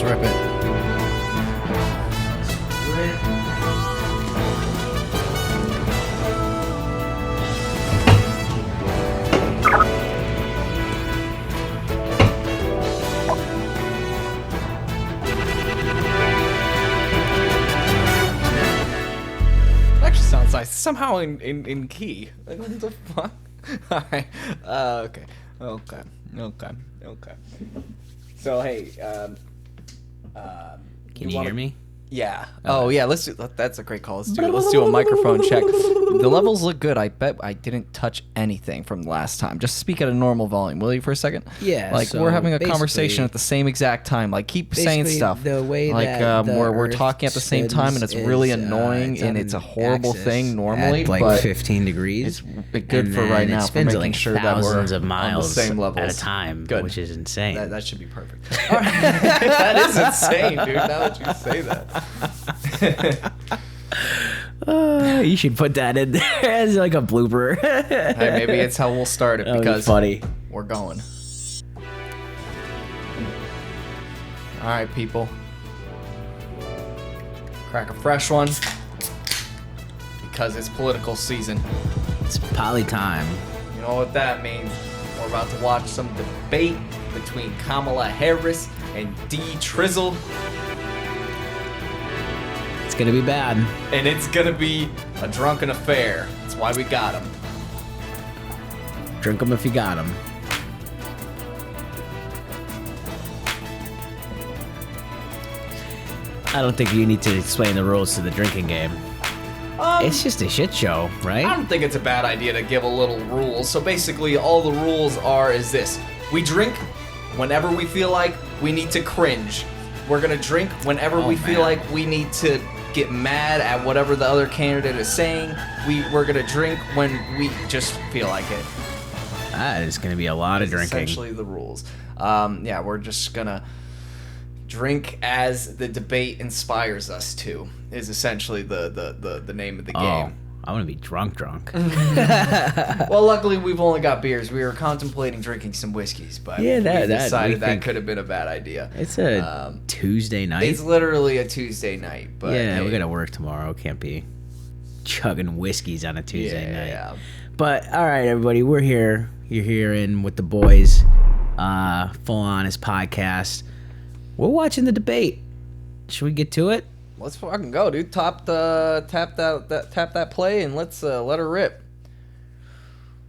Let's rip it. Actually sounds nice. Somehow in key. Like, what the fuck? Alright. Okay. So hey, Can you hear me? Yeah. Oh yeah. Let's do. That's a great call. Let's do a microphone check. The levels look good. I bet I didn't touch anything from last time. Just speak at a normal volume, will you, for a second? Yeah. Like so we're having a basically- conversation at the same exact time. Like keep saying basically stuff. the way like that the we're Earth talking at the same time, and it's spins really is, annoying, it's and on it's a an horrible axis thing normally. at like but 15 degrees. it's good and for then right it now for spins at making like sure that we're thousands of on the miles same levels at a time, Good. which is insane. That should be perfect. All right. That is insane, dude. Now that you say that. You should put that in there as like a blooper. Hey, maybe it's how we'll start it That would be because funny. we're going. All right, people. Crack a fresh one because it's political season. It's poly time. You know what that means? We're about to watch some debate between Kamala Harris and D. Trizzle, It's gonna be bad. and it's gonna be a drunken affair. That's why we got him. Drink them if you got them. I don't think you need to explain the rules to the drinking game. It's just a shit show, I right? don't think it's a bad idea to give a little rules. So basically, all the rules is this. We drink whenever we feel like we need to cringe. We're gonna drink whenever we feel man. like we need to get mad at whatever the other candidate is saying. We're gonna drink when we just feel like it. That is gonna be a lot of That's drinking. essentially the rules. Yeah, we're just gonna drink as the debate inspires us to, is essentially the name of the Oh, game. I want to be drunk. Well, luckily we've only got beers. We were contemplating drinking some whiskeys, but Yeah, we that decided we that think- could have been a bad idea. It's a Tuesday night. It's literally a Tuesday night, but Yeah, hey, we gotta work tomorrow. Can't be chugging whiskeys on a Tuesday night. yeah. But all right, everybody, we're here. You're here in with the boys. Full Honest Podcast. We're watching the debate. Should we get to it? Let's fucking go, dude. Tap that play and let's let her rip.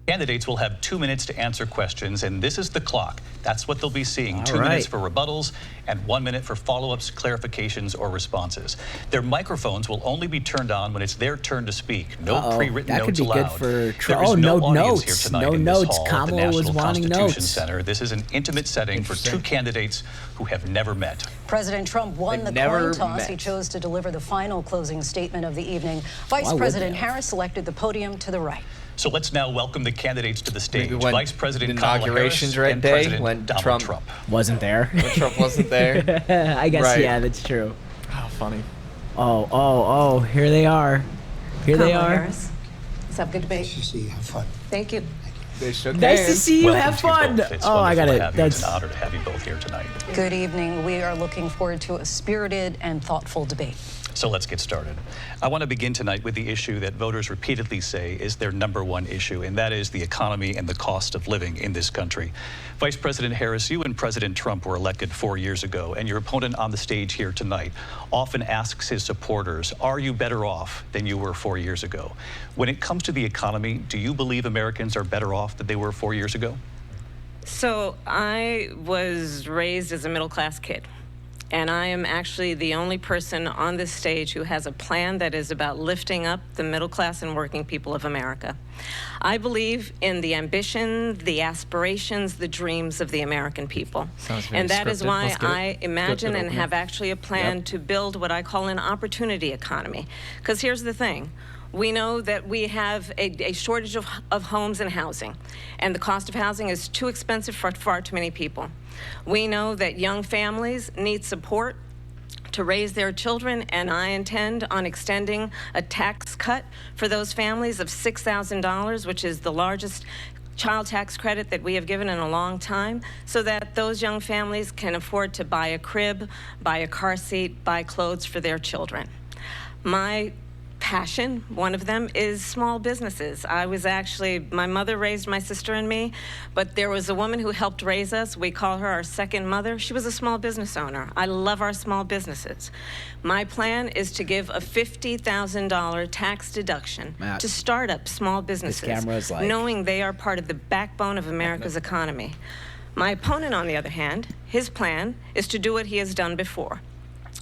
Candidates will have 2 minutes to answer questions, and this is the clock. That's what they'll be seeing. All 2 minutes right. for rebuttals and 1 minute for follow-ups, clarifications, or responses. Their microphones will only be turned on when it's their turn to speak. No Uh-oh, pre-written that could notes be good allowed. for There is no audience here notes. tonight No in this notes. hall at Kamala the was National wanting Constitution notes. Center. This is an intimate setting for two candidates who have never met. President Trump won They've the never coin toss. met. He chose to deliver the final closing statement of the evening. Why Vice would President they? Harris selected the podium to the right. So let's now welcome the candidates to the stage. Maybe when Vice President the Kamala inauguration's Harris right and day, President when Donald Trump- Wasn't there? Trump wasn't there. I guess, Right. yeah, that's true. Oh, funny. Oh, here they are. Here they Kamala are. Harris. Let's have a good debate. Nice to see you. Have fun. Thank you. They shook Nice to hands. see you. Welcome Have to you fun. both. It's Oh, I got wonderful it. to have you. It's That's an honor to have you both here tonight. Good evening. We are looking forward to a spirited and thoughtful debate. So let's get started. I want to begin tonight with the issue that voters repeatedly say is their number one issue, and that is the economy and the cost of living in this country. Vice President Harris, you and President Trump were elected 4 years ago, and your opponent on the stage here tonight often asks his supporters, are you better off than you were 4 years ago? When it comes to the economy, do you believe Americans are better off than they were 4 years ago? So I was raised as a middle-class kid, and I am actually the only person on this stage who has a plan that is about lifting up the middle class and working people of America. I believe in the ambition, the aspirations, the dreams of the American people. Sounds very And that is scripted. why Let's get it. I imagine Good and opening. have actually a plan Yep. to build what I call an opportunity economy. Because here's the thing. We know that we have a shortage of homes and housing, and the cost of housing is too expensive for far too many people. We know that young families need support to raise their children, and I intend on extending a tax cut for those families of $6,000, which is the largest child tax credit that we have given in a long time so that those young families can afford to buy a crib, buy a car seat, buy clothes for their children. My passion, one of them, is small businesses. My mother raised my sister and me, but there was a woman who helped raise us. We call her our second mother. She was a small business owner. I love our small businesses. My plan is to give a $50,000 tax deduction Matt, to start up small businesses, knowing they are part of the backbone of America's economy. My opponent, on the other hand, his plan is to do what he has done before,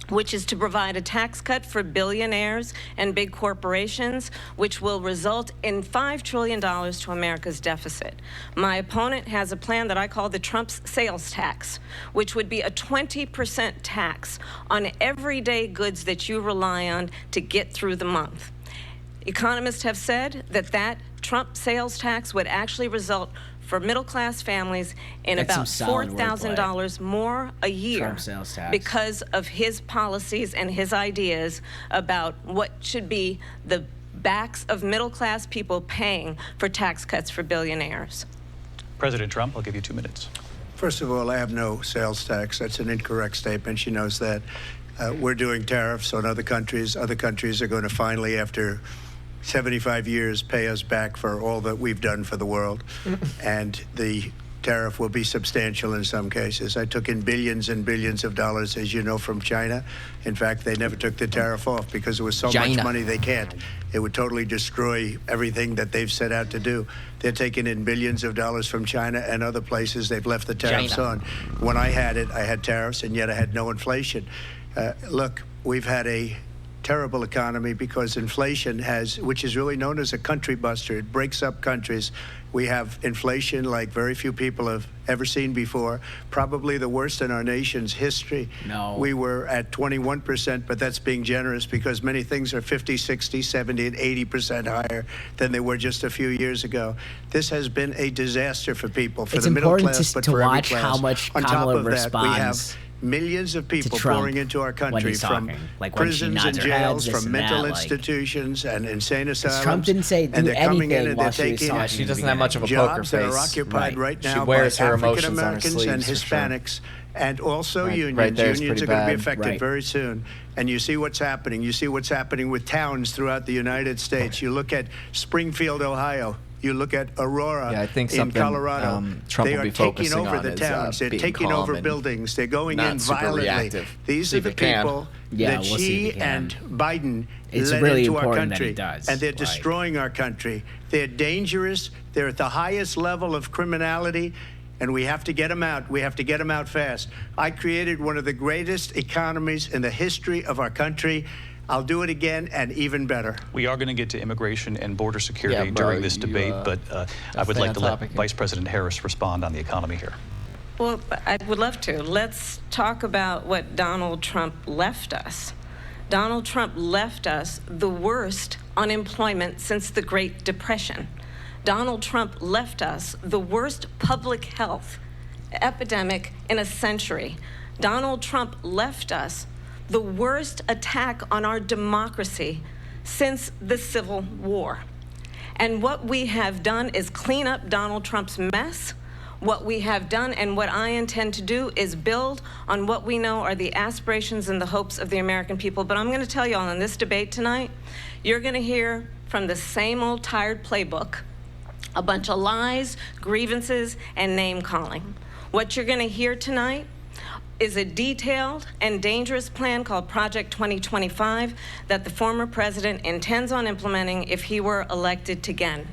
which is to provide a tax cut for billionaires and big corporations, which will result in $5 trillion to America's deficit. My opponent has a plan that I call the Trump's sales tax, which would be a 20% tax on everyday goods that you rely on to get through the month. Economists have said that Trump sales tax would actually result for middle-class families in about $4,000 more a year because of his policies and his ideas about what should be the backs of middle-class people paying for tax cuts for billionaires. President Trump, I'll give you 2 minutes. First of all, I have no sales tax. That's an incorrect statement. She knows that. We're doing tariffs on other countries. Other countries are going to finally, after 75 years, pay us back for all that we've done for the world. And the tariff will be substantial in some cases. I took in billions and billions of dollars, as you know, from China. In fact, they never took the tariff off because there was so much money they can't. It would totally destroy everything that they've set out to do. They're taking in billions of dollars from China and other places. They've left the tariffs on. When I had it, I had tariffs, and yet I had no inflation. Look, we've had a terrible economy because inflation which is really known as a country buster. It breaks up countries. We have inflation like very few people have ever seen before, probably the worst in our nation's history. No. We were at 21%, but that's being generous because many things are 50, 60, 70, and 80% higher than they were just a few years ago. This has been a disaster for people, for the middle class, but for every class. It's important to watch how much On top Kamala of that, responds. we have millions of people pouring into our country from prisons and jails, from mental institutions and insane asylums. Trump didn't say do and they're coming in anything and while they're she was taking talking. She doesn't have much of a poker jobs that face. are occupied right now She wears by her African emotions on her Americans sleeves, and for sure. Hispanics, and also unions. Right there is Unions are pretty going to be bad. affected very soon. And you see what's happening. You see what's happening with towns throughout the United States. You look at Springfield, Ohio. You look at Aurora I think in Colorado. Trump they will are be taking focusing over on the is, towns. They're being taking calm over and buildings. They're going not in super violently. reactive. These See are if the it can. people Yeah, that we'll see she if he can. and Biden It's led really into our important that country. he does, And they're like- destroying our country. They're dangerous. They're at the highest level of criminality. And we have to get them out. We have to get them out fast. I created one of the greatest economies in the history of our country. I'll do it again and even better. We are going to get to immigration and border security Yeah, bro, during this debate, but I would stay like on to let topic here. Vice President Harris respond on the economy here. Well, I would love to. Let's talk about what Donald Trump left us. Donald Trump left us the worst unemployment since the Great Depression. Donald Trump left us the worst public health epidemic in a century. Donald Trump left us the worst attack on our democracy since the Civil War. And what we have done is clean up Donald Trump's mess. What we have done and what I intend to do is build on what we know are the aspirations and the hopes of the American people. But I'm going to tell you all in this debate tonight, you're going to hear from the same old tired playbook, a bunch of lies, grievances, and name-calling. What you're going to hear tonight is a detailed and dangerous plan called Project 2025 that the former president intends on implementing if he were elected again.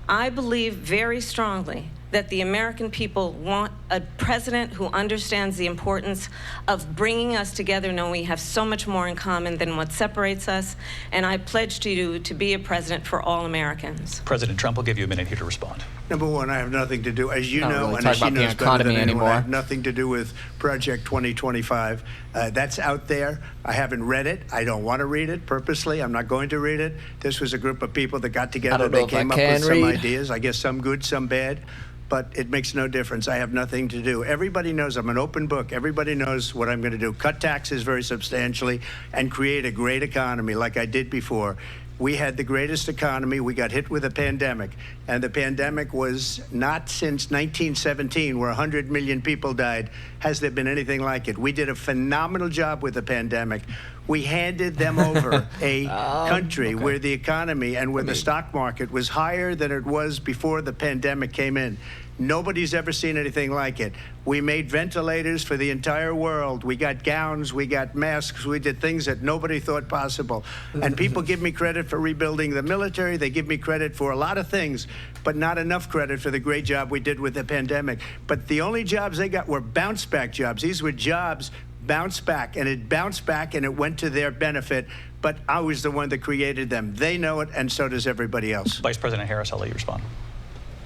I believe very strongly that the American people want a president who understands the importance of bringing us together, knowing we have so much more in common than what separates us. And I pledge to you to be a president for all Americans. President Trump, will give you a minute here to respond. Number one, I have nothing to do, as you Not know, really and talk as she about the knows better than economy anyone, anymore. I have nothing to do with Project 2025. That's out there. I haven't read it. I don't want to read it purposely. I'm not going to read it. This was a group of people that got together. don't know They if I came up can with some read. ideas. I guess some good, some bad. But it makes no difference. I have nothing to do. Everybody knows I'm an open book. Everybody knows what I'm going to do. Cut taxes very substantially and create a great economy like I did before. we had the greatest economy. We got hit with a pandemic. And the pandemic was not since 1917, where 100 million people died, has there been anything like it. We did a phenomenal job with the pandemic. We handed them over a country where the economy and where the stock market was higher than it was before the pandemic came in. Nobody's ever seen anything like it. We made ventilators for the entire world. We got gowns, we got masks, we did things that nobody thought possible. And people give me credit for rebuilding the military. They give me credit for a lot of things, but not enough credit for the great job we did with the pandemic. But the only jobs they got were bounce back jobs. These were jobs bounced back, and it bounced back and it went to their benefit. But I was the one that created them. They know it, and so does everybody else. Vice President Harris, I'll let you respond.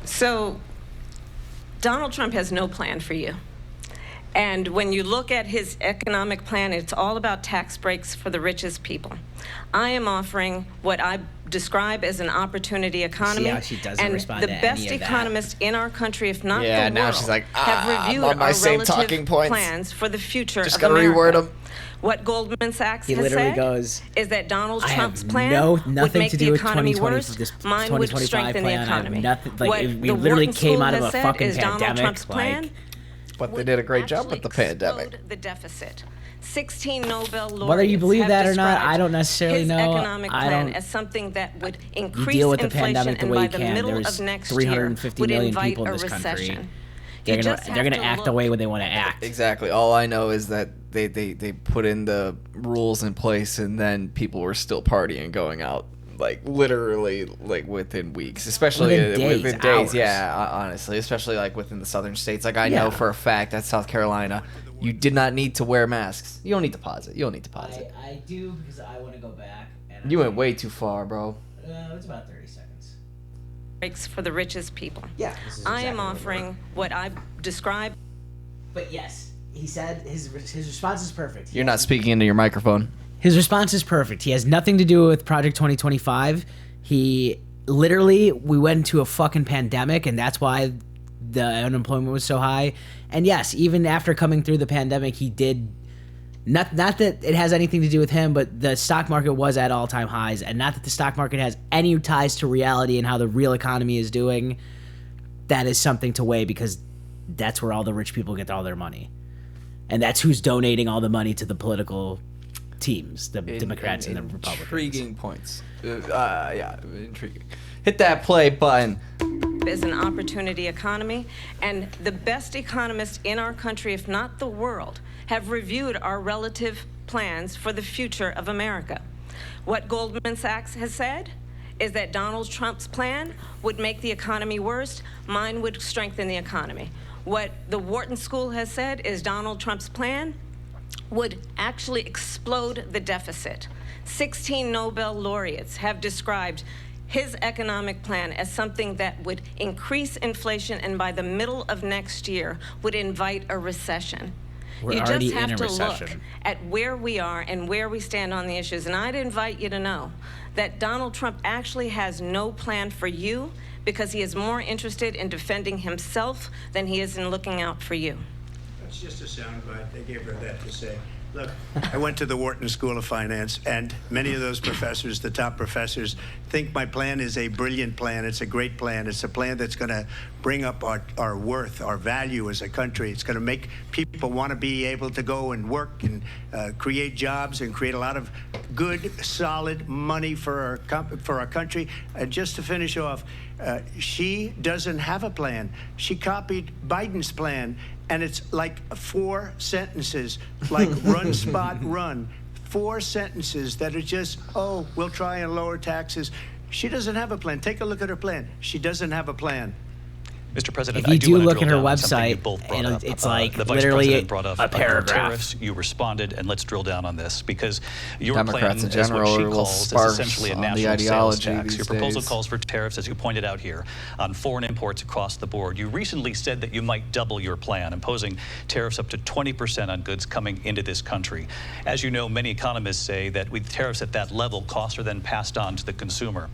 So Donald Trump has no plan for you. And when you look at his economic plan, it's all about tax breaks for the richest people. I am offering what I describe as an opportunity economy. See how she doesn't and respond the to any best of that. economists in our country, if not Yeah, the now world, she's like, have I'm reviewed on my our same relative talking points. plans for the future Just of gotta America. reword 'em. What Goldman Sachs He has literally said goes, is that Donald I have Trump's plan would nothing make to the do with economy 2020 worse. this Mine would 2025 strengthen the plan. I have economy. nothing- like, What we the literally Wharton came School out of has a said fucking is Donald pandemic, Trump's plan like- But they would did a great job actually with the pandemic. explode the deficit. 16 Nobel laureates Whether you believe have that or not, described I don't necessarily his know. economic I plan don't- as something that would You increase deal with the inflation pandemic the and way by you the can. middle There's of next 350 year would million invite people in a this country. recession. They're You gonna just they're have gonna to act the look way they want to act. Exactly. All I know is that they put in the rules in place, and then people were still partying, going out like literally like within weeks, especially Within days, hours. Yeah, honestly, especially like within the southern states. Like I Yeah. know for a fact that South Carolina, you did not need to wear masks. You don't need to pause it. You don't need to pause it. I do because I want to go back. And You went way too far, bro. It's about 30 seconds. breaks for the richest people. Yeah. This is I am exactly what offering what I describe. But yes, he said his response is perfect. You're not speaking into your microphone. His response is perfect. He has nothing to do with Project 2025. He literally, we went into a fucking pandemic, and that's why the unemployment was so high. And yes, even after coming through the pandemic, he did not that it has anything to do with him, but the stock market was at all-time highs, and not that the stock market has any ties to reality and how the real economy is doing. That is something to weigh, because that's where all the rich people get all their money. And that's who's donating all the money to the political teams, the Democrats and the Republicans. Intriguing points. Yeah, intriguing. Hit that play button. Is an opportunity economy, and the best economists in our country, if not the world, have reviewed our relative plans for the future of America. What Goldman Sachs has said is that Donald Trump's plan would make the economy worse. Mine would strengthen the economy. What the Wharton School has said is Donald Trump's plan would actually explode the deficit. 16 Nobel laureates have described his economic plan as something that would increase inflation and by the middle of next year would invite a recession. We're You already just have in a to look recession. at where we are and where we stand on the issues. And I'd invite you to know that Donald Trump actually has no plan for you, because he is more interested in defending himself than he is in looking out for you. It's just a soundbite. They gave her that to say. Look, I went to the Wharton School of Finance, and many of those professors, the top professors, think my plan is a brilliant plan. It's a great plan. It's a plan that's going to bring up our worth, our value as a country. It's going to make people want to be able to go and work and create jobs and create a lot of good, solid money for our country. And just to finish off, she doesn't have a plan. She copied Biden's plan. And it's like 4 sentences, like run, spot, run. 4 sentences that are just, oh, we'll try and lower taxes. She doesn't have a plan. Take a look at her plan. She doesn't have a plan. Mr. President, If you I do do want to look at drill her down on something you website, both brought and up. it's like the Vice literally President brought up a paragraph. tariffs. You responded, and let's drill down on this, because your Democrats plan in is what general she are a little calls is sparse essentially a on the national sales ideology tax. these Your proposal days. calls for tariffs, as you pointed out here, on foreign imports across the board. You recently said that you might double your plan, imposing tariffs up to 20% on goods coming into this country. As you know, many economists say that with tariffs at that level, costs are then passed on to the consumer.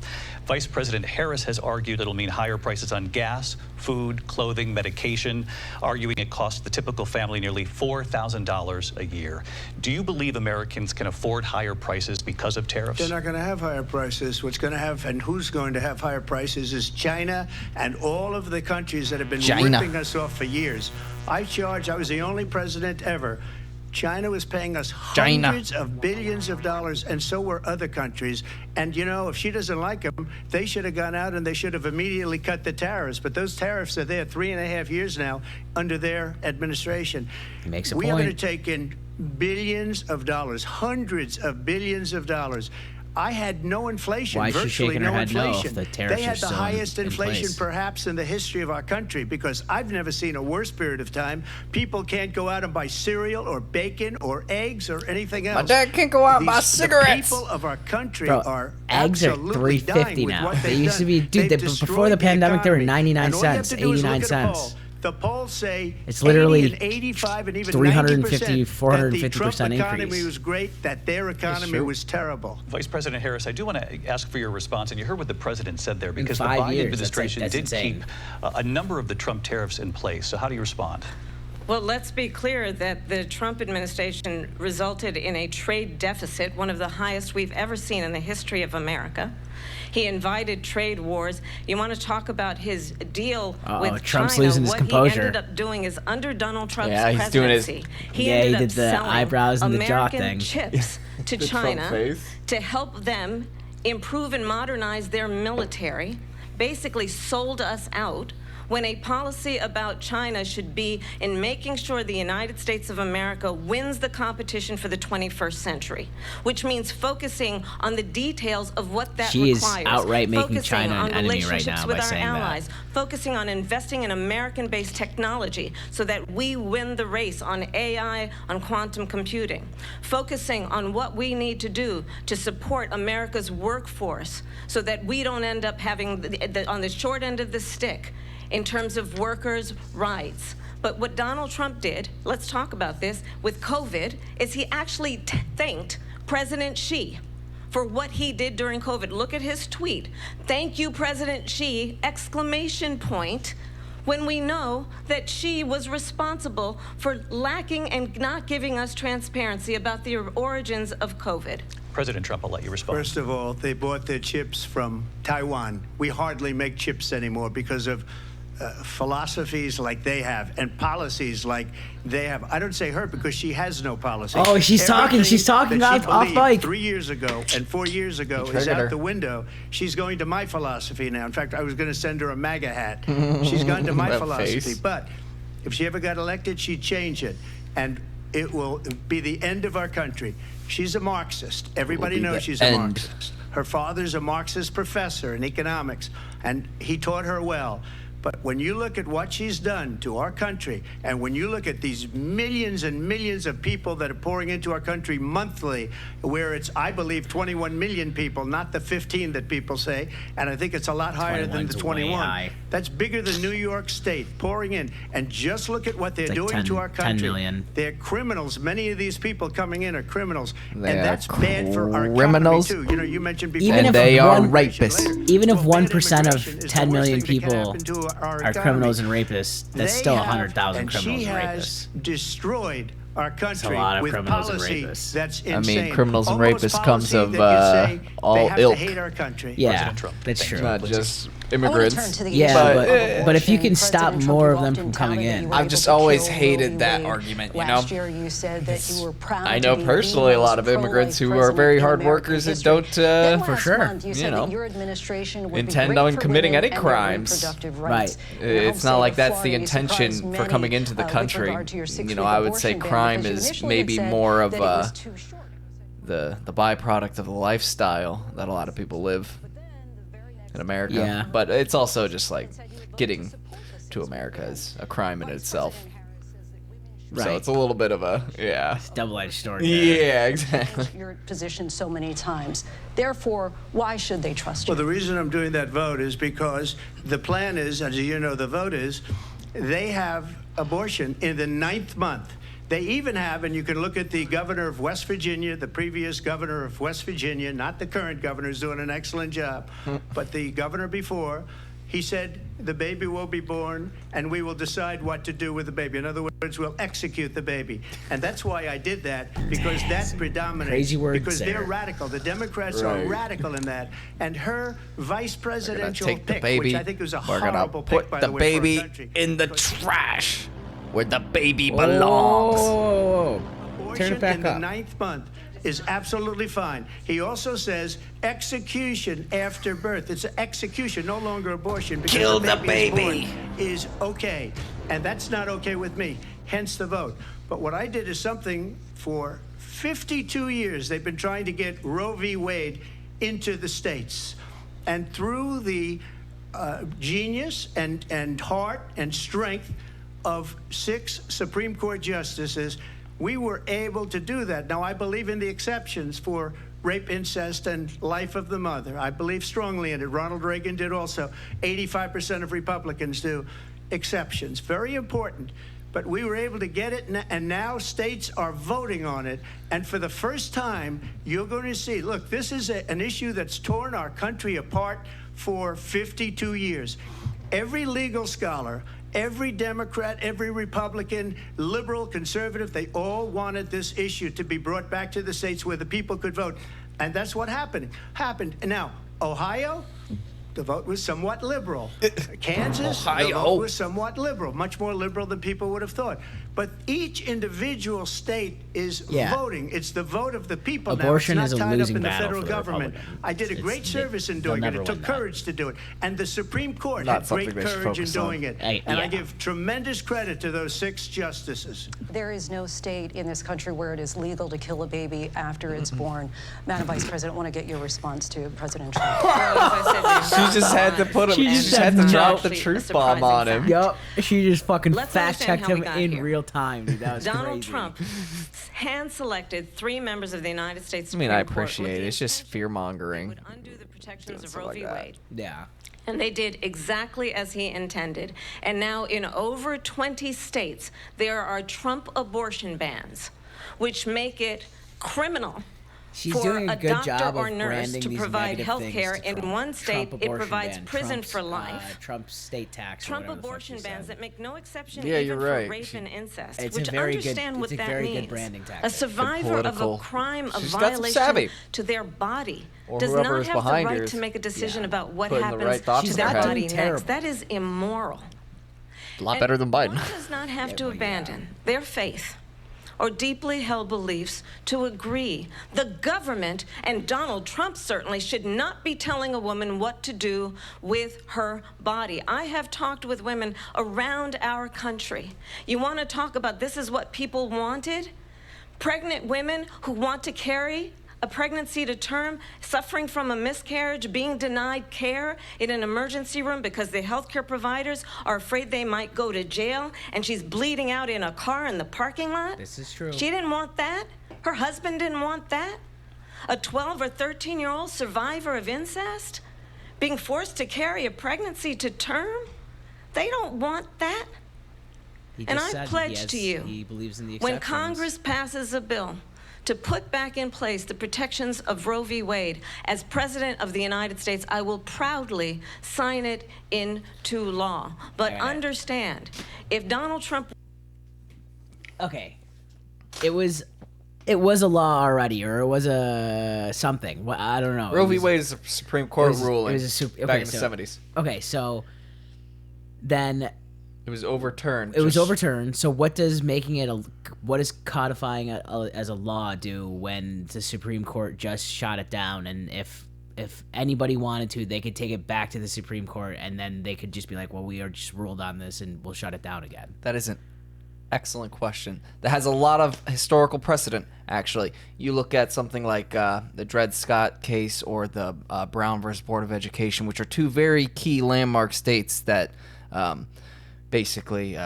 Vice President Harris has argued it'll mean higher prices on gas, food, clothing, medication, arguing it costs the typical family nearly $4,000 a year. Do you believe Americans can afford higher prices because of tariffs? They're not going to have higher prices. What's going to have, and who's going to have higher prices, is China and all of the countries that have been ripping us off for years. I was the only president ever. China was paying us hundreds of billions of dollars, and so were other countries. And, you know, if she doesn't like them, they should have gone out and they should have immediately cut the tariffs. But those tariffs are there 3.5 years now under their administration. He makes a we point. are going to take in billions of dollars, hundreds of billions of dollars. I had no inflation, Why is she virtually shaking her no head no inflation. if the tariffs They are had the still highest in inflation place? perhaps in the history of our country, because I've never seen a worse period of time. People can't go out and buy cereal or bacon or eggs or anything else. My dad can't go out and buy cigarettes. The people of our country Bro, are eggs are absolutely $3.50 dying with now. what They they've used to done. be, dude, They've before the destroyed pandemic, they were economy. 99 And all you have cents, to do is 89 look at a cents. poll. The polls say It's literally 80 and 85 and even 350, 90% that the 450% Trump economy increase. was great, that their economy was terrible. Vice President Harris, I do want to ask for your response, and you heard what the president said there, because the 5 Biden years, administration that's did insane. keep a number of the Trump tariffs in place. So how do you respond? Well, let's be clear that the Trump administration resulted in a trade deficit, one of the highest we've ever seen in the history of America. He invited trade wars. You want to talk about his deal with Trump's China? losing his what composure. he ended up doing is under Donald Trump's Yeah, he's doing his- presidency, Yeah, he ended did up the selling eyebrows and the jaw American thing. chips to The Trump China face. to help them improve and modernize their military, basically sold us out, when a policy about China should be in making sure the United States of America wins the competition for the 21st century, which means focusing on the details of what that She is requires. outright making Focusing China an on enemy right relationships now with by our saying that. allies, focusing on investing in American-based technology so that we win the race on AI, on quantum computing, focusing on what we need to do to support America's workforce so that we don't end up having on the short end of the stick in terms of workers' rights. But what Donald Trump did, let's talk about this, with COVID, is he actually thanked President Xi for what he did during COVID. Look at his tweet. Thank you, President Xi, exclamation point, when we know that Xi was responsible for lacking and not giving us transparency about the origins of COVID. President Trump, I'll let you respond. First of all, they bought their chips from Taiwan. We hardly make chips anymore because of philosophies like they have and policies like they have. I don't say her because she has no policy. Oh, she's talking that she off believed mic. 3 years ago and 4 years ago is triggered out her. the window. She's going to my philosophy now. In fact, I was going to send her a MAGA hat. She's gone to my That philosophy. face. But if she ever got elected, she'd change it. And it will be the end of our country. She's a Marxist. Everybody be knows the she's a end. Marxist. Her father's a Marxist professor in economics, and he taught her well. But when you look at what she's done to our country, and when you look at these millions and millions of people that are pouring into our country monthly, where it's, I believe, 21 million people, not the 15 that people say, and I think it's a lot higher than the 21's way 21. high. That's bigger than New York State pouring in. And just look at what they're It's like doing 10 to our 10 country. million. They're criminals. Many of these people coming in are criminals. They and are that's bad for our criminals. economy, too. You know, you mentioned before. Even And if they are one- rapists. Even if Well, 1% bad of immigration is the 10 worst million thing that can people happen to our are economy. criminals and rapists, that's They still have, 100,000 and criminals she and has rapists. destroyed our country lot of with criminals and policy rapists. that's I insane. mean, criminals and Almost rapists comes policy of, that you say all they have ilk. to hate our country. Yeah, President Trump. that's Thank you. true. Not just I want to immigrants. turn to the Yeah, issue but- of but if you abortion. can stop President Trump, more you of them often from touted coming that in. you were I've able just to always kill hated Roe v. that Wade. argument, you Last know? year you said that you were proud I to know be personally the a lot of most immigrants who pro-life are very president hard in American workers that history. don't, Then for last sure, month, you said you know, that your administration would be intend great on for committing women any and their crimes. reproductive Right. rights. In your home It's not state like of that's the Florida, you intention surprised for coming many, into the with country. regard to your You six-week know, I would say abortion ban, crime because you is initially had maybe said more of that it was too short. the byproduct of the lifestyle that a lot of people live in America. Yeah. But it's also just like getting to America is a crime in itself. So Right. it's a little bit of a, yeah. Double-edged sword. There. Yeah, exactly. Your position so many times. Therefore, why should they trust you? Well, the reason I'm doing that vote is because the plan is, as you know, the vote is, they have abortion in the 9th month. They even have, and you can look at the governor of West Virginia, the previous governor of West Virginia, not the current governor, who's doing an excellent job, but the governor before, He said the baby will be born and we will decide what to do with the baby. In other words, we'll execute the baby. And that's why I did that, because that predominates. Crazy words because there. they're radical. The Democrats are radical in that. And her vice presidential take the pick, baby. which I think was a We're gonna horrible pick, put by the the way, for our baby country. in the trash where the baby Whoa, belongs. whoa, whoa, whoa. Turn Abortion it back in the up. 9th month is absolutely fine. He also says execution after birth. It's an execution, no longer abortion. Because Kill the baby. is okay, and that's not okay with me. Hence the vote. But what I did is something for 52 years. They've been trying to get Roe v. Wade into the states, and through the genius and heart and strength of 6 Supreme Court justices, we were able to do that. Now, I believe in the exceptions for rape, incest, and life of the mother. I believe strongly in it. Ronald Reagan did also. 85% of Republicans do. Exceptions. Very important. But we were able to get it, and now states are voting on it. And for the first time, you're going to see, look, this is an issue that's torn our country apart for 52 years. Every legal scholar, every Democrat, every Republican, liberal, conservative, they all wanted this issue to be brought back to the states where the people could vote. And that's what happened. And now, Ohio, the vote was somewhat liberal. Kansas, the vote was somewhat liberal, much more liberal than people would have thought. But each individual state is voting. It's the vote of the people Abortion now. is It's a not tied up losing in the battle federal for the government. Republicans. I did a great service in doing it. It took courage to do it. And the Supreme Court Not had something great they should courage in focus on. doing it. And I give tremendous credit to those 6 justices. There is no state in this country where it is legal to kill a baby after it's born. Madam Vice President, I want to get your response to President Trump. Well, as I said, She just had to put him. She She just just had to said drop no. the truth bomb on him. Yup, she just fucking Let's fact checked understand how we him got in here. real time, dude. That was Donald crazy. Trump hand-selected 3 members of the United States I Supreme mean, I Court with appreciate the it. It's just intention fear that mongering. it would undo the protections of stuff Roe like v. that. Wade. Yeah. And they did exactly as he intended. And now in over 20 states, there are Trump abortion bans, which make it criminal She's for doing a a good doctor job or of nurse branding to these provide negative health things care. to In Trump. one state, Trump it abortion provides ban, prison Trump's, for life. Trump's state tax. or Trump whatever the fuck abortion she bans said. that make no exception Yeah, even you're for right. rape and incest, It's which a very good- understand what it's a that very good means. branding A tactic. survivor of a political- crime, a She's got some violation savvy. to their body Or does whoever not is have the behind her right is to make a decision Yeah. about what putting the happens right thoughts to in their her head. body She's next. terrible. That is immoral. A lot better than Biden. One does not have to well, yeah. abandon their faith or deeply held beliefs to agree. The government, and Donald Trump certainly, should not be telling a woman what to do with her body. I have talked with women around our country. You want to talk about this is what people wanted? Pregnant women who want to carry a pregnancy to term, suffering from a miscarriage, being denied care in an emergency room because the healthcare providers are afraid they might go to jail, and she's bleeding out in a car in the parking lot. This is true. She didn't want that. Her husband didn't want that. A 12 or 13-year-old survivor of incest being forced to carry a pregnancy to term. They don't want that. He And just I said pledge to you, he believes in the when exceptions. Congress passes a bill to put back in place the protections of Roe v. Wade, as President of the United States, I will proudly sign it into law. But Okay. understand, if Donald Trump... Okay, it was a law already, or it was a something. Well, I don't know. Roe It v. was- Wade is a Supreme Court ruling it was a back in the 70s. Okay, so then It was overturned. it was just- overturned. So what does making it what does codifying it as a law do when the Supreme Court just shot it down? And if anybody wanted to, they could take it back to the Supreme Court, and then they could just be like, well, we are just ruled on this, and we'll shut it down again. That is an excellent question. That has a lot of historical precedent, actually. You look at something like the Dred Scott case or the Brown versus Board of Education, which are 2 very key landmark states that basically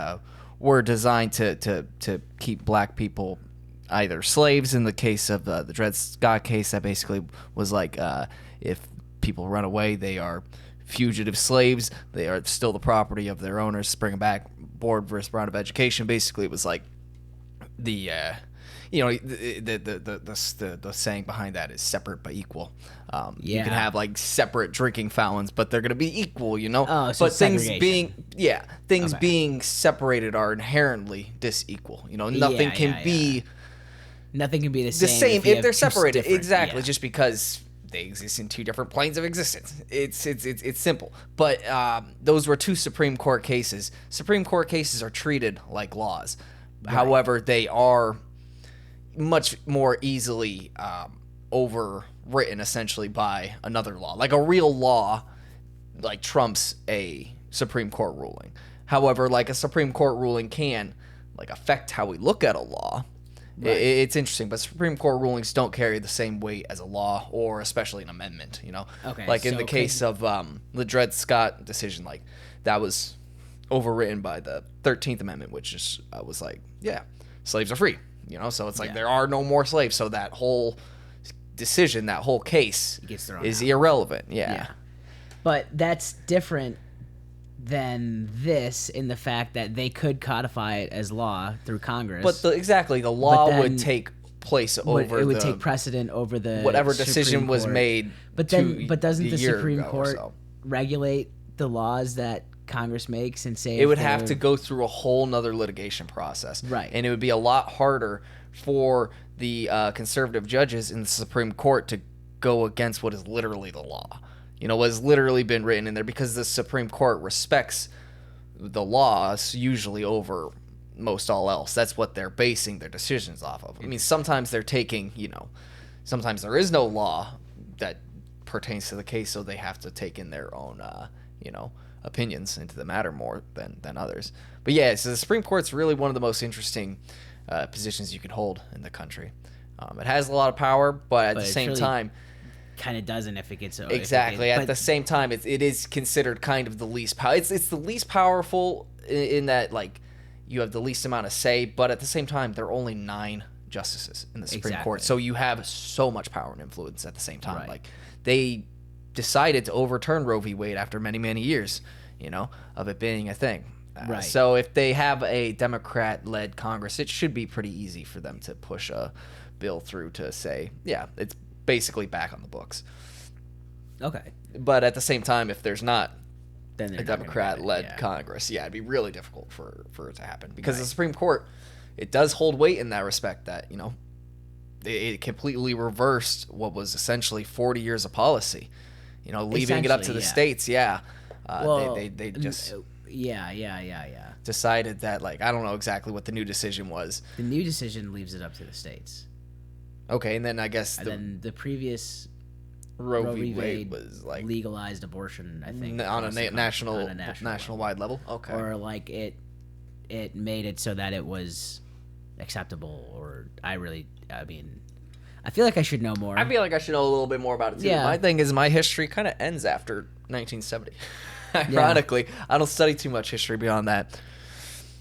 were designed to keep black people either slaves. In the case of the Dred Scott case, that basically was like if people run away, they are fugitive slaves. They are still the property of their owners. Bring them back. Board versus Brown of Education, basically it was like the you know, the saying behind that is separate but equal. You can Yeah. have like separate drinking fountains, but they're going to be equal, you know. Oh, so but things segregation. things Okay. being separated are inherently disequal. You know, nothing Yeah, can yeah, be Nothing can be the the same, same you if have they're two separated. different- Exactly, yeah. just because they exist in two different planes of existence. It's simple. But those were two Supreme Court cases. Supreme Court cases are treated like laws. However, they are much more easily overwritten essentially by another law. Like a real law like trumps a Supreme Court ruling. However, like a Supreme Court ruling can like affect how we look at a law. It's interesting, but Supreme Court rulings don't carry the same weight as a law or especially an amendment, you know? Okay, Like in so the case of the Dred Scott decision, like that was overwritten by the 13th Amendment, which is was like, yeah, slaves are free, you know? So it's like there are no more slaves. So that whole decision, that whole case gets thrown is out. irrelevant. Yeah. But that's different than this in the fact that they could codify it as law through Congress. But exactly, the law then would take place over it would take precedent over the whatever Supreme decision was Court. made. But then, but doesn't a the year Supreme ago or Court so. regulate the laws that Congress makes and say It if would have they're- to go through a whole nother litigation process, Right. And it would be a lot harder for the conservative judges in the Supreme Court to go against what is literally the law. You know, what has literally been written in there, because the Supreme Court respects the laws usually over most all else. That's what they're basing their decisions off of. I mean, sometimes they're taking, you know, sometimes there is no law that pertains to the case, so they have to take in their own, you know, opinions into the matter more than others. But yeah, so the Supreme Court's really one of the most interesting positions you can hold in the country. It has a lot of power, but at the it's same really time, kind of doesn't if it gets exactly. At the same time, it is considered kind of the least power. It's the least powerful in that, like, you have the least amount of say, but at the same time, there are only 9 justices in the Supreme Court, Exactly. so you have so much power and influence at the same time. Right. Like, they decided to overturn Roe v. Wade after many, many years, you know, of it being a thing. Right. So if they have a Democrat-led Congress, it should be pretty easy for them to push a bill through to say, yeah, it's basically back on the books. Okay. But at the same time, if there's not Then they're a not gonna Democrat-led get it, yeah. Congress, yeah, it'd be really difficult for it to happen. Because the Supreme Court, it does hold weight in that respect that, you know, it completely reversed what was essentially 40 years of policy. You know, leaving it up to the Essentially, states, yeah. Well, They just yeah. decided that, like, I don't know exactly what the new decision was. The new decision leaves it up to the states. Okay, and then I guess And the then the previous Roe v. Wade was like legalized abortion, I think, on a across the country- national on a national wide level. Okay. or like it made it so that it was acceptable. Or I mean, I feel like I should know more. I feel like I should know a little bit more about it too. Yeah. My thing is my history kind of ends after 1970. Ironically, I don't study too much history beyond that.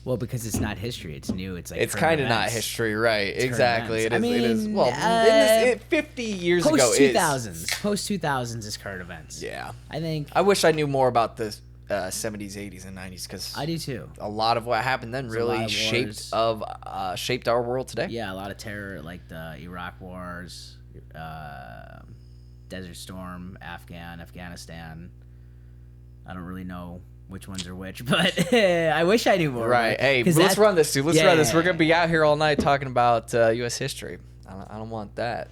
Well, because it's not history; it's new. It's like It's current kind of not events. history, right? current Exactly. It is. events. I It is. mean, Well, 50 years ago Post is. 2000s. Post 2000s is current events. Yeah. I think I wish I knew more about the 70s, 80s, and 90s because I do too. a lot of what happened then a lot really of shaped wars. shaped our world today. Yeah, a lot of terror, like the Iraq Wars, Desert Storm, Afghanistan. I don't really know which ones are which, but I wish I knew more. Right. Hey, 'cause let's that's- run this, dude. Let's Yeah, run this. yeah, We're gonna yeah. be out here all night talking about U.S. history. I don't want that.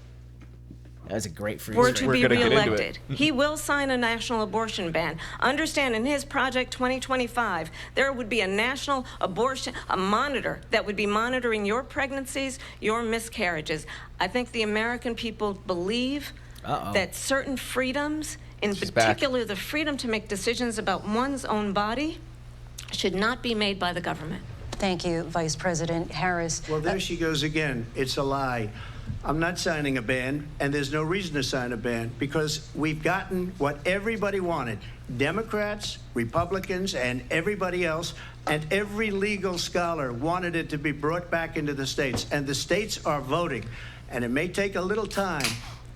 That was a great freeze. Were frame. to We're be gonna get into it. reelected, he will sign a national abortion ban. Understand, in his Project 2025, there would be a national abortion, a monitor that would be monitoring your pregnancies, your miscarriages. I think the American people believe that certain freedoms, in She's back. particular the freedom to make decisions about one's own body, should not be made by the government. Thank you, Vice President Harris. Well, there she goes again. It's a lie. I'm not signing a ban, and there's no reason to sign a ban because we've gotten what everybody wanted. Democrats, Republicans, and everybody else, and every legal scholar wanted it to be brought back into the states, and the states are voting. And it may take a little time,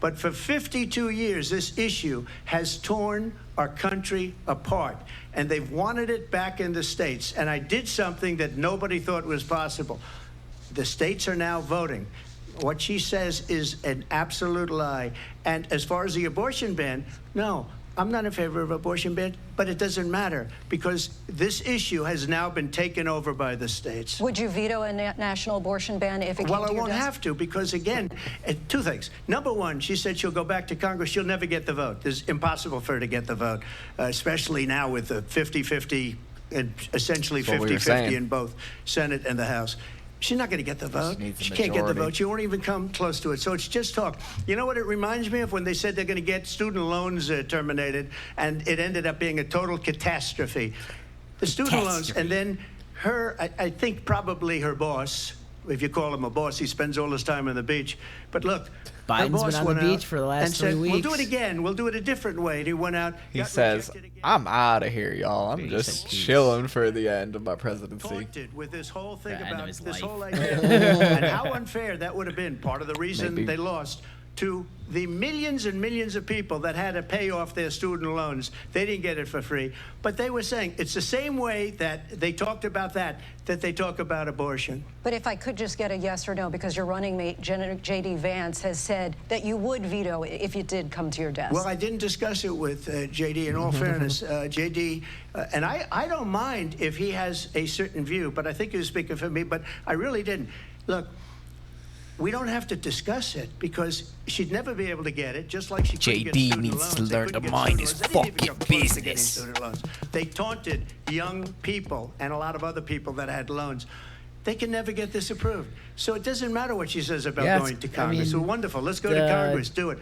but for 52 years, this issue has torn our country apart, and they've wanted it back in the states. And I did something that nobody thought was possible. The states are now voting. What she says is an absolute lie. And as far as the abortion ban, no, I'm not in favor of abortion ban, but it doesn't matter because this issue has now been taken over by the states. Would you veto a national abortion ban if it came Well, to I your won't desk? have to because, again, two things. Number one, she said she'll go back to Congress. She'll never get the vote. It's impossible for her to get the vote, especially now with the 50-50 and essentially That's what we were 50-50 saying. in both Senate and the House. She's not going to get the vote. needs a She can't get the majority. vote. She won't even come close to it. So it's just talk. You know what it reminds me of when they said they're going to get student loans terminated, and it ended up being a total catastrophe. The student loans, and then her, I think probably her boss, if you call him a boss, he spends all his time on the beach. But look, Biden's her boss been on the went out beach for the last and 3 said, weeks. We'll do it again. We'll do it a different way. And he went out. He got says, rejected again. I'm out of here, y'all. I'm He just said peace. chilling for the end of my presidency. Taunted with this whole thing The end of about his this life. whole idea and how unfair that would have been. Part of the reason Maybe. they lost to the millions and millions of people that had to pay off their student loans. They didn't get it for free, but they were saying it's the same way that they talked about that they talk about abortion. But if I could just get a yes or no, because your running mate, J.D. Vance, has said that you would veto it if it did come to your desk. Well, I didn't discuss it with J.D. In all fairness, J.D. And I don't mind if he has a certain view, but I think he was speaking for me. But I really didn't. Look, we don't have to discuss it because she'd never be able to get it, just like she couldn't get JD student needs loans. to They learn couldn't to get mind student his loans. They didn't even fucking come close to getting business. student loans. They taunted young people and a lot of other people that had loans. They can never get this approved. So it doesn't matter what she says about Yeah, going to I Congress. mean, So wonderful. Let's go to the Congress. Do it.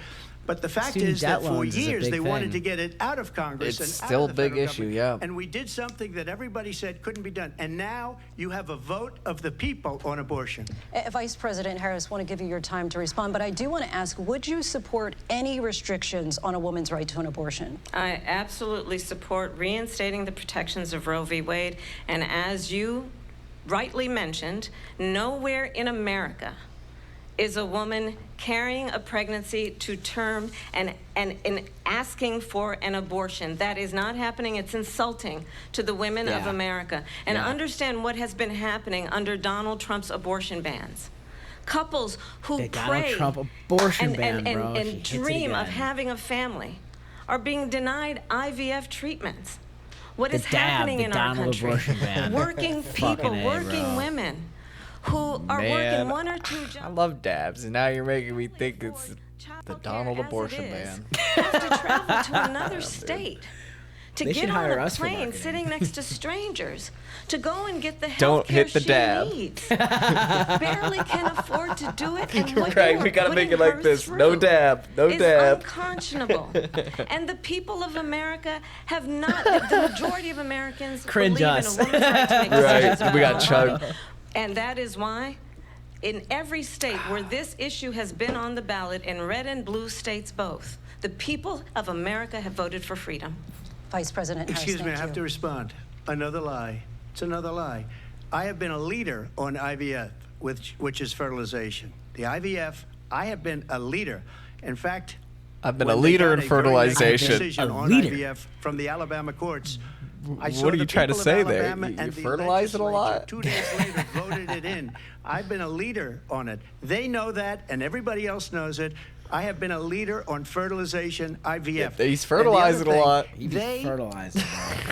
But the fact student is debt that for loans is a years big they wanted to thing. get it out of Congress. It's and still out of the a big federal issue, government. yeah. And we did something that everybody said couldn't be done. And now you have a vote of the people on abortion. Vice President Harris, want to give you your time to respond, but I do want to ask, would you support any restrictions on a woman's right to an abortion? I absolutely support reinstating the protections of Roe v. Wade. And as you rightly mentioned, nowhere in America is a woman carrying a pregnancy to term and asking for an abortion. That is not happening. It's insulting to the women of Yeah. America. And Yeah. understand what has been happening under Donald Trump's abortion bans. Couples who The Donald pray Trump abortion ban, and bro. She hits it dream of again. having a family are being denied IVF treatments. What The is dab, happening the in our Donald country? abortion ban. Working people, Fucking A, working bro. women who are Man, working one or two jobs. I love dabs, and now you're making me think it's the Childcare Donald as it abortion is, ban. have to travel to another state to They get should on hire a us for plane marketing. sitting next to strangers to go and get the Don't health hit the she dab. needs. Barely can afford to do it. And what Right, you we are gotta make putting it like her this. No through dab, no is dab. unconscionable. And the people of America have not, the majority of Americans Cringe believe us. in a woman's right to make Right, decisions about we got her chugged. body. And that is why in every state where this issue has been on the ballot, in red and blue states both, the people of America have voted for freedom. Vice President Harris, Excuse me, I thank have you. to respond. Another lie. It's another lie. I have been a leader on IVF, which is fertilization. The IVF, I have been a leader. In fact, I've been when a they leader got in a very fertilization. decision A on leader. IVF from the Alabama courts. I saw What are the you trying to people of say there? Alabama You and the fertilize it a lot? legislature 2 days later voted it in. I've been a leader on it. They know that, and everybody else knows it. I have been a leader on fertilization, IVF. Yeah, he's And the other fertilizing a thing, lot. He be They, fertilized,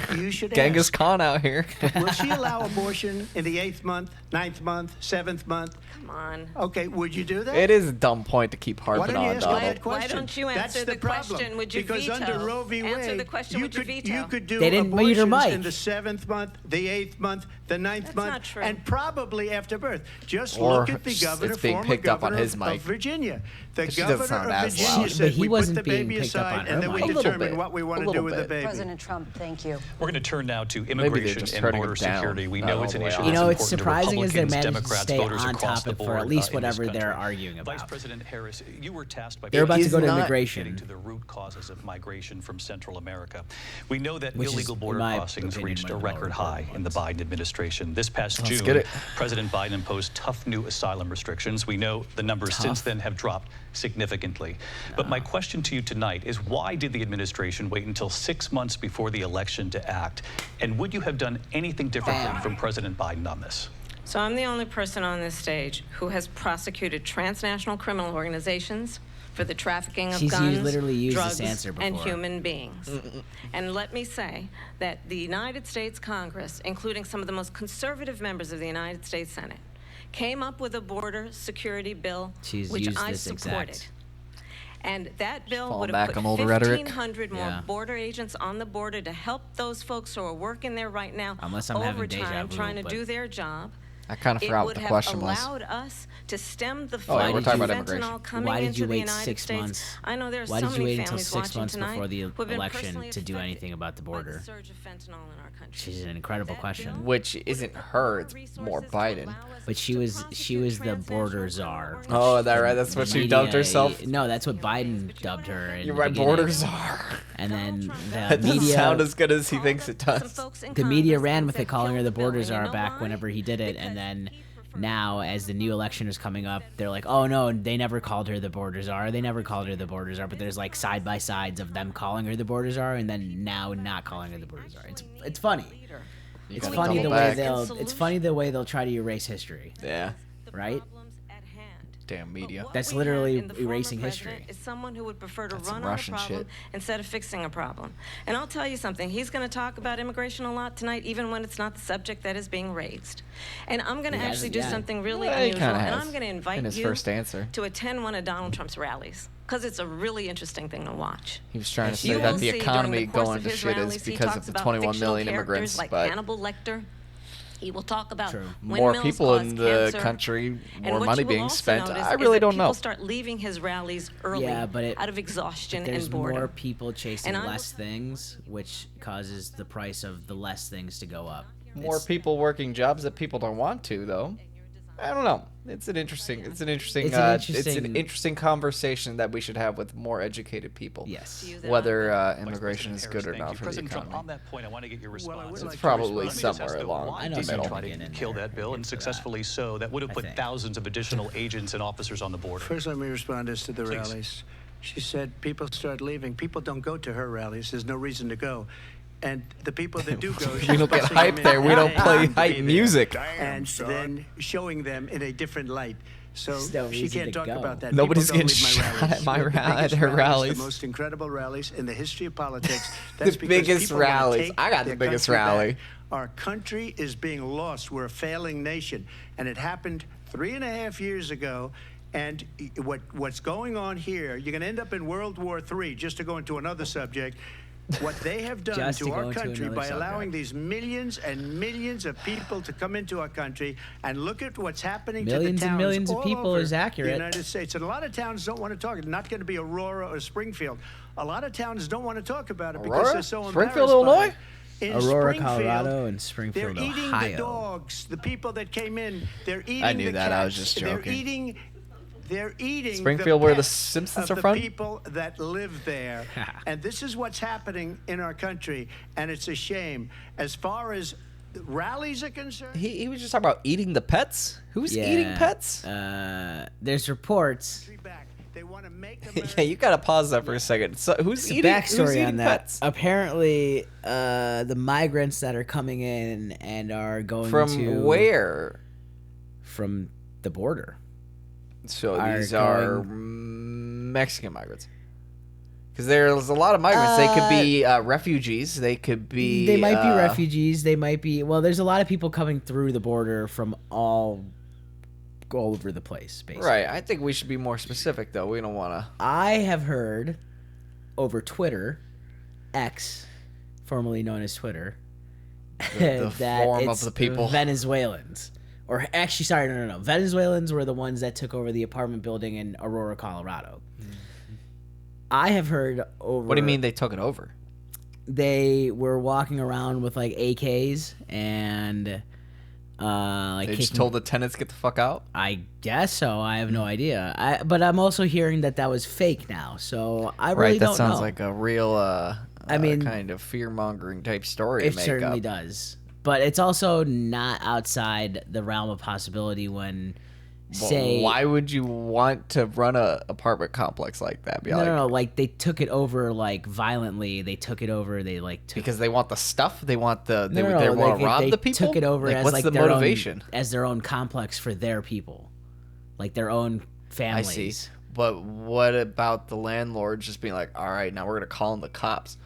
bro. you should Genghis ask. Khan out here. Will she allow abortion in the 8th month, 9th month, 7th month? Come on. Okay, would you do that? It is a dumb point to keep Why harping don't you on, ask her Donald. that question? Why don't you That's answer the the problem. question, would you Because veto? under Roe v. Wade, Answer the question, would you veto? You could do They didn't mute her abortions mic. in the 7th month, the 8th month, the 9th That's month, not true. and probably after birth. Just Or look at the it's governor, being former picked up on governor his mic. of Virginia. The She doesn't governor sound of as Virginia loud. But said he we put wasn't the being baby picked up aside on her and then we mic. A little determine bit. what we want A to little do with the bit. baby. President Trump, thank you. We're going to turn now to they're immigration just and turning border it down, security. We not know all it's the an way issue up. You that's know, it's important to surprising is they Republicans, managed to Democrats, stay voters on across the topic for board at least in this whatever they're country. arguing Vice about. President Harris, you were tasked by They're about to He's go to not immigration. getting to the root causes of migration from Central America. We know that Which is, illegal in border my crossings opinion, reached one a of the more record high important in the ones. Biden administration. This past Let's June, get it. President Biden imposed tough new asylum restrictions. We know the numbers since then have dropped significantly. But my question to you tonight is, why did the administration wait until 6 months before the election to act? And would you have done anything differently from President Biden on this? So I'm the only person on this stage who has prosecuted transnational criminal organizations for the trafficking of guns, literally used this drugs, answer and before. human beings. And let me say that the United States Congress, including some of the most conservative members of the United States Senate, came up with a border security bill, She's which used I this supported. exact. And that bill Falling would back have on put older rhetoric. 1,500 more Yeah. border agents on the border to help those folks who are working there right now Unless I'm having deja overtime vu, trying to but- do their job. I kind of forgot what It the would question have was. allowed us to stem the yeah, flow we're of talking about fentanyl immigration. coming Why did into you the wait United 6 States. months? I know there's Why so did you many wait until families 6 watching months tonight before the who have been election personally to do affected anything about the by border? surge of fentanyl in our country. She's an incredible That question. bill Which would isn't put her, it's resources more to Biden. allow us But she to was prosecute the border transnational czar. criminal Oh, is that right? That's The what she media- dubbed herself? No, that's what Biden dubbed her. In You're the right, beginning. border czar. And then the That doesn't media, sound as good as he thinks it does. the media ran with it, calling her the border czar back whenever he did it, and then now, as the new election is coming up, they're like, oh no, they never called her the border czar. They never called her the border czar. But there's like side by sides of them calling her the border czar, and then now not calling her the border czar. It's funny. It's gotta funny double the way back. it's funny the way they'll try to erase history. Yeah. Right? Damn media. That's literally erasing history. Is someone who would prefer to That's some run on a Russian problem shit. instead of fixing a problem. And I'll tell you something. He's going to talk about immigration a lot tonight, even when it's not the subject that is being raised. And I'm going to He actually hasn't do yet. something really Yeah, he unusual. kinda And has I'm going to invite in his you first answer. to attend one of Donald Trump's rallies, because it's a really interesting thing to watch. He was trying to You say that will the see economy during the course going of to his shit rallies, is he because talks of the about 21 fictional million characters immigrants, like but Hannibal Lecter. He will talk about True. more windmills people cause in the cancer. country, And more what money you will being also spent. notice I is really that don't know. People start leaving his rallies early Yeah, but out of exhaustion There's and boredom. more people chasing And I will less tell you- things, which causes the price of the less things to go up. More It's- people working jobs that people don't want to, though. I don't know. It's an interesting It's an interesting- conversation that we should have with more educated people. Yes. Whether Vice immigration is President good or Harris, not thank you. for the President Trump, economy. on that point, I want to get your Well, I would response. like It's to probably respond. somewhere along I know the someone middle. Try to get in kill there that bill, and and get to that. successfully so, that would have I put think. thousands of additional agents and officers on the border. First, let me respond as to the Please. rallies. She said people start leaving. People don't go to her rallies. There's no reason to go. And the people that do go, We don't get she's hype busing them there. in We don't and play paying to hype be there. music. And then showing them in a different light. So There's no she reason can't to talk go. about that. Nobody's People don't getting leave my shot rallies. at my They're the at biggest her rallies, rallies. the most incredible rallies in the history of politics. The That's because biggest people wanna rallies. take I got the their biggest country back. rally. Our country is being lost. We're a failing nation. And it happened 3.5 years ago. And what's going on here, you're going to end up in World War III, just to go into another subject. What they have done Just to to go our into country another by allowing subject. these millions and millions of people to come into our country, and look at what's happening Millions to the and towns millions of all people over is accurate. the United States. And a lot of towns don't want to talk. It's not going to be Aurora or Springfield. A lot of towns don't want to talk about it because Aurora? they're so Springfield, embarrassed by Illinois? it. In Aurora, Springfield, Colorado, and Springfield, they're eating Ohio. the dogs. The people that came in, they're eating I knew the that. cats. I was just joking. They're eating Springfield, the where the pets Simpsons of are from? The people that live there. And this is what's happening in our country, and it's a shame. As far as rallies are concerned, He was just talking about eating the pets. Who's eating pets? There's reports. back. They want to make Yeah, you gotta pause that for a second. So who's The eating? backstory who's eating on that. pets? Apparently, the migrants that are coming in and are going From to where? from the border. So Are these are going- Mexican migrants. Because there's a lot of migrants. They could be refugees. They could be. They might be refugees. They might be. Well, there's a lot of people coming through the border from all over the place, basically. Right. I think we should be more specific, though. We don't want to. I have heard over Twitter, X, formerly known as Twitter, The that form of it's the people. Venezuelans. Or actually, sorry, no. Venezuelans were the ones that took over the apartment building in Aurora, Colorado. I have heard over. What do you mean they took it over? They were walking around with like AKs and like They just kicking- told the tenants get the fuck out. I guess so. I have no idea. But I'm also hearing that was fake now. So I really Right. That don't sounds know. like a real. I mean, kind of fear mongering type story. It to make certainly up. does. But it's also not outside the realm of possibility when say why would you want to run a apartment complex like that? no, like they took it over like violently. They took it over. They like took because they want the stuff. They want they want like, to rob they the people. took it over like, as what's like the their motivation? as their own complex for their people, like their own families. I see. But what about the landlord just being like, all right, now we're gonna call in the cops?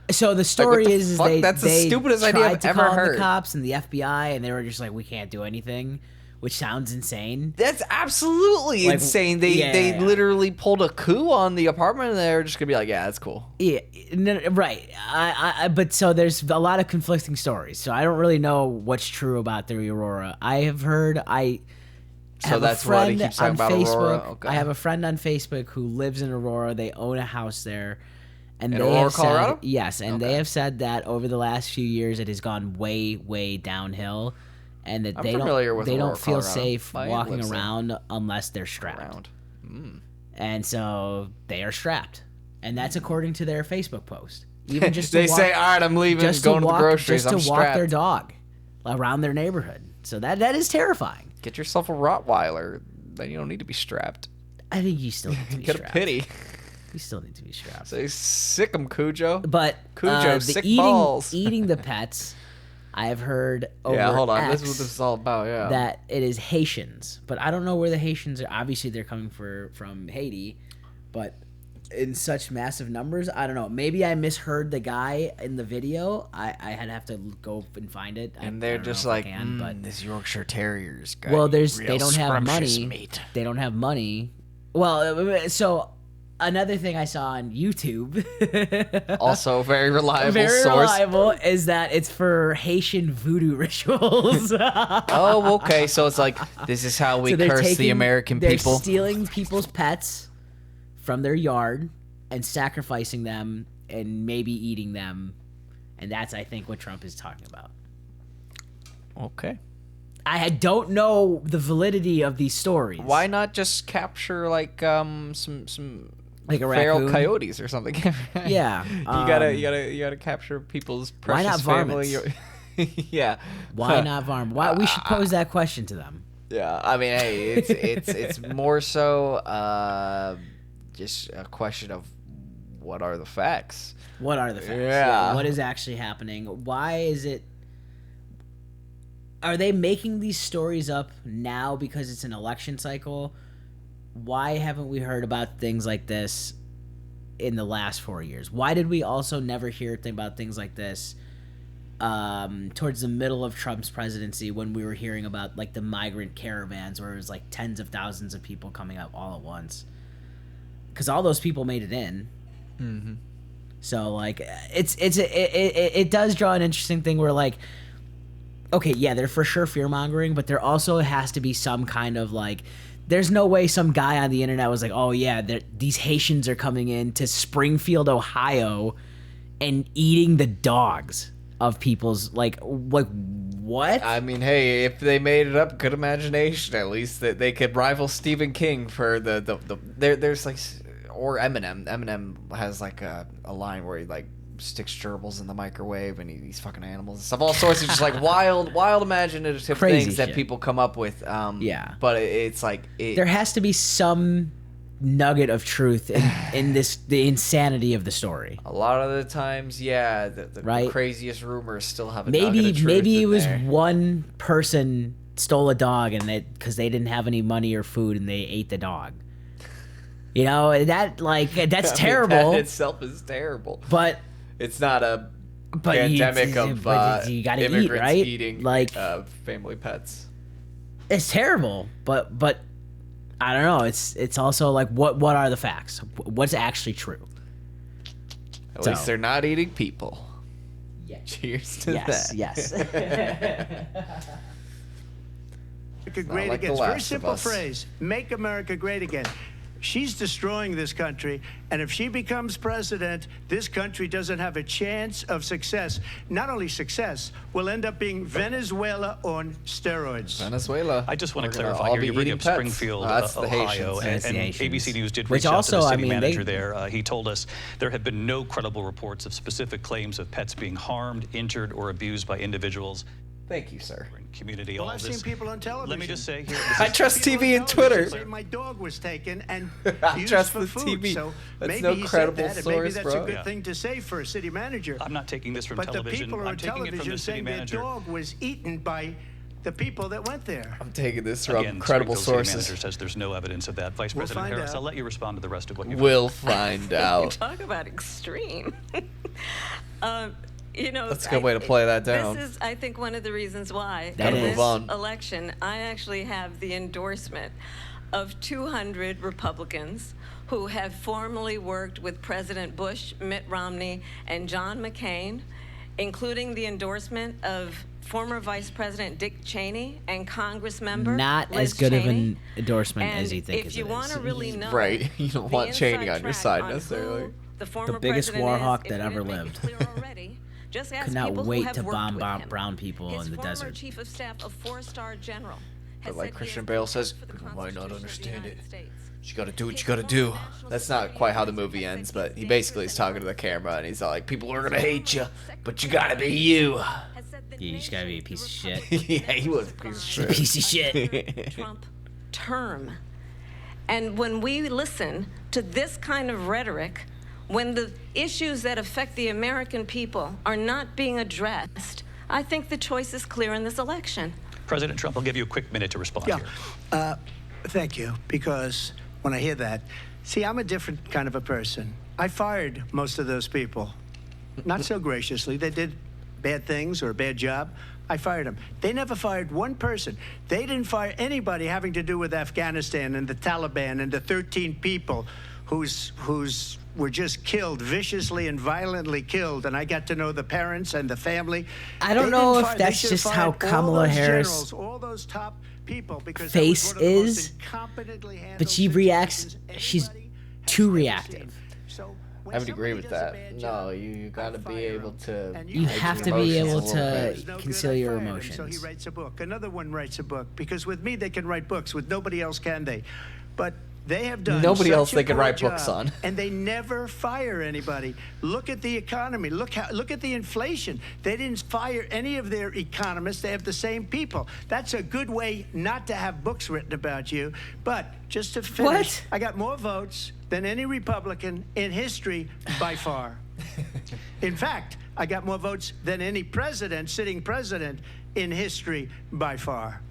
So the story the is fuck? they That's the they stupidest idea tried I've to ever call in heard. the cops and the FBI, and they were just like, we can't do anything, which sounds insane. That's absolutely Like, insane. They yeah. literally pulled a coup on the apartment, and they're just gonna be like, yeah, that's cool. Yeah, no, right. But so there's a lot of conflicting stories. So I don't really know what's true about the Aurora. I have heard So have that's a what he friend keeps talking on about, Facebook. Aurora? Okay. I have a friend on Facebook who lives in Aurora. They own a house there, and In they Aurora, have Colorado? said yes, and they Okay. have said that over the last few years it has gone way downhill, and that I'm they familiar with don't Aurora, feel Colorado. safe My aunt walking lives there. around unless they're strapped. Around. And so they are strapped, and that's according to their Facebook post. Even just to They walk- say, all right, I'm leaving, just going to walk, the groceries. just I'm to walk their strapped. dog around their neighborhood. So that is terrifying. Get yourself a Rottweiler. Then you don't need to be strapped. I think you still need to be Get strapped. a pity. You still need to be strapped. Say, sick 'em, Cujo. But Cujo, the sick eating balls. eating the pets, I've heard over Yeah, hold on. X This is what this is all about. Yeah. that it is Haitians, but I don't know where the Haitians are. Obviously, they're coming from Haiti, but in such massive numbers, I don't know. Maybe I misheard the guy in the video. I'd have to go and find it. and I they're don't know just if I like, can, but this Yorkshire Terrier's got well, they real don't have scrumptious money. meat. They don't have money. Well, so another thing I saw on YouTube, Also, very reliable very source. reliable, is that it's for Haitian voodoo rituals. Oh, okay. So it's like, this is how we So they're curse the American they're people. stealing people's pets from their yard and sacrificing them and maybe eating them, and that's I think what Trump is talking about. Okay. Don't know the validity of these stories. Why not just capture like some Like a feral raccoon? coyotes or something? Yeah, you gotta capture people's Why precious not family. Yeah. Why not varmint? Why we should pose that question to them. Yeah. I mean, hey, it's more so just a question of what are the facts. What are the facts? Yeah. What is actually happening? Why is it? Are they making these stories up now because it's an election cycle? Why haven't we heard about things like this in the last 4 years? Why did we also never hear about things like this towards the middle of Trump's presidency when we were hearing about like the migrant caravans where it was like tens of thousands of people coming up all at once? Because all those people made it in. Mm-hmm. So like it does draw an interesting thing where like, okay, yeah, they're for sure fear mongering, but there also has to be some kind of like, there's no way some guy on the internet was like, oh yeah, these Haitians are coming in to Springfield, Ohio, and eating the dogs of people's like what? I mean, hey, if they made it up, good imagination. At least that they could rival Stephen King for there's like, or Eminem. Eminem has like a line where he like sticks gerbils in the microwave and he eats fucking animals and stuff. All sorts of just like wild imaginative Crazy things that shit. people come up with. Yeah. But it's like There has to be some nugget of truth in the insanity of the story. a lot of the times, yeah, the Right. craziest rumors still have a nugget of truth Maybe it in was there. one person stole a dog and because they didn't have any money or food and they ate the dog. You know, that's I mean, terrible. that itself is terrible. But It's not a But pandemic you- of but you gotta eat, immigrants right? eating Like- family pets. it's terrible. But I don't know. It's also like what are the facts? What's actually true? At So- least they're not eating people. Yeah. Cheers to Yes. that. Yes. America not great like The again. It's a very Last of simple Us. phrase. Make America great again. She's destroying this country, and if she becomes president, this country doesn't have a chance of success. Not only success, we'll end up being Venezuela on steroids. Venezuela. I just want We're to gonna clarify all here. be You bring eating up pets. Springfield, That's the Ohio, Haitians. That's and the Haitians. ABC News did Which reach out also, to the I city mean, manager they- there. He told us there have been no credible reports of specific claims of pets being harmed, injured, or abused by individuals Thank you, sir. Community, Well, all I've this. seen people on television. Let me just say here. I trust People TV on and television Twitter. say my dog was taken and I used trust for the food. TV. So That's maybe no he credible said that, and maybe source, that's bro. a good thing to say for a city manager. I'm not taking this from But the television. people I'm on taking it from television the city saying their manager. dog was eaten by the people that went there. I'm taking this from Again, credible Sirico City sources. Manager says there's no evidence of that. Vice We'll President find Harris, out. I'll let you respond to the rest of what you've We'll find out. Talk about extreme. That's a good way to play that down. This is, I think, one of the reasons why That in is. this Move on. election, I actually have the endorsement of 200 Republicans who have formerly worked with President Bush, Mitt Romney, and John McCain, including the endorsement of former Vice President Dick Cheney and Congress member Not Liz as good of Cheney. an endorsement And as you think if it you is. want to really know, Right. You don't the want Cheney inside on your track side on necessarily. who the former biggest president war is, hawk if that you ever didn't make it lived. clear already, just ask Could not people who wait have to worked bomb with him. brown people His in the former desert. chief of staff, a 4-star general, has But like said he Christian has Bale good says, for the people might not Constitution of the understand United it. States. You gotta do what His you gotta former do. national That's not security quite how the advisor movie has ends, said but he's he basically dangerous is and talking to the hurtful. camera and he's all like, people are gonna His hate you, former but you Secretary gotta be of you. has said the Yeah, you just gotta be a nation, piece of the shit. Republic, Yeah, he was a piece of shit. Piece of shit. another Trump term. And when we listen to this kind of rhetoric, when the issues that affect the American people are not being addressed, I think the choice is clear in this election. President Trump, I'll give you a quick minute to respond Yeah. here. Thank you, because when I hear that, see, I'm a different kind of a person. I fired most of those people. Not so graciously. They did bad things or a bad job. I fired them. They never fired one person. They didn't fire anybody having to do with Afghanistan and the Taliban and the 13 people whose were just killed, viciously and violently killed. And I got to know the parents and the family. I don't They know didn't if fire- they that's should have just how fired all Kamala those Harris generals, all those top people, because face that was one of the most is, incompetently handled but she reacts. situations She's anybody too has ever reactive. seen. So when I would agree somebody with does a that. bad No, job, you gotta I be fire able him. to. And You manage have your to be emotions able a little bit. to It was no good, conceal I your fired him, emotions. So he writes a book. Another one writes a book, because with me they can write books. With nobody else can they? But they have done Nobody such else a they can poor write books job, on. and they never fire anybody. Look at the economy. Look at the inflation. They didn't fire any of their economists. They have the same people. That's a good way not to have books written about you. But just to finish, What? I got more votes than any Republican in history by far. In fact, I got more votes than any sitting president in history by far.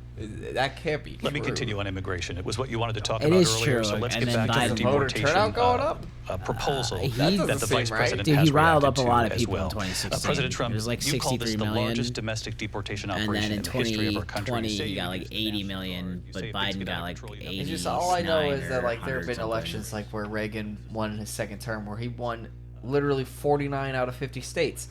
That can't be. Let me true. continue on immigration. It was what you wanted to talk It about is earlier, true, so let's and get then back to the Biden- Voter deportation turnout going up? proposal He- That that doesn't the seem vice right. president Dude, has he riled reacted up a to lot of as people in well. 2016. President Trump, It was like you call this 63 the million. largest domestic deportation And operation then in in the history of our country. 2020, say you got like use 80 national million, guard. You but say if things Biden get got out of like control, you 80. It's just all I know is that like there have 100 been something. elections like where Reagan won his second term where he won literally 49 out of 50 states.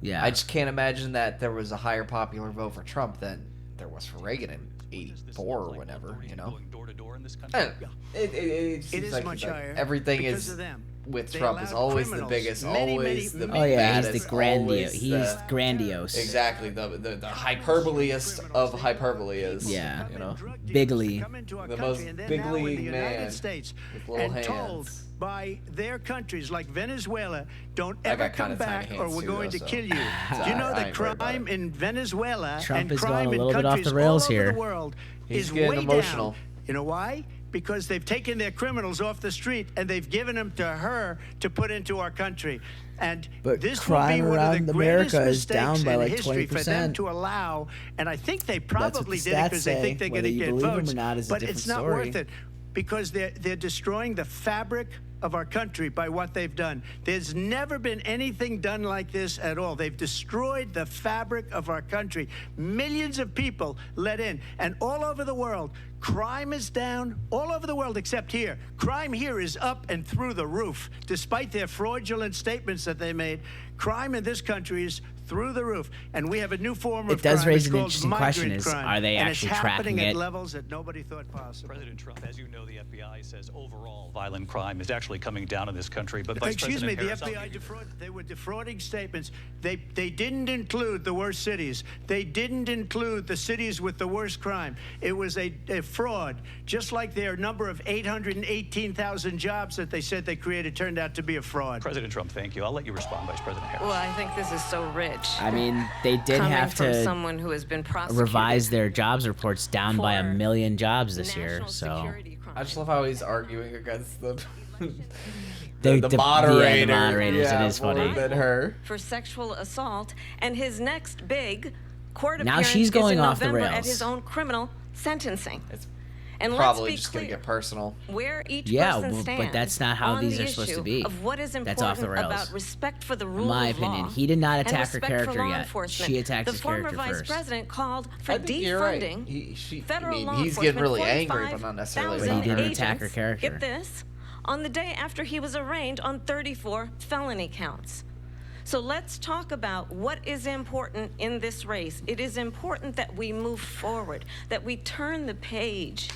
Yeah. I just can't imagine that there was a higher popular vote for Trump than there was for Reagan in '84 or whatever. You know, Going door to door in this country. And it seems is like, much like higher everything because is of them. with They Trump is allowed always the criminals, biggest, many, always many, the Oh yeah, he's baddest, the grandiose. always He's the- grandiose. exactly the hyperboliest of hyperbole is. Yeah. you know. Bigly. The most big league man States with little and told hands. by their countries like Venezuela, don't I ever got come kinda tiny back or hands we're too, going though, to so- kill you. So Do you know I that ain't worried about crime it. in Venezuela Trump and is going crime a in little bit off countries the rails all over here. the world He's is getting way emotional. down? You know why? Because they've taken their criminals off the street and they've given them to her to put into our country. And But this crime will be one of around the America greatest is down mistakes by in like history for them 20%. to allow. And I think they That's what probably the did it stats because they say. think they're going Whether to you get believe 'em or votes. not is a But different it's not story. worth it because they're destroying the fabric of our country by what they've done. There's never been anything done like this at all. They've destroyed the fabric of our country. Millions of people let in, and all over the world, crime is down all over the world except here. Crime here is up and through the roof, despite their fraudulent statements that they made. Crime in this country is through the roof, and we have a new form of It does crime. raise It's an called interesting question migrant is, crime, are they and actually it's happening tracking at it? levels that nobody thought possible. President Trump, as you know, the FBI says overall violent crime is actually coming down in this country. But Vice Excuse me, President the Harris, I'll FBI give you- they were defrauding statements. They didn't include the worst cities. They didn't include the cities with the worst crime. It was a fraud, just like their number of 818,000 jobs that they said they created turned out to be a fraud. President Trump, thank you. I'll let you respond, Vice President Harris. Well, I think this is so rich. message. I mean, they did coming have from to someone who has been prosecuted revise their jobs reports down by for 1 million jobs this year. national So security crimes. I just love how he's arguing against the They- the the- moderator. yeah, the moderators, it is more funny. than her. for sexual assault, and his next big court Now appearance she's going is in off the November at rails. his own criminal sentencing. It's And probably let's be just clear, gonna get personal. where each Yeah, person well, stands but that's not how on these the are supposed to issue be. Of what is important That's off the rails. about respect for the rule my of opinion, law he did not and attack her respect for character law yet. enforcement. She attacked the his former character vice first. president called for I think you're right. defunding federal I mean, law he's getting enforcement. really angry, but not necessarily. 45,000 But he didn't agents, attack her character. Get this, on the day after he was arraigned on 34 felony counts. So let's talk about what is important in this race. It is important that we move forward, that we turn the page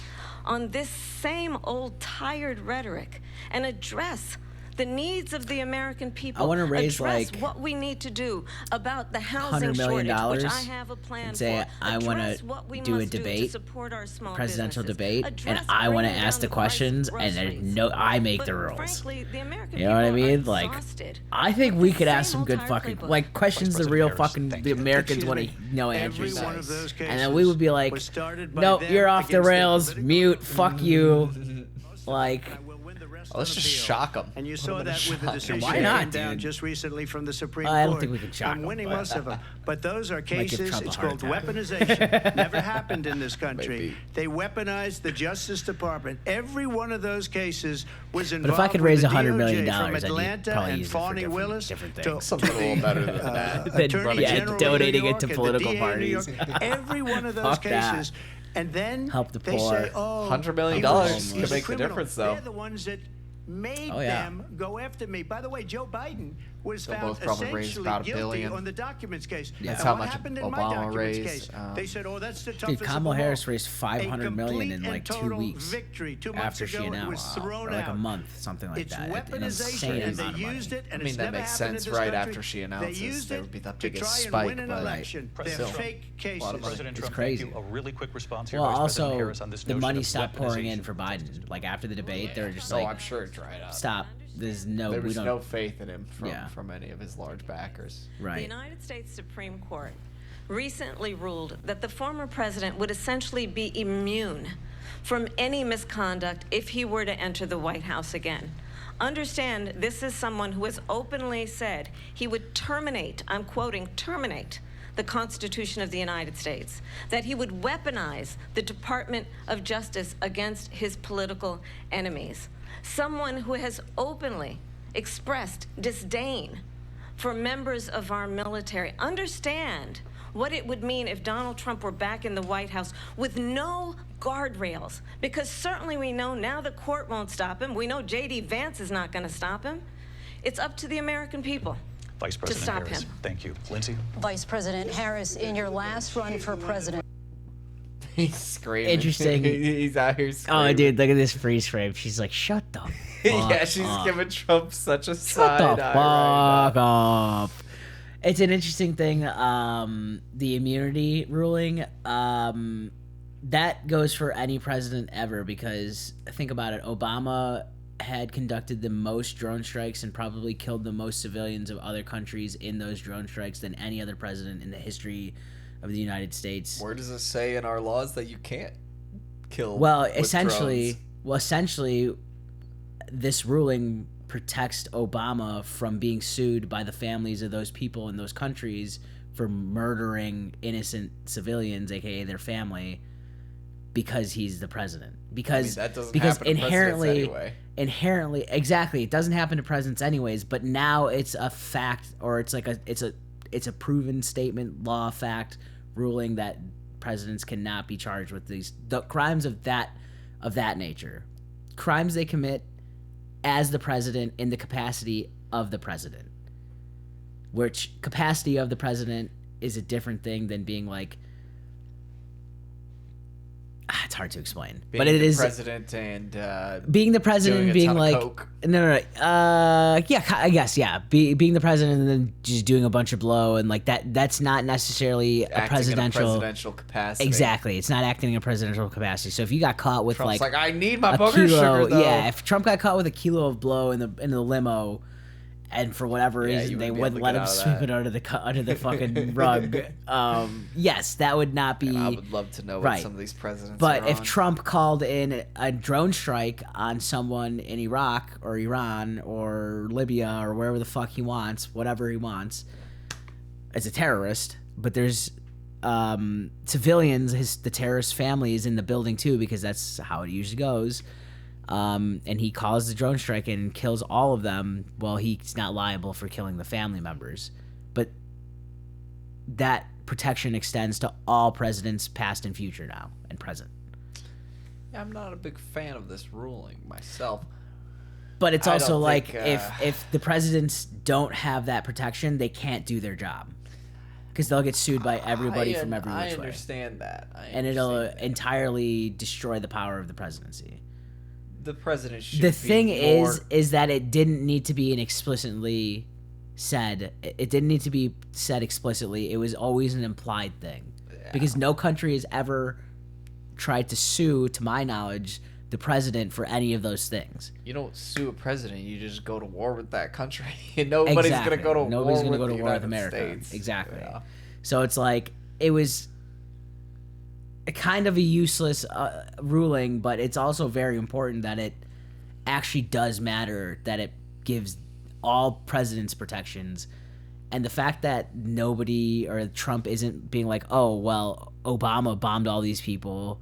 on this same old tired rhetoric and address the needs of the American people. I wanna raise, address like, what we need to do about the housing $100 million shortage, which I have a plan and say, for. I want Address to what we do a must to debate, support our small presidential businesses. debate, and Address I want to bringing ask down the price of questions, and groceries. no, I make But the rules. frankly, the American You know what I people are mean? Like, exhausted I think with we the could ask same some old good tired fucking playbook. like questions the President real Harris, fucking thank the you. Americans Excuse want me. to know answers. Every one of those And then we would be like, was started by nope, them you're off the against their rails, political mute, fuck you. Like, I will win the rest Let's on just appeal. shock 'em. And you Put 'em saw in a that with the shock. decision Why that not, came down dude? just recently from the Supreme I Court. don't think we can shock I'm 'em, winning but- most of them. But those are Might give cases, Trump a it's heart called attack. weaponization. Never happened in this country. Maybe. They weaponized the Justice Department. Every one of those cases was involved if I could with raise the $100 million, DOJ, from I'd Atlanta probably and use it for Fawny Willis different to things. Something a little better than that. Than Attorney yeah, General of donating New it York to and the political DA of New York. parties. Every one of those Fuck that. cases. And then Help the they poor. say, oh, $100 million he's could a make the criminal. difference, though. They're the ones that made Oh, yeah. them go after me. By the way, Joe Biden was They'll found both probably raise essentially about $1 guilty billion. on the documents case. Yeah. That's And how what much happened in Obama my documents raised, case? They said, oh, that's the toughest Dude, of Kamala them all. Harris raised $500 million in A like 2 complete and weeks total victory. 2 months after she ago, it announced, was thrown or like a out. month, something like It's that. An weaponization, insane and they amount of money. used it, and I mean, it's that never makes happened in sense this right country. after she They announces used there it would be that to biggest try and spike, win an but- election. They're Still. fake cases. A lot of money. President It's Trump, crazy. thank you. A really quick response here, Well, Vice President also, Harris, on this the notion money of stopped pouring in weaponization. for Biden. Like after the debate, they were just Oh, like, I'm sure it dried up. stop. There's no, There we was don't. no faith in him from, Yeah. from any of his large backers. The Right. United States Supreme Court recently ruled that the former president would essentially be immune from any misconduct if he were to enter the White House again. Understand, this is someone who has openly said he would terminate, I'm quoting, terminate the Constitution of the United States, that he would weaponize the Department of Justice against his political enemies. Someone who has openly expressed disdain for members of our military. Understand what it would mean if Donald Trump were back in the White House with no guardrails, because certainly we know now the court won't stop him. We know J.D. Vance is not going to stop him. It's up to the American people Vice to President stop Harris, him. thank you. Lindsay? Vice President Harris, in your last run for president, He's screaming. Interesting. He's out here screaming. Oh, dude, look at this freeze frame. She's like, shut the fuck Yeah, she's up. giving Trump such a Shut side the eye fuck right now. up. It's an interesting thing. The immunity ruling. That goes for any president ever, because think about it. Obama had conducted the most drone strikes and probably killed the most civilians of other countries in those drone strikes than any other president in the history of the United States. Where does it say in our laws that you can't kill? Well, with essentially, drones? This ruling protects Obama from being sued by the families of those people in those countries for murdering innocent civilians, aka their family, because he's the president. Because that doesn't because happen to presidents inherently, exactly, it doesn't happen to presidents anyways. But now it's a fact, or it's like it's a proven statement, law, fact, ruling that presidents cannot be charged with the crimes of that nature, crimes they commit as the president in the capacity of the president. Which capacity of the president is a different thing than being like. It's hard to explain, Being but it the is president and being the president, doing a being ton of like coke. no, yeah, I guess yeah, being the president and then just doing a bunch of blow and like that. That's not necessarily a acting in a presidential capacity. Exactly, it's not acting in a presidential capacity. So if you got caught with Trump's like I need my a booger kilo, sugar though. yeah, if Trump got caught with a kilo of blow in the limo, and for whatever Yeah, reason you they wouldn't be wouldn't able let to him get out of sweep that. it under the under the fucking rug. Yes, that would not be. And I would love to know what right. some of these presidents But are if on. Trump called in a drone strike on someone in Iraq or Iran or Libya or wherever the fuck he wants, whatever he wants, as a terrorist, but there's civilians, the terrorist family is in the building too, because that's how it usually goes. And he calls the drone strike and kills all of them. Well, he's not liable for killing the family members, but that protection extends to all presidents, past and future, now and present. Yeah, I'm not a big fan of this ruling myself. But it's I also don't like think, if the presidents don't have that protection, they can't do their job because they'll get sued by everybody from every I which way, understand that. and it'll entirely destroy the power of the presidency. The president should The be thing more... is that it didn't need to be an explicitly said. It didn't need to be said explicitly. It was always an implied thing, because no country has ever tried to sue, to my knowledge, the president for any of those things. You don't sue a president. You just go to war with that country. Nobody's gonna go to Nobody's war gonna with go to the war with United America. States. Exactly. Yeah. So it's like it was a kind of a useless ruling, but it's also very important that it actually does matter, that it gives all presidents protections. And the fact that nobody or Trump isn't being like, oh, well, Obama bombed all these people,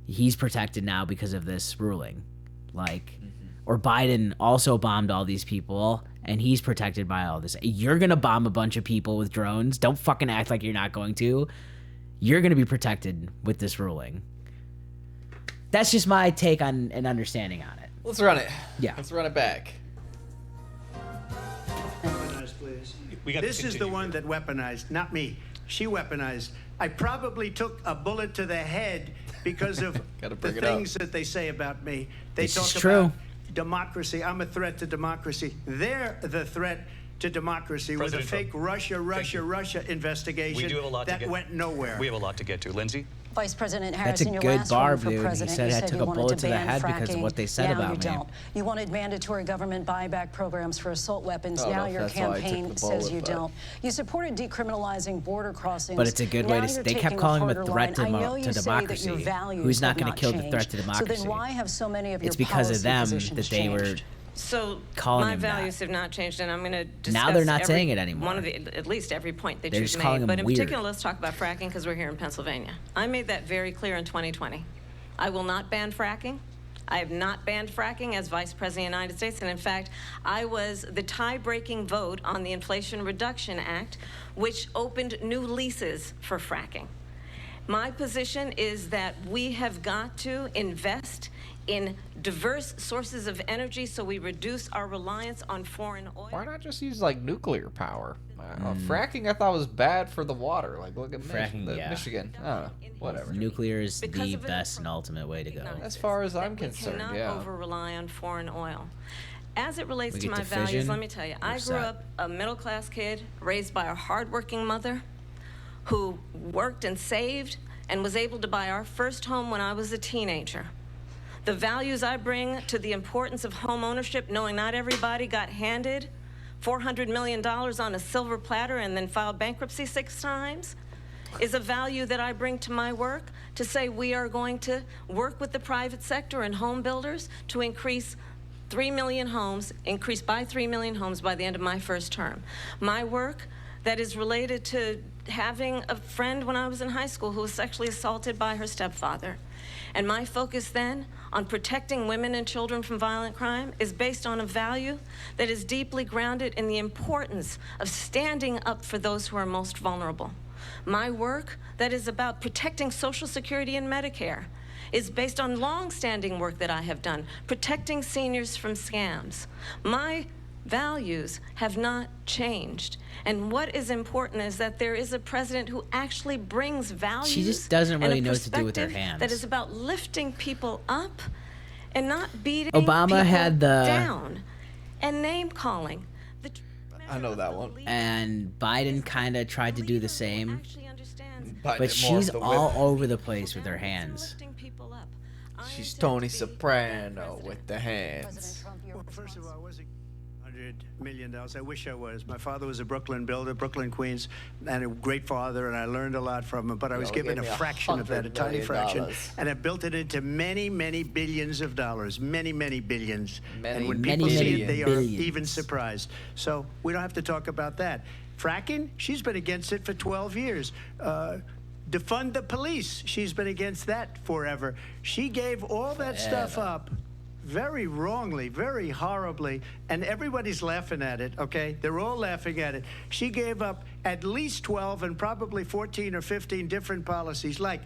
he's protected now because of this ruling. Like, or Biden also bombed all these people and he's protected by all this. You're going to bomb a bunch of people with drones. Don't fucking act like you're not going to. You're going to be protected with this ruling. That's just my take on and understanding on it. Let's run it. Yeah. Let's run it back. Weaponized, please. We got to This is the continue one here. that weaponized, not me. She weaponized. I probably took a bullet to the head because of Gotta the bring it up. things that they say about me. They This is talk true. about democracy. I'm a threat to democracy. They're the threat to democracy with a President fake Trump, Russia investigation We do have a lot that to get. went nowhere. We have a lot to get to. Lindsay? Vice President Harris, That's a in your good last barb, run for dude. He president, said you I said took you a wanted bullet to to the ban head because of fracking. what they said now about you me. don't. You wanted mandatory government buyback programs for assault weapons. I don't Now know if your that's why I took campaign the says bullet, you but- don't. You supported decriminalizing border crossings. But it's a good way Now to. you're They kept taking calling him a harder threat line. I know to you say that democracy. your values Who's not have going to kill the changed. threat to democracy? So then why have so many of your It's because of policy them positions that they were. changed? So Calling my him that. values have not changed, and I'm going to discuss Now they're not every saying it anymore. One of the, at least every point that They're you've just calling made. him But in weird. particular, let's talk about fracking because we're here in Pennsylvania. I made that very clear in 2020. I will not ban fracking. I have not banned fracking as Vice President of the United States, and in fact, I was the tie-breaking vote on the Inflation Reduction Act, which opened new leases for fracking. My position is that we have got to invest in diverse sources of energy so we reduce our reliance on foreign oil. Why not just use like nuclear power? Fracking I thought was bad for the water. Like look at Fracking, yeah. Michigan. I don't know. Whatever. Nuclear is Because the of an best and important ultimate way to go. As far as I'm that we concerned, cannot yeah. over-rely on foreign oil. As it relates We to get my to values, fission, let me tell you, we're I grew set. up a middle-class kid raised by a hardworking mother who worked and saved and was able to buy our first home when I was a teenager. The values I bring to the importance of home ownership, knowing not everybody got handed $400 million on a silver platter and then filed bankruptcy 6 times, is a value that I bring to my work to say we are going to work with the private sector and home builders to increase 3 million homes, increase by 3 million homes by the end of my first term. My work that is related to having a friend when I was in high school who was sexually assaulted by her stepfather. And my focus then on protecting women and children from violent crime is based on a value that is deeply grounded in the importance of standing up for those who are most vulnerable. My work that is about protecting Social Security and Medicare is based on long-standing work that I have done, protecting seniors from scams. My values have not changed. And what is important is that there is a president who actually brings values. She just doesn't and really a know what to do with her perspective hands. That is about lifting people up and not beating Obama people had the- down and name calling. I know that one. And Biden kind of tried to do the same, Biden but more she's of the all whip. over the place with her hands. She's Tony Soprano with the President hands. Trump, Well, first of all, I wasn't $100 million. I wish I was. My father was a Brooklyn builder, Brooklyn, Queens, and a great father, and I learned a lot from him. But I was given a fraction of that, a tiny fraction, and I built it into many, many billions of dollars, many, many billions. And when people see it, they are even surprised. So we don't have to talk about that. Fracking, she's been against it for 12 years. Defund the police, she's been against that forever. She gave all that stuff up very wrongly, very horribly, and everybody's laughing at it, okay? They're all laughing at it. She gave up at least 12 and probably 14 or 15 different policies. Like,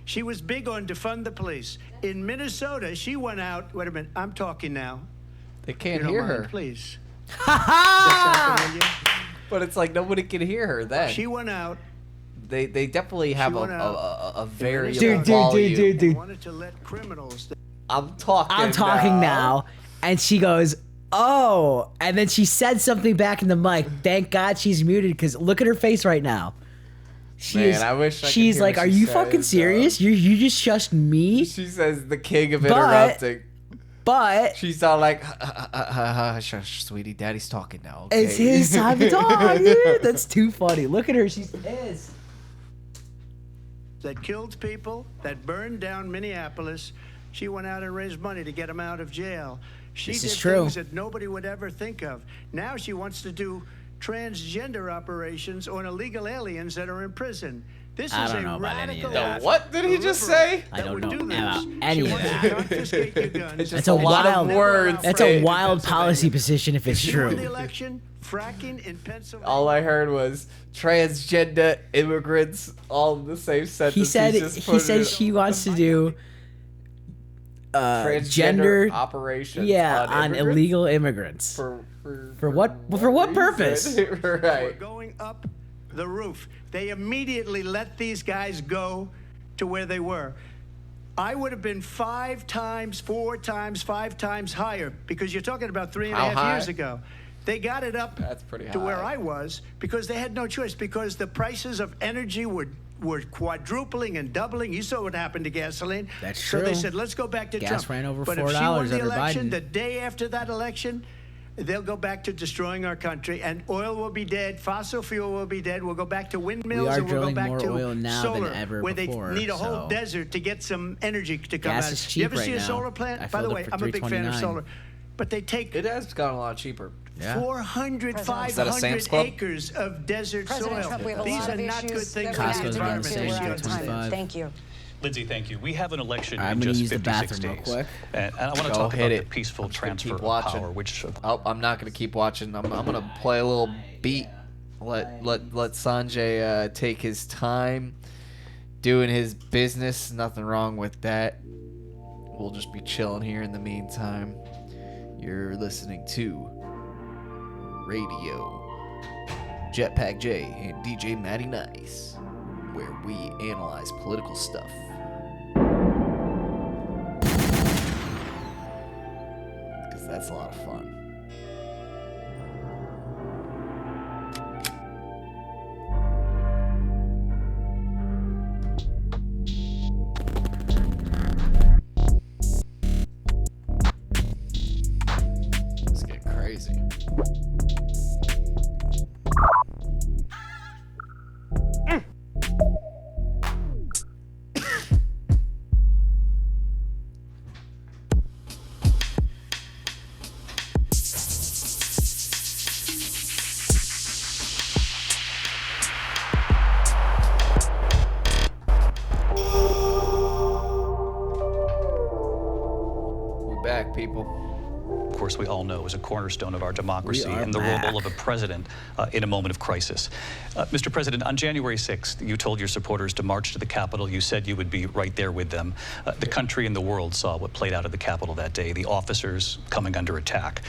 she was big on defund the police. In Minnesota, she went out, wait a minute, I'm talking now. They can't You don't hear mind, her. Please. But it's like nobody can hear her then. She went out. They definitely have went a very Dude, They wanted to let criminals. I'm talking now. And she goes, oh. And then she said something back in the mic. Thank God she's muted, because look at her face right now. I wish I could she's hear like, what are she you says, fucking serious? You just shushed me? She says the king of interrupting. But She's all like, shush, sweetie, daddy's talking now. Okay? it's his time to talk, dude. That's too funny. Look at her. She's pissed. That killed people, that burned down Minneapolis. She went out and raised money to get them out of jail. She This did is true. things that nobody would ever think of. Now she wants to do transgender operations on illegal aliens that are in prison. This I is don't a know about any of radical that. act. What did he just say? I that don't would know do this. about She any of wants that. to confiscate your guns. It's That's just a a lot wild of words. That's a Dave. wild policy position if it's If you won the true. election, fracking in Pennsylvania. All I heard was transgender immigrants, all in the same sentence. He said Just put it she wants to do transgender gender operations. on immigrants? illegal immigrants. For what purpose? We're Right. going up the roof. They immediately let these guys go to where they were. I would have been 5 times, 4 times, 5 times higher, because you're talking about 3.5 How high? years ago. They got it up That's pretty to where high. I was because they had no choice, because the prices of energy were quadrupling and doubling. You saw what happened to gasoline. That's So they true. said, let's go back to Gas Trump. ran over but if she $4 won the under election, Biden. the day after that election, they'll go back to destroying our country, and oil will be dead, fossil fuel will be dead. We'll go back to windmills, We are and we'll go drilling back more to oil now than solar, ever where before, they need a whole so- desert to get some energy to come Gas out. is You cheap ever right see a now. solar plant? I By the filled way, up for I'm a big fan of $3.29. solar. But they take It has gotten a lot cheaper. Yeah. 400, Is that a Sam's 500 Club? acres of desert President soil. Trump, we have a These lot are of not good issues things that for we the have Costco's to gonna environment. get to. say We're out of time. 25. Thank you. Lindsay, thank you. We have an election I'm in gonna just use the 56 bathroom real days. quick. And I want to Go talk hit about it. the peaceful I'm just gonna transfer keep of watching. power, which Oh, I'm not gonna keep watching. I'm gonna play a little beat. Let Sanjay take his time doing his business. Nothing wrong with that. We'll just be chilling here in the meantime. You're listening to Radio JetPack J and DJ Matty Nice, where we analyze political stuff. Because that's a lot of fun. Let's get crazy. We back, people. of course, we all know is a cornerstone of our democracy We are and the back. role of a president in a moment of crisis. Mr. President, on January 6th, you told your supporters to march to the Capitol. You said you would be right there with them. The country and the world saw what played out at the Capitol that day, the officers coming under attack.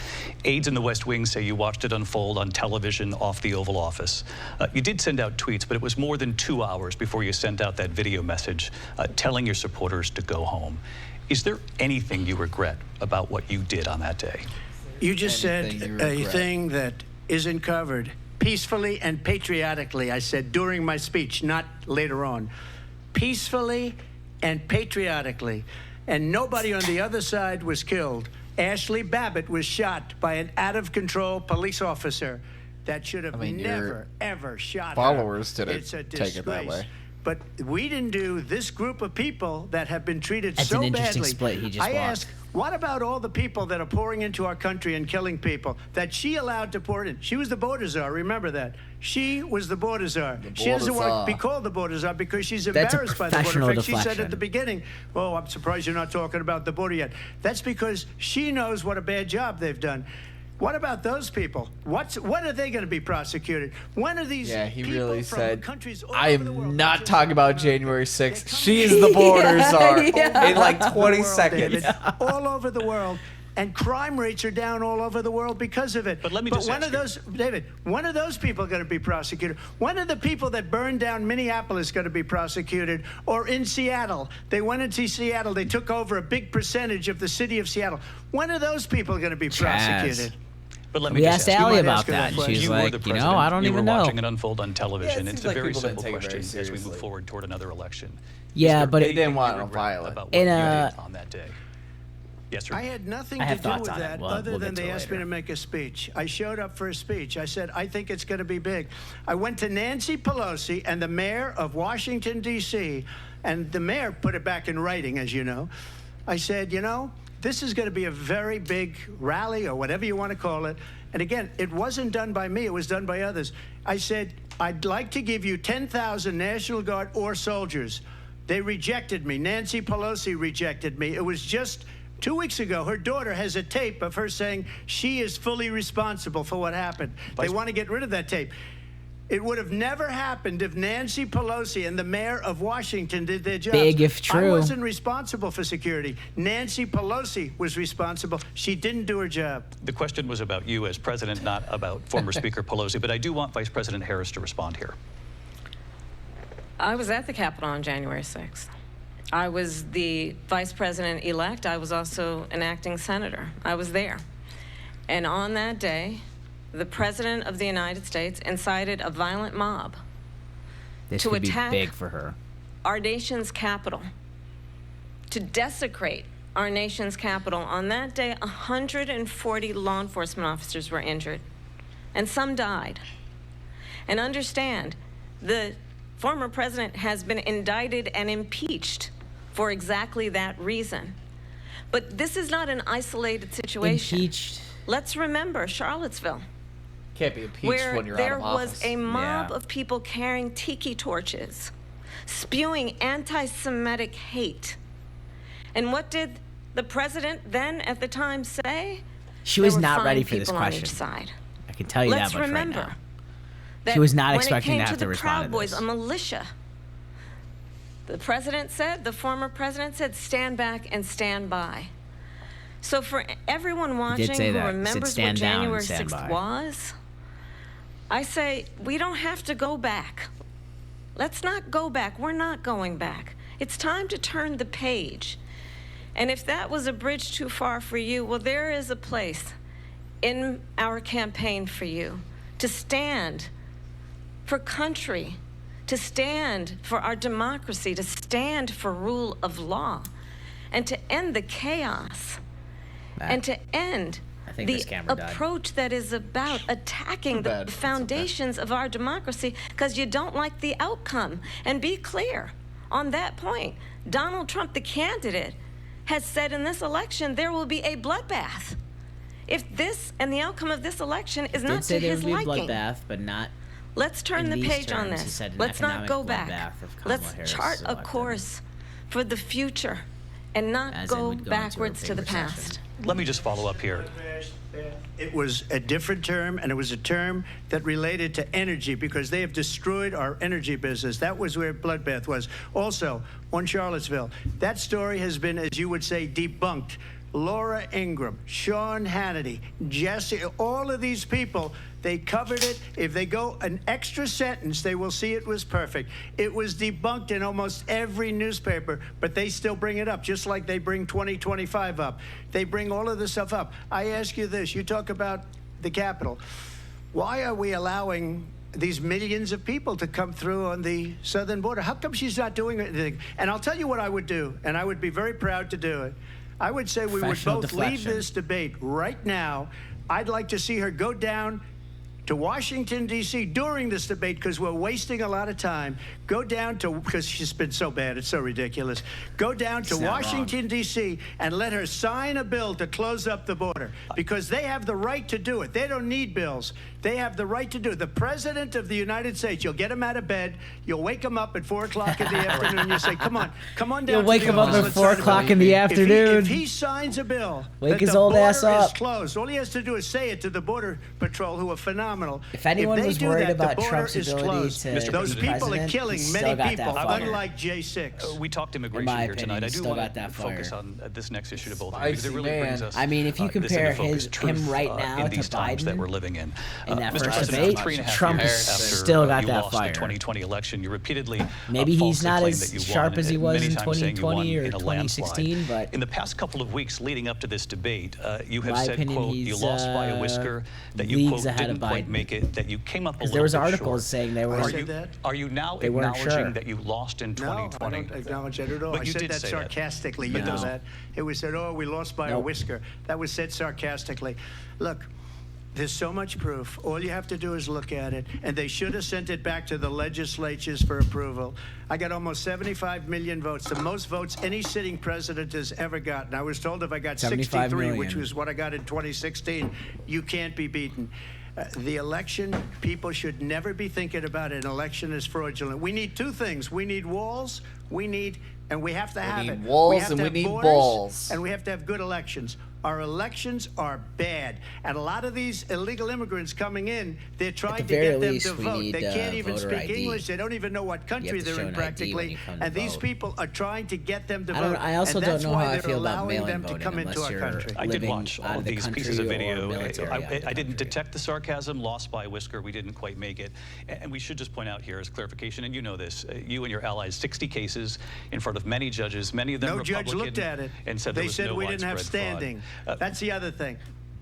Aides in the West Wing say you watched it unfold on television off the Oval Office. You did send out tweets, but it was more than 2 hours before you sent out that video message telling your supporters to go home. Is there anything you regret about what you did on that day? You just said Anything you a regret. thing that isn't covered. Peacefully and patriotically, I said during my speech, not later on. Peacefully and patriotically. And nobody on the other side was killed. Ashley Babbitt was shot by an out-of-control police officer that should have mean, never, your ever shot followers her. didn't It's a take it that disgrace. way. But we didn't do this group of people that have been treated That's so an interesting badly. split he just I walked. ask, what about all the people that are pouring into our country and killing people that she allowed to pour in? She was the border czar. Remember that. She was the border czar. She doesn't border want to czar. be called the border czar because she's That's a embarrassed by the border. professional In fact, she said deflection. at the beginning, "Oh, I'm surprised you're not talking about the border yet." That's because she knows what a bad job they've done. What about those people? When are they going to be prosecuted? When are these Yeah, he people really from said, countries all I over the world, am not not just talking about America, January they 6th. come She's from the border Yeah, czar yeah. in like all over the 20 world, seconds. David, all over the world. And crime rates are down all over the world because of it. But let me just when ask are those, David, when are those people going to be prosecuted? When are the people that burned down Minneapolis going to be prosecuted? Or in Seattle? They went into Seattle. They took over a big percentage of the city of Seattle. When are those people going to be prosecuted? But let me We just asked ask Allie might about ask her that, that and she's you were like, the you president. know, I don't you even were know. watching it unfold on television. Yeah, it It's seems a like very people didn't simple take it very question as we move seriously. forward toward another election. Yeah, Is there but They anything didn't you want it regret violent. about what In you a- did on that day. Yes, sir. I had nothing I to have do thoughts with on it. that We'll other get than to they it asked me later. to make a speech. I showed up for a speech. I said, I think it's going to be big. I went to Nancy Pelosi and the mayor of Washington, D.C., and the mayor put it back in writing, as you know. I said, you know, this is going to be a very big rally or whatever you want to call it. And again, it wasn't done by me. It was done by others. I said, I'd like to give you 10,000 National Guard or soldiers. They rejected me. Nancy Pelosi rejected me. It was just 2 weeks ago. Her daughter has a tape of her saying she is fully responsible for what happened. They want to get rid of that tape. It would have never happened if Nancy Pelosi and the mayor of Washington did their jobs. Big if I true. wasn't responsible for security. Nancy Pelosi was responsible. She didn't do her job. The question was about you as president, not about former Speaker Pelosi. But I do want Vice President Harris to respond here. I was at the Capitol on January 6th. I was the vice president-elect. I was also an acting senator. I was there. And on that day, the President of the United States incited a violent mob This to could be attack- big for her. our nation's capital, to desecrate our nation's capital. On that day, 140 law enforcement officers were injured, and some died. And understand, the former president has been indicted and impeached for exactly that reason. But this is not an isolated situation. Impeached. Let's remember Charlottesville, Can't be impeached where when you're there out of was office. a mob Yeah. of people carrying tiki torches, spewing anti-Semitic hate. And what did the president then at the time say? She There was were not fine ready for this people on each question. side. I can tell you Let's that much remember right now. that She was not when expecting it came to have to the respond Proud to Boys, this. a militia. The president said, the former president said, stand back and stand by. So for everyone watching say who that. He said, remembers what "Stand down and January stand 6th by." was, I say we don't have to go back. Let's not go back. We're not going back. It's time to turn the page. And if that was a bridge too far for you, well, there is a place in our campaign for you to stand for country, to stand for our democracy, to stand for rule of law, and to end the chaos, and to end I think the this camera died. approach that is about attacking the bad. It's foundations of our democracy because you don't like the outcome. And be clear on that point. Donald Trump, the candidate, has said in this election there will be a bloodbath. If this and the outcome of this election is Did not say to there his would be a liking, bloodbath, but not. let's turn in the these page on terms. He this. said an Let's not economic go back. bloodbath if Kamala Let's Harris chart is a elected. course for the future and not As in go would go into a backwards big to the recession. past. Let me just follow up here. It was a different term, and it was a term that related to energy because they have destroyed our energy business. That was where bloodbath was. Also, on Charlottesville, that story has been, as you would say, debunked. Laura Ingraham, Sean Hannity, Jesse, all of these people, they covered it. If they go an extra sentence, they will see it was perfect. It was debunked in almost every newspaper, but they still bring it up, just like they bring 2025 up. They bring all of this stuff up. I ask you this, you talk about the Capitol. Why are we allowing these millions of people to come through on the southern border? How come she's not doing anything? And I'll tell you what I would do, and I would be very proud to do it. I would say we would Professional both leave deflection. this debate right now. I'd like to see her go down to Washington, D.C. during this debate, because we're wasting a lot of time. Go down to, because she's been so bad, it's so ridiculous. Go down to Washington, D.C. and let her sign a bill to close up the border, because they have the right to do it. They don't need bills. They have the right to do it. The President of the United States, you'll get him out of bed, you'll wake him up at 4 o'clock in the afternoon, you say, come on down You'll to wake the him up office, at let's 4 sign a o'clock bill." in the If afternoon. he signs a bill Wake that his the old ass border is up. closed, all he has to do is say it to the Border Patrol, who are phenomenal. If anyone they was do worried that, the about border Trump's is ability closed. to Mr. Those be people are president, killing he's many still got people, that fire. unlike J6. We talked immigration my here opinion, tonight. I he's do still want got to that focus fire. on this next issue to both of you, Spicy because it really brings man. us. I mean, if you this compare unopposed truth, him right now in to these times that Biden we're living in. in that Mr. first President, debate, 3.5 Trump years has after still got you that lost fire. the 2020 election, you repeatedly Maybe he's falsely not claimed as that you sharp won, as he and was many in times saying you won 2020 or in a landslide. 2016, but in the past couple of weeks leading up to this debate, you have my said, opinion, quote, you he's, lost by a whisker, that you, leagues quote, ahead of didn't quite Biden. make it, that you came up a little there was bit articles short. saying they were. I said that? Are you now They weren't acknowledging sure. that you lost in No, I 2020? don't acknowledge that at all. But I you said did that say that. sarcastically. But You know those- that? It was said, oh, we lost by a Nope. whisker. That was said sarcastically. Look, there's so much proof. All you have to do is look at it. And they should have sent it back to the legislatures for approval. I got almost 75 million votes, the most votes any sitting president has ever gotten. I was told if I got 75 63, million. which was what I got in 2016, you can't be beaten. The election, people should never be thinking about an election as fraudulent. We need two things. We need walls. And we have to have need it. walls have and to we have need borders, balls. and we have to have good elections. Our elections are bad. And a lot of these illegal immigrants coming in, they're trying to very get them least, to we vote. need, They can't even voter speak ID. English. They don't even know what country to they're show in an ID when practically. you come to And these vote. people are trying to get them to I don't. vote. I also and don't that's know why how I they're feel about allowing mail-in them to voting come into unless our you're country. I did living watch out all of of the these country pieces of or video. military out of the I didn't country. detect the sarcasm, lost by a whisker. We didn't quite make it. And we should just point out here as clarification, and you know this, you and your allies, 60 cases in front of many judges, many of them No Republican. judge looked at it. And said They there was said no we didn't have widespread fraud. standing. That's the other thing.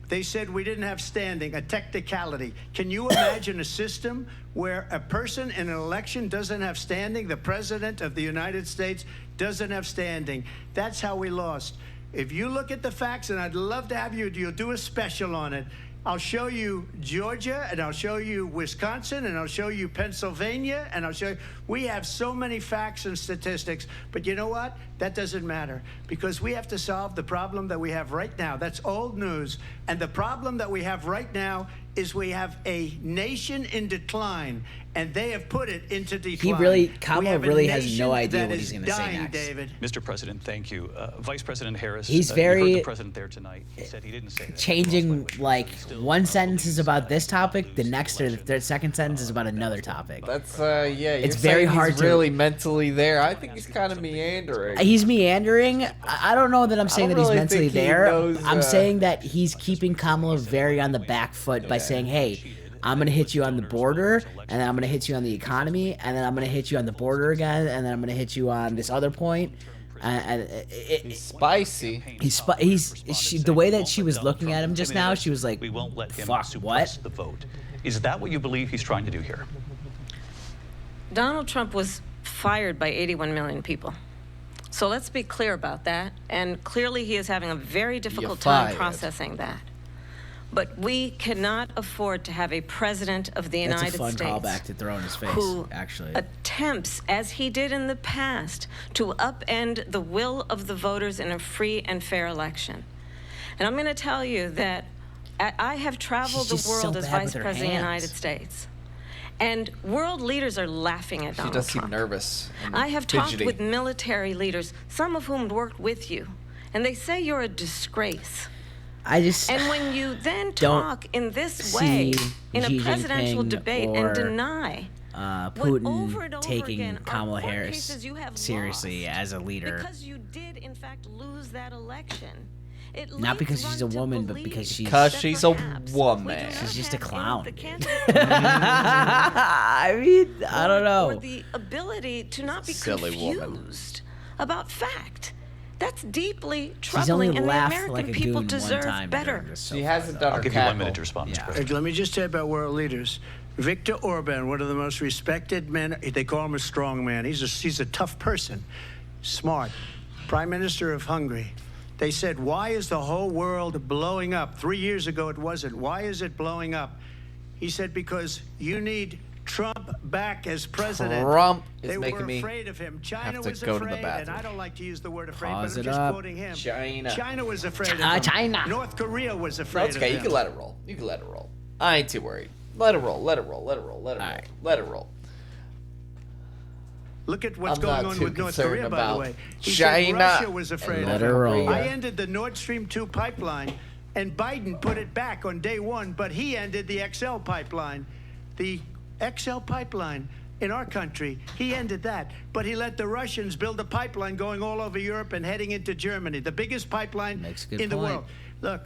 They said we didn't have standing, a technicality. Can you imagine a system where a person in an election doesn't have standing? The President of the United States doesn't have standing. That's how we lost. If you look at the facts, and I'd love to have you'll do a special on it. I'll show you Georgia, and I'll show you Wisconsin, and I'll show you Pennsylvania, and I'll show you. We have so many facts and statistics, but you know what? That doesn't matter, because we have to solve the problem that we have right now. That's old news. And the problem that we have right now is we have a nation in decline, and they have put it into decline. Kamala really has no idea what he's going to say dying, next. David. Mr. President, thank you. Vice President Harris, He's you very heard the president there tonight. He said he didn't say that. Changing, like, one sentence is about this topic, the next or the third, second sentence is about another topic. That's yeah. It's You're very saying hard he's to- really mentally there. I think he's kind of meandering. He's meandering. I don't know that I'm saying don't that he's really mentally think he there. knows, I'm saying that he's keeping Kamala very on the back foot by saying, hey, I'm going to hit you on the border, and then I'm going to hit you on the economy, and then I'm going to hit you on the border again, and then I'm going to hit you on this other point. He's spicy. The way that she was looking at him just now, she was like, we won't let him fuck, suppress what? the vote. Is that what you believe he's trying to do here? Donald Trump was fired by 81 million people. So let's be clear about that. And clearly he is having a very difficult time fired. processing that. But we cannot afford to have a president of the That's United a fun States callback to throw in his face, who actually. attempts, as he did in the past, to upend the will of the voters in a free and fair election. And I'm going to tell you that I have traveled She's the just so world as bad vice with her president of the hands. United States. And world leaders are laughing at She Donald does seem Trump. nervous. and I have talked fidgety. with military leaders, some of whom worked with you, and they say you're a disgrace. And when you then talk in this way, in a presidential debate, and deny what over and Putin over taking again are Kamala court Harris cases you have seriously lost as a leader. because you did, in fact, lose that election. It Not because leads she's a one to woman, but believe because she's Because that she's a perhaps woman. we do not She's just a have clown, the dude. candidate I mean, I don't or know. the ability to not be Silly woman. confused about fact. That's deeply She's only troubling, and the laughed American like a people goon deserve one time better. during this. So She far, hasn't though. done I'll her give you 1 cackle. minute to respond, Mr. Yeah. President. Let me just say about world leaders. Viktor Orban, one of the most respected men, they call him a strong man. He's a tough person, smart. Prime Minister of Hungary. They said, why is the whole world blowing up? 3 years ago, it wasn't. Why is it blowing up? He said, because you need Trump back as president. Trump is they making were me afraid of him. China have to was go to the afraid, and bathroom. I don't like to use the word afraid, Pause but I'm it just up. quoting him. China. China was afraid of him. China. North Korea was No, afraid it's of okay. him. You can let it roll. You can let it roll. I ain't too worried. Let it roll. Let it roll. Let it roll. Let it roll. All right. Let it roll. Look at what's I'm going not on too with North concerned Korea, by about the way. He said China Russia was afraid and of let him. it roll. I ended the Nord Stream 2 pipeline, and Biden put it back on day one, but he ended the XL pipeline. The XL pipeline in our country, he ended that. But he let the Russians build a pipeline going all over Europe and heading into Germany, the biggest pipeline Makes a good in the point. world. Look,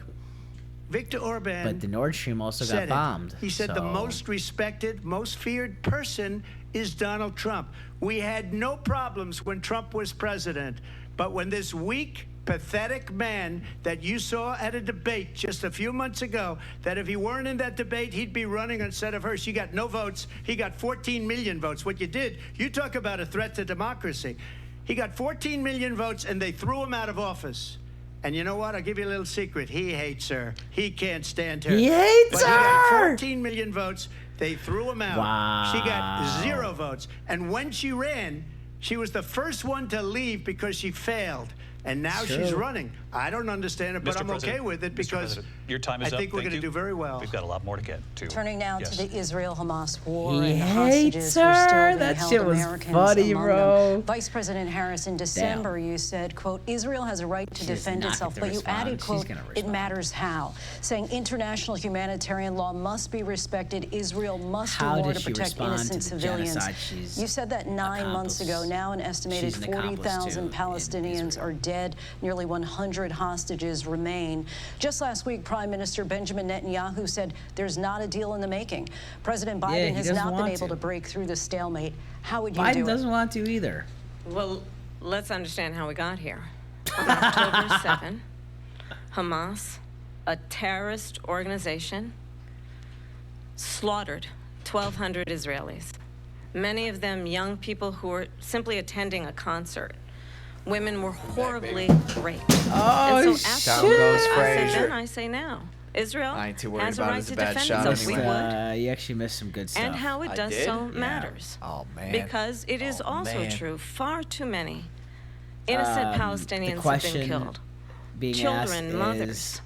Viktor Orban But the Nord Stream also got said it. bombed. He said the so- most respected, most feared person is Donald Trump. We had no problems when Trump was president, but when this weak, pathetic man that you saw at a debate just a few months ago, that if he weren't in that debate, he'd be running instead of her. She got no votes. He got 14 million votes. What you did, you talk about a threat to democracy. He got 14 million votes, and they threw him out of office. And you know what? I'll give you a little secret. He hates her. He can't stand her. He hates But he got her! 14 million votes. They threw him out. Wow. She got 0 votes. And when she ran, she was the first one to leave because she failed. And now she's True. running. I don't understand it, but Mr. I'm okay President, with it Mr. because President, your time is I up. think we're Thank going to you. do very well. We've got a lot more to get to. Turning now Yes. to the Israel-Hamas war He and the hates hostages who are still her. being That held, shit was Americans funny, among bro. them. Vice President Harris, in December, you said, quote, Israel has a right to She does defend not itself, get to but you respond. added, She's quote, gonna it respond. matters how, saying international humanitarian law must be respected. Israel must do How more does to she protect respond innocent to the civilians. genocide she's You said that 9 months ago. accomplice? Now an estimated She's an accomplice 40,000 to Palestinians Israel. are dead. Nearly 100 hostages remain. Just last week, Prime Minister Benjamin Netanyahu said there's not a deal in the making. President Yeah, Biden he has doesn't not been want able to. to break through the stalemate. How would you Biden do it? doesn't want to either. Well, let's understand how we got here. On October 7, Hamas, a terrorist organization, slaughtered 1,200 Israelis, many of them young people who were simply attending a concert. Women were horribly raped. Oh, and so Down absolutely, goes I said Frazier. then, I say now. Israel I ain't too worried has a about it. right It's to a bad defend shot itself. We anyway. would. You actually missed some good stuff. And how it I does did? so Yeah. matters. Oh, man. Because it is Oh, also man. true, far too many innocent The Palestinians have question been killed. being Children, asked mothers. is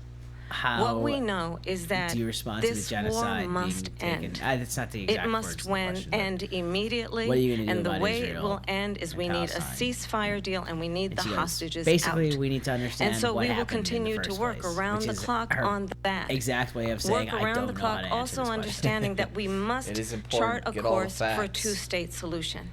how What we know is that do you respond to the this genocide war must being taken? end. That's not the It exact words must of the question, but end immediately. what are you gonna do and the about way Israel it will end is and we need a Palestine? ceasefire deal and we need the she goes, hostages basically, out. we need to understand And so what we will happened in the continue to first work place, around which the is clock her on that. exact way of saying Work I around don't the know clock, how to answer also this question. understanding that we must It is important chart to a get all the course for a facts. two-state solution.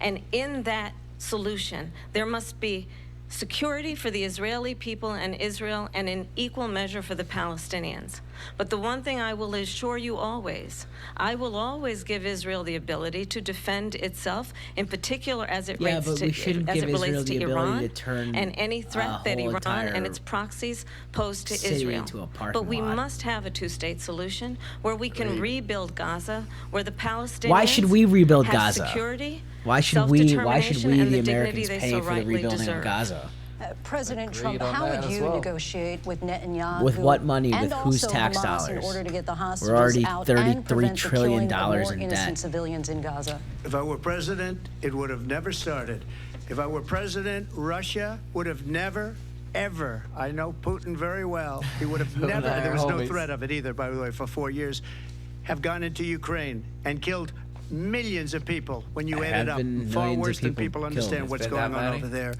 And in that solution, there must be security for the Israeli people and Israel, and in equal measure for the Palestinians. But the one thing I will assure you always, I will always give Israel the ability to defend itself, in particular as it Yeah, relates but to, we shouldn't as give it relates Israel to the ability Iran to turn and any a threat that whole Iran and entire its proxies pose to city Israel. into a parking But we lot. must have a two-state solution where we can rebuild Gaza, where the Palestinians Why should we rebuild have Gaza? security, Why should we, the self-determination, and Americans, dignity they pay so for the rightly rebuilding deserve. of Gaza? President Agreed Trump, on how that would as you well. negotiate with Netanyahu? With what money? And With whose also tax Hamas in dollars? order to get the hostages We're already out $33 and prevent the trillion killing of more in innocent debt. civilians in Gaza? If I were president, it would have never started. If I were president, Russia would have never, ever, I know Putin very well, he would have never, and I there are was no homies. threat of it either, by the way, for 4 years, have gone into Ukraine and killed millions of people when you There add it have up. been Far millions of worse than people people killed. understand It's what's been going that on many? over there.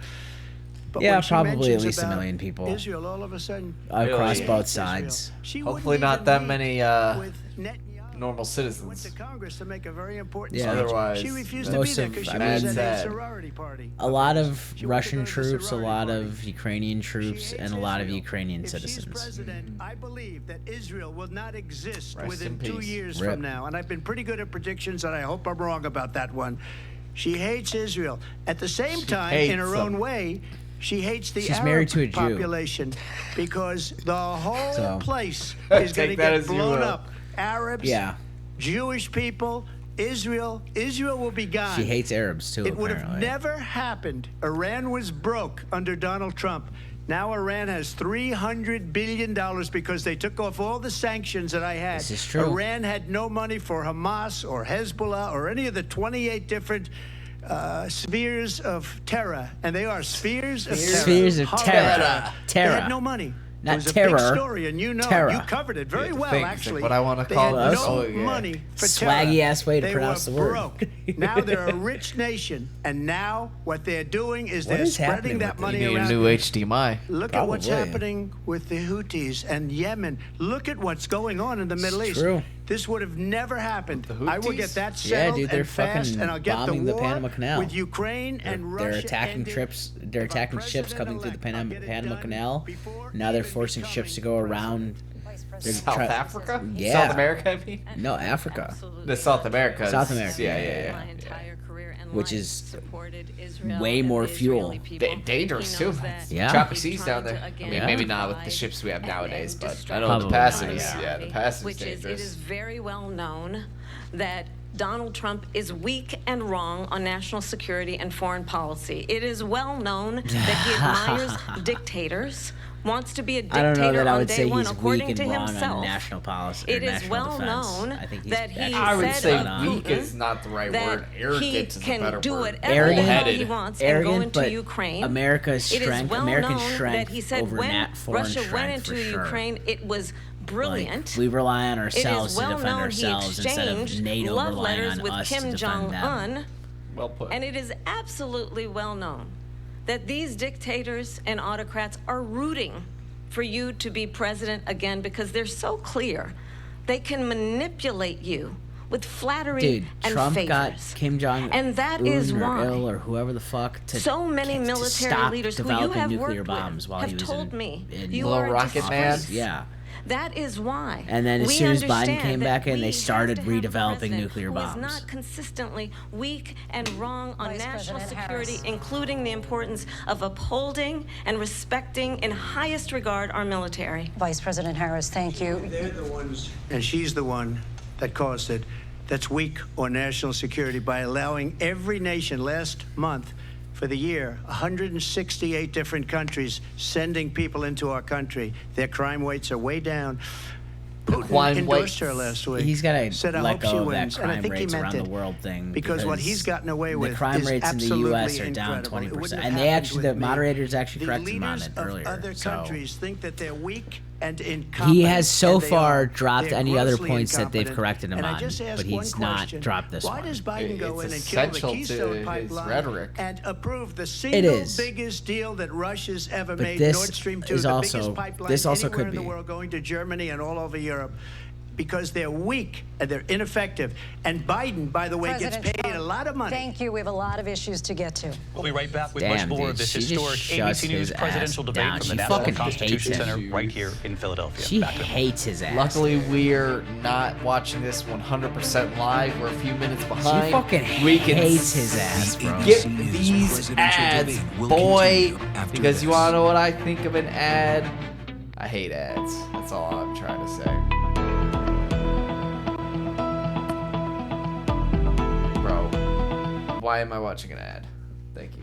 But Yeah, when she probably at mentions least a about million people. Israel, all of a sudden, Across Really? both Israel. sides. She Hopefully wouldn't not even that meet many, with Netanyahu. normal Went citizens. to Congress to make a very important Yeah. speech. Otherwise, She refused most to be there of- because I she mean, was at a sad. sorority party. A lot of She wanted to Russian go to the troops, a sorority lot party. of Ukrainian She troops, hates and a lot of Israel. Ukrainian If she's citizens. president, I believe that Israel will not exist Rest within in 2 peace. years Rip. from now. And I've been pretty good at predictions, and I hope I'm wrong about that one. She hates Israel. At the same time, in her hates own them. way, she hates the She's Arab married to a Jew. population because the whole So- place is going to Take that get as you blown will. up. Arabs, Yeah, Jewish people, Israel will be gone. she hates Arabs too. It would have apparently. never happened. Iran was broke under Donald Trump. Now Iran has $300 billion because they took off all the sanctions that I had. This is true. Iran had no money for Hamas or Hezbollah or any of the 28 different spheres of terror. And they are spheres of terror. Spheres of terror. They had no money. Not it was terror. a big story, and you know, Terror. you covered it very well, think, actually. what I want to They call had us? no Oh, yeah. money for Swaggy terror. ass way to They pronounce were the word. broke. Now they're a rich nation, and now what they're doing is What they're is happening spreading that with money You need a around. new HDMI. Look at what's Probably. happening with the Houthis and Yemen. Look at what's going on in the Middle East. true. This would have never happened. I will get that Yeah, settled dude, they're and fast, fucking and I'll get bombing the the war Panama Canal. with Ukraine and Russia. They're attacking ended. trips. They're If our attacking ships coming through the president-elect, I'll get it Panama done Canal. before Now they're even forcing ships to go becoming around. They're South try- Africa? Yeah. South America, I mean? No, Africa. Absolutely. The South America. South America. Yeah. My entire career and Which life is supported Israel way and more the Israeli fuel. people. Dangerous, He knows too. that. Yeah. Choppy He's seas trying down there. to, I again, mean, maybe not with the divide ships we have and nowadays, but distract I know the Probably Pacific not, is, yeah. yeah, the Pacific's which is, dangerous. it is very well known that Donald Trump is weak and wrong on national security and foreign policy. It is well known that he admires dictators, wants to be a I don't know dictator that I on would day say one, he's according weak to and wrong himself. on national policy. Or It is national well defense. known I think he's that he actually I would said say of weak Putin is not the right that word. Arrogant he is a can better do word. whatever the hell he Bullheaded. wants and go Arrogant, into but Ukraine. America's It is strength, well American known strength that he said over when foreign Russia went strength into for sure. Ukraine, it was brilliant. Like, we rely on It ourselves is to well defend known he ourselves instead of exchanged NATO love relying letters on with us to Kim defend Jong them. Un. Well put. And it is absolutely well known that these dictators and autocrats are rooting for you to be president again because they're so clear. They can manipulate you with flattery Dude, and Trump favors. got Kim Jong And that Un is or why Il or whoever the fuck to so many to military stop leaders who you developing have nuclear worked bombs with while have he was told in, me in you Little are a Rocket Man? disgrace. Yeah. That is why. And then as we soon as Biden understand came that back in, we they have started to have a redeveloping president nuclear who is bombs. not consistently weak and wrong on Vice national President security, Harris. including the importance of upholding and respecting in highest regard our military. Vice President Harris, thank you. They're the ones, and she's the one that caused it, that's weak on national security by allowing every nation last month for the year, 168 different countries sending people into our country. Their crime rates are way down. Putin crime endorsed her rates. last week. He's got to said, I let hope she go of that wins. And I crime think he rates meant around it. the world thing Because what he's gotten away with the crime is rates in the U.S. absolutely are down incredible. It 20%, wouldn't and have they happened actually, the with me. moderators actually The corrected him on leaders it of earlier. other So countries think that they're weak and incompetent. he has so and they far are. dropped They're any other grossly points that they've incompetent. corrected him And I on, just asked but he's one not question. dropped this Why one. does Biden go in It's and kill the essential to Keystone his Pipeline rhetoric. and approve the It single is. biggest deal that Russia's ever But made, this Nord Stream 2, is the also- biggest pipeline this also anywhere could in the be. world, going to Germany and all over Europe? Because they're weak and they're ineffective. And Biden, by the way, President gets paid Trump, a lot of money. Thank you. We have a lot of issues to get to. We'll be right back with Damn, much more dude, of this she just historic shuts ABC News his presidential ass debate down. from She the National fucking Constitution hates Center him. right here in Philadelphia. She Back with more. hates his ass. Luckily, we're not watching this 100% live. We're a few minutes behind. She fucking we can hates his ass, bro. Skip these ads, boy. Because you want to know what I think of an ad? I hate ads. That's all I'm trying to say. Bro, why am I watching an ad? Thank you.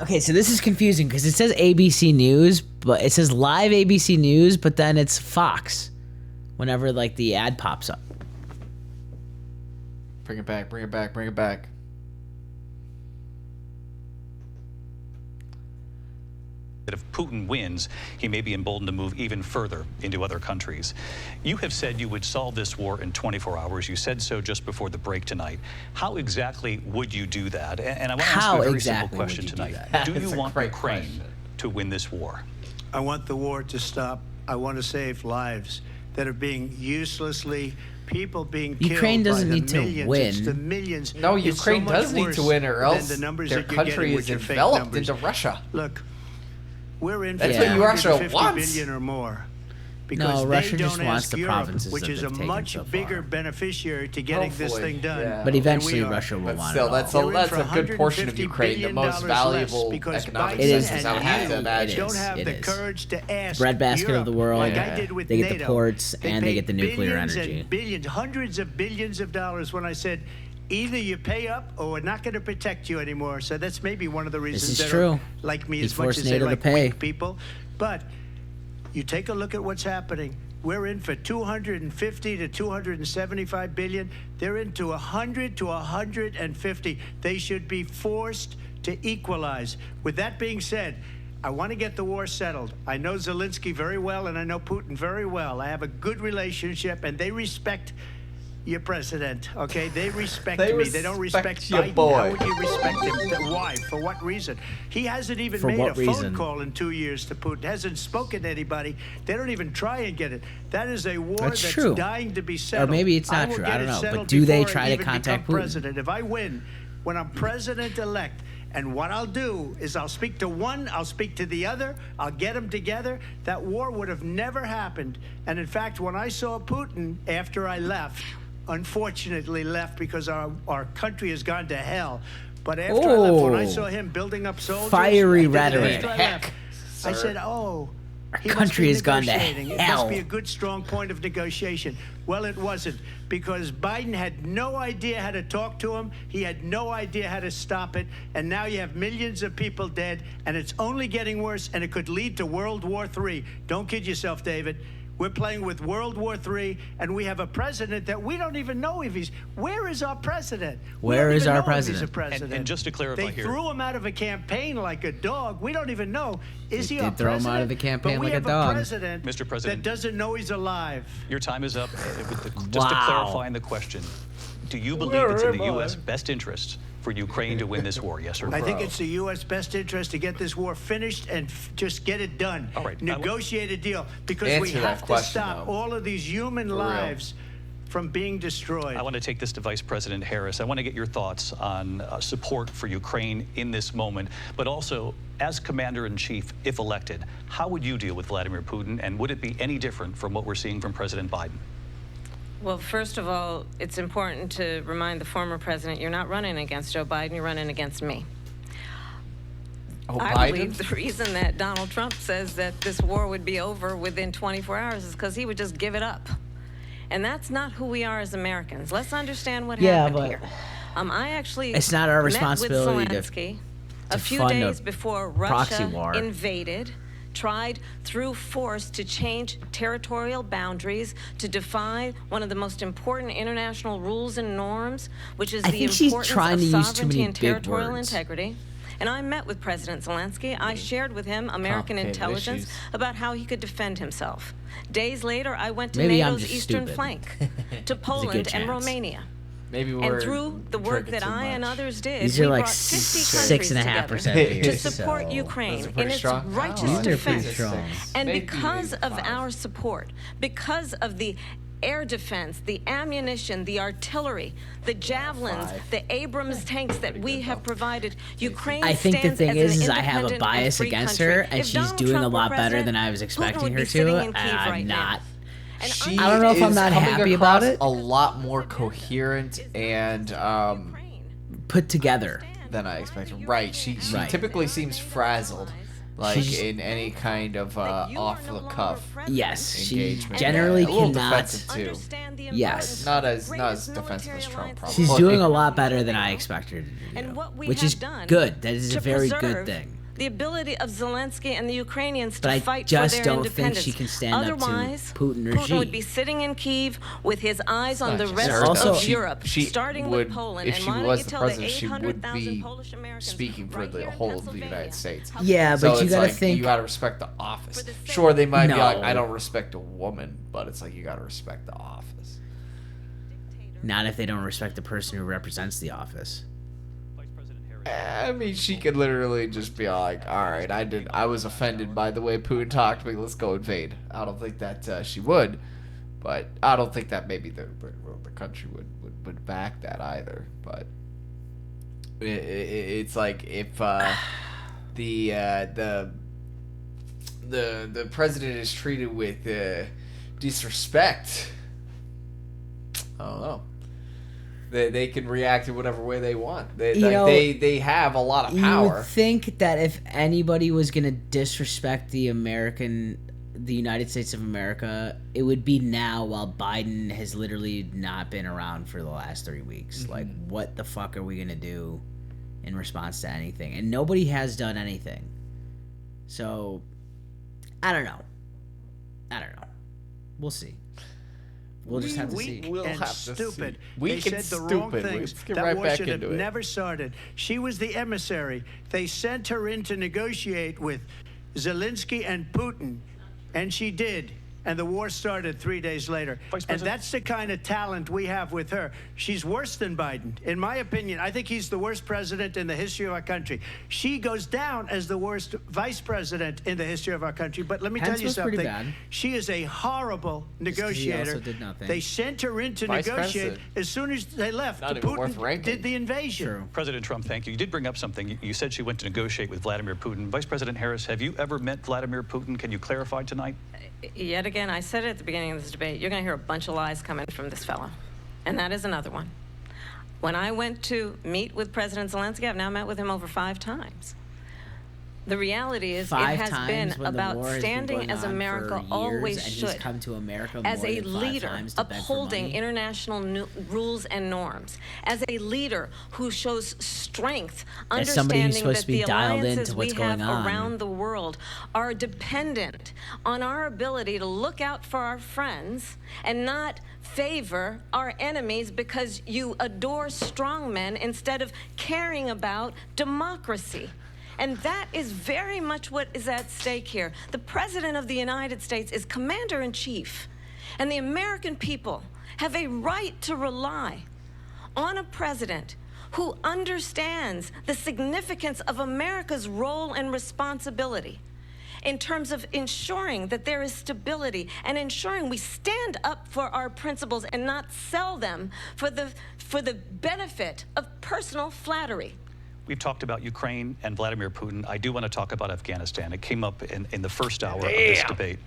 Okay, so this is confusing because it says ABC News, but it says live ABC News, but then it's Fox whenever like the ad pops up. Bring it back, bring it back, bring it back. That if Putin wins, he may be emboldened to move even further into other countries. You have said you would solve this war in 24 hours. You said so just before the break tonight. How exactly would you do that? And I want to ask How you a very exactly simple would question you do tonight. that? Do you That's a want great Ukraine question. to win this war? I want the war to stop. I want to save lives that are being uselessly, people being killed. Ukraine doesn't by the need to millions. win. It's the millions. No, It's so Ukraine much does need worse to win, or than else the numbers their that you're country getting is with your fake enveloped numbers. into Russia. Look, we're in That's for what Russia 150 wants. billion or more. No, Because Russia they just don't wants ask the Europe, provinces which that is a they've taken much so far. bigger beneficiary to getting this Hopefully, thing done. yeah. But eventually than we are. Russia will But want still, it all. that's We're in a for good portion of $150 Ukraine, the billion most less valuable because economic Biden It is. sense I would and have to you imagine. don't have It the is. courage to ask Breadbasket of Europe, the world. like Yeah. I did with They get the NATO. ports and they paid get the nuclear billions energy. and billions, hundreds of billions of dollars when I said, either you pay up or we're not going to protect you anymore. So that's maybe one of the reasons is they true. don't like me He as much forced as they NATO to like pay. weak people. But you take a look at what's happening. We're in for 250 to 275 billion. They're into 100 to 150. They should be forced to equalize. With that being said, I want to get the war settled. I know Zelensky very well, and I know Putin very well. I have a good relationship, and they respect your president, okay? They respect me. They don't respect your Biden. boy. How would you respect him? Why? For what reason? He hasn't even For made what a phone reason? call in 2 years to Putin. Hasn't spoken to anybody. They don't even try and get it. That is a war That's that's true. dying to be settled. maybe it's not will true. get I don't it know. But settled do they before I try to even contact become Putin? president. If I win, when I'm president-elect, and what I'll do is I'll speak to one, I'll speak to the other, I'll get them together. That war would have never happened. And in fact, when I saw Putin after I left, unfortunately left because our country has gone to hell. But after I left, when I saw him building up soldiers, Fiery I did it rhetoric. after I left. I said, oh, he must country be has gone to negotiating. It hell. must be a good, strong point of negotiation. Well, it wasn't, because Biden had no idea how to talk to him. He had no idea how to stop it. And now you have millions of people dead, and it's only getting worse, and it could lead to World War III. Don't kid yourself, David. We're playing with World War III, and we have a president that we don't even know if he's... Where is our president? Where is our president? He's a president. And just to clarify they here- threw him out of a campaign like a dog. We don't even know. Is They he our did throw him president? out of the campaign But like a we have dog. a president, Mr. President. that doesn't know he's alive. Your time is up. Just to Wow. clarify in the question, do you believe it's in the U.S. best interest for Ukraine to win this war, yes or no? I think it's the U.S. best interest to get this war finished and just get it done. All right. Negotiate a deal, because we Answer that have to question, stop though. all of these human real. lives from being destroyed. I want to take this to Vice President Harris. I want to get your thoughts on support for Ukraine in this moment, but also as Commander-in-Chief, if elected, how would you deal with Vladimir Putin, and would it be any different from what we're seeing from President Biden? Well, first of all, it's important to remind the former president you're not running against Joe Biden, you're running against me. Oh, I Biden? believe the reason that Donald Trump says that this war would be over within 24 hours is because he would just give it up. And that's not who we are as Americans. Let's understand what Yeah, happened but here. I actually it's not our met responsibility with to Zelensky a few fund a days before proxy Russia war. invaded, tried through force to change territorial boundaries, to defy one of the most important international rules and norms, which is I the think she's importance trying of to use too sovereignty many and big territorial words. integrity. And I met with President Zelensky. I shared with him American Complicated intelligence issues. about how he could defend himself. Days later, I went to Maybe I'm NATO's just eastern stupid. flank, to good Poland and chance. Romania. Maybe we're And through the work drinking that too I and much. others did, These we are like brought 50 countries 6.5% together to views, support so- Ukraine Those are in pretty its strong. righteous These are pretty defense. strong. And Maybe because of 5. our support, because of the air defense, the ammunition, the artillery, the javelins, 5. the Abrams tanks that we have provided, Ukraine I think the stands thing as an is I have a independent and bias free against country. her, and If she's Donald doing Trump a were lot better president, than I was Putin expecting would her be sitting to. in Kyiv And I'm right now. not. And She I don't know if I'm is not coming happy about across it. a lot more coherent and Put together. than I expected. Right. She Right. typically seems frazzled, like She's- in any kind of off the cuff. Yes, she engagement. generally A little cannot. defensive too. Yes. Not as defensive as Trump probably. She's doing a lot better than I expected her to do, And what we which have is done good. That is a to very good preserve thing. The ability of Zelensky and the Ukrainians But to I fight just for their don't think independence. she can stand up to Otherwise, Putin or Putin Xi. would be sitting in Kyiv with his eyes on not the just rest her, Also- of she- Europe, she starting would, with Poland. if and she why don't was you the tell president, the she would 800,000 be Polish Americans speaking for right the here in whole of the Pennsylvania United States. how Yeah, So but you it's gotta like, think. you gotta respect the office. For the sake- Sure, they might be like, No. I don't respect a woman, but it's like you gotta respect the office. Not if they don't respect the person who represents the office. Vice President Harris. I mean, she could literally just be like, "All right, I was offended by the way Putin talked to me. Let's go invade." I don't think that she would, but I don't think that maybe the country would back that either. But it's like if the president is treated with disrespect, I don't know. They can react in whatever way they want. They have a lot of You power. would think that if anybody was gonna disrespect the American, the United States of America, it would be now while Biden has literally not been around for the last 3 weeks. Like, what the fuck are we going to do in response to anything? And nobody has done anything. So, I don't know. We'll see. We'll just have to see. We'll and have to stupid. see. Weak They and said the wrong stupid. things. Let's get That right war back should have into it. never started. She was the emissary. They sent her in to negotiate with Zelensky and Putin, and she did. And the war started 3 days later. Vice And President? that's the kind of talent we have with her. She's worse than Biden. In my opinion, I think he's the worst president in the history of our country. She goes down as the worst vice president in the history of our country. But let me Pence tell you was pretty something. bad. She is a horrible 'cause he negotiator. also did nothing. They sent her in to Vice negotiate. president. As soon as they left, Not even worth Putin ranking. did the invasion. True. President Trump, thank you. You did bring up something. You said she went to negotiate with Vladimir Putin. Vice President Harris, have you ever met Vladimir Putin? Can you clarify tonight? Yet again, I said it at the beginning of this debate, you're going to hear a bunch of lies coming from this fellow. And that is another one. When I went to meet with President Zelensky, I've now met with him over 5 times. The reality is, 5 it has times been when the about war has been standing going as on America for years, always and should. he's come to America As more a than 5 leader times to beg for upholding money. international rules and norms, as a leader who shows strength, As somebody who's understanding supposed that to be the dialed into alliances we what's going have on. around the world are dependent on our ability to look out for our friends and not favor our enemies because you adore strongmen instead of caring about democracy. And that is very much what is at stake here. The President of the United States is Commander-in-Chief, and the American people have a right to rely on a president who understands the significance of America's role and responsibility in terms of ensuring that there is stability and ensuring we stand up for our principles and not sell them for the benefit of personal flattery. We've talked about Ukraine and Vladimir Putin. I do want to talk about Afghanistan. It came up in the first hour of this debate.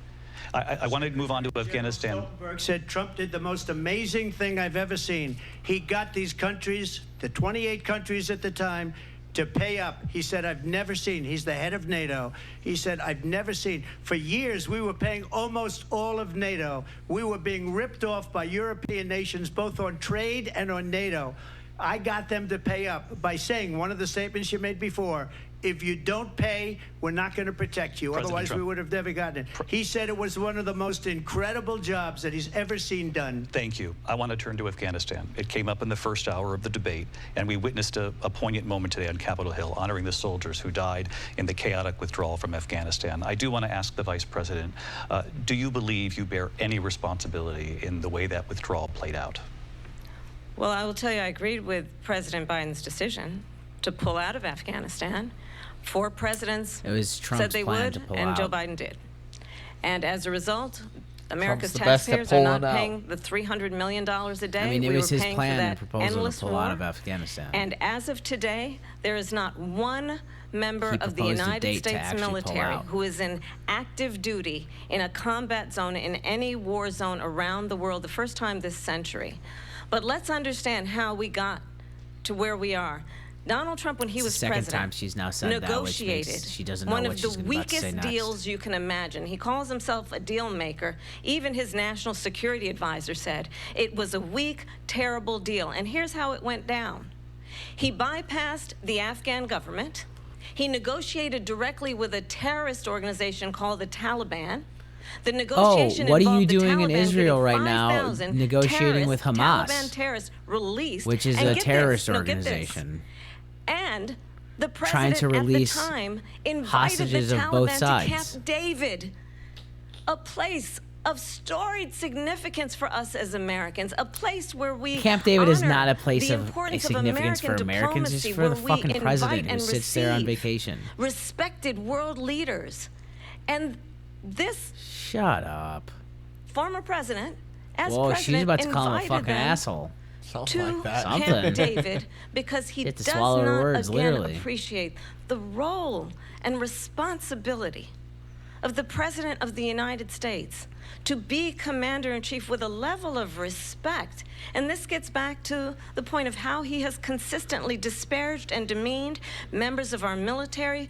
I want to move on to Afghanistan. Stoltenberg said Trump did the most amazing thing I've ever seen. He got these countries, the 28 countries at the time, to pay up. He said, I've never seen. He's the head of NATO. He said, I've never seen. For years, we were paying almost all of NATO. We were being ripped off by European nations, both on trade and on NATO. I got them to pay up by saying one of the statements you made before, if you don't pay, we're not going to protect you. President Otherwise, Trump. we would have never gotten it. He said it was one of the most incredible jobs that he's ever seen done. Thank you. I want to turn to Afghanistan. It came up in the first hour of the debate, and we witnessed a poignant moment today on Capitol Hill, honoring the soldiers who died in the chaotic withdrawal from Afghanistan. I do want to ask the Vice President, do you believe you bear any responsibility in the way that withdrawal played out? Well, I will tell you, I agreed with President Biden's decision to pull out of Afghanistan. 4 presidents It was Trump's said they plan would, to pull and Joe out. Biden did. And as a result, America's the best at taxpayers are not pulling out. paying the $300 million a day. I mean, it we was were his paying plan for and that proposal endless to pull war. out of Afghanistan. And as of today, there is not one member He of the proposed a United date to States actually pull military out. who is in active duty in a combat zone in any war zone around the world, the first time this century. But let's understand how we got to where we are. Donald Trump, when he It's was the second president, time she's now said that, which negotiated makes she doesn't know one what of she's the about to say weakest next. deals you can imagine. He calls himself a deal maker. Even his national security advisor said it was a weak, terrible deal. And here's how it went down. He bypassed the Afghan government. He negotiated directly with a terrorist organization called the Taliban. The negotiation what are you involved the doing in Taliban Israel getting right now 5,000 negotiating with Hamas? Taliban terrorists released, Which is and a get terrorist this, no, get this. organization. And the Trying president to release at the time invited hostages the of Taliban both to sides. Camp David, a place of storied significance for us as Americans, a place where we Camp David is honor not a place the of importance significance for American Americans. It's diplomacy, for the where we fucking invite president who and sits there on receive vacation. respected world leaders. And this Shut up. former president, as Whoa, president, she's about to call him a invited fucking them asshole. Something to like that. Something. Camp David because he You have to does swallow her not words, again literally. appreciate the role and responsibility of the President of the United States to be Commander-in-Chief with a level of respect. And this gets back to the point of how he has consistently disparaged and demeaned members of our military,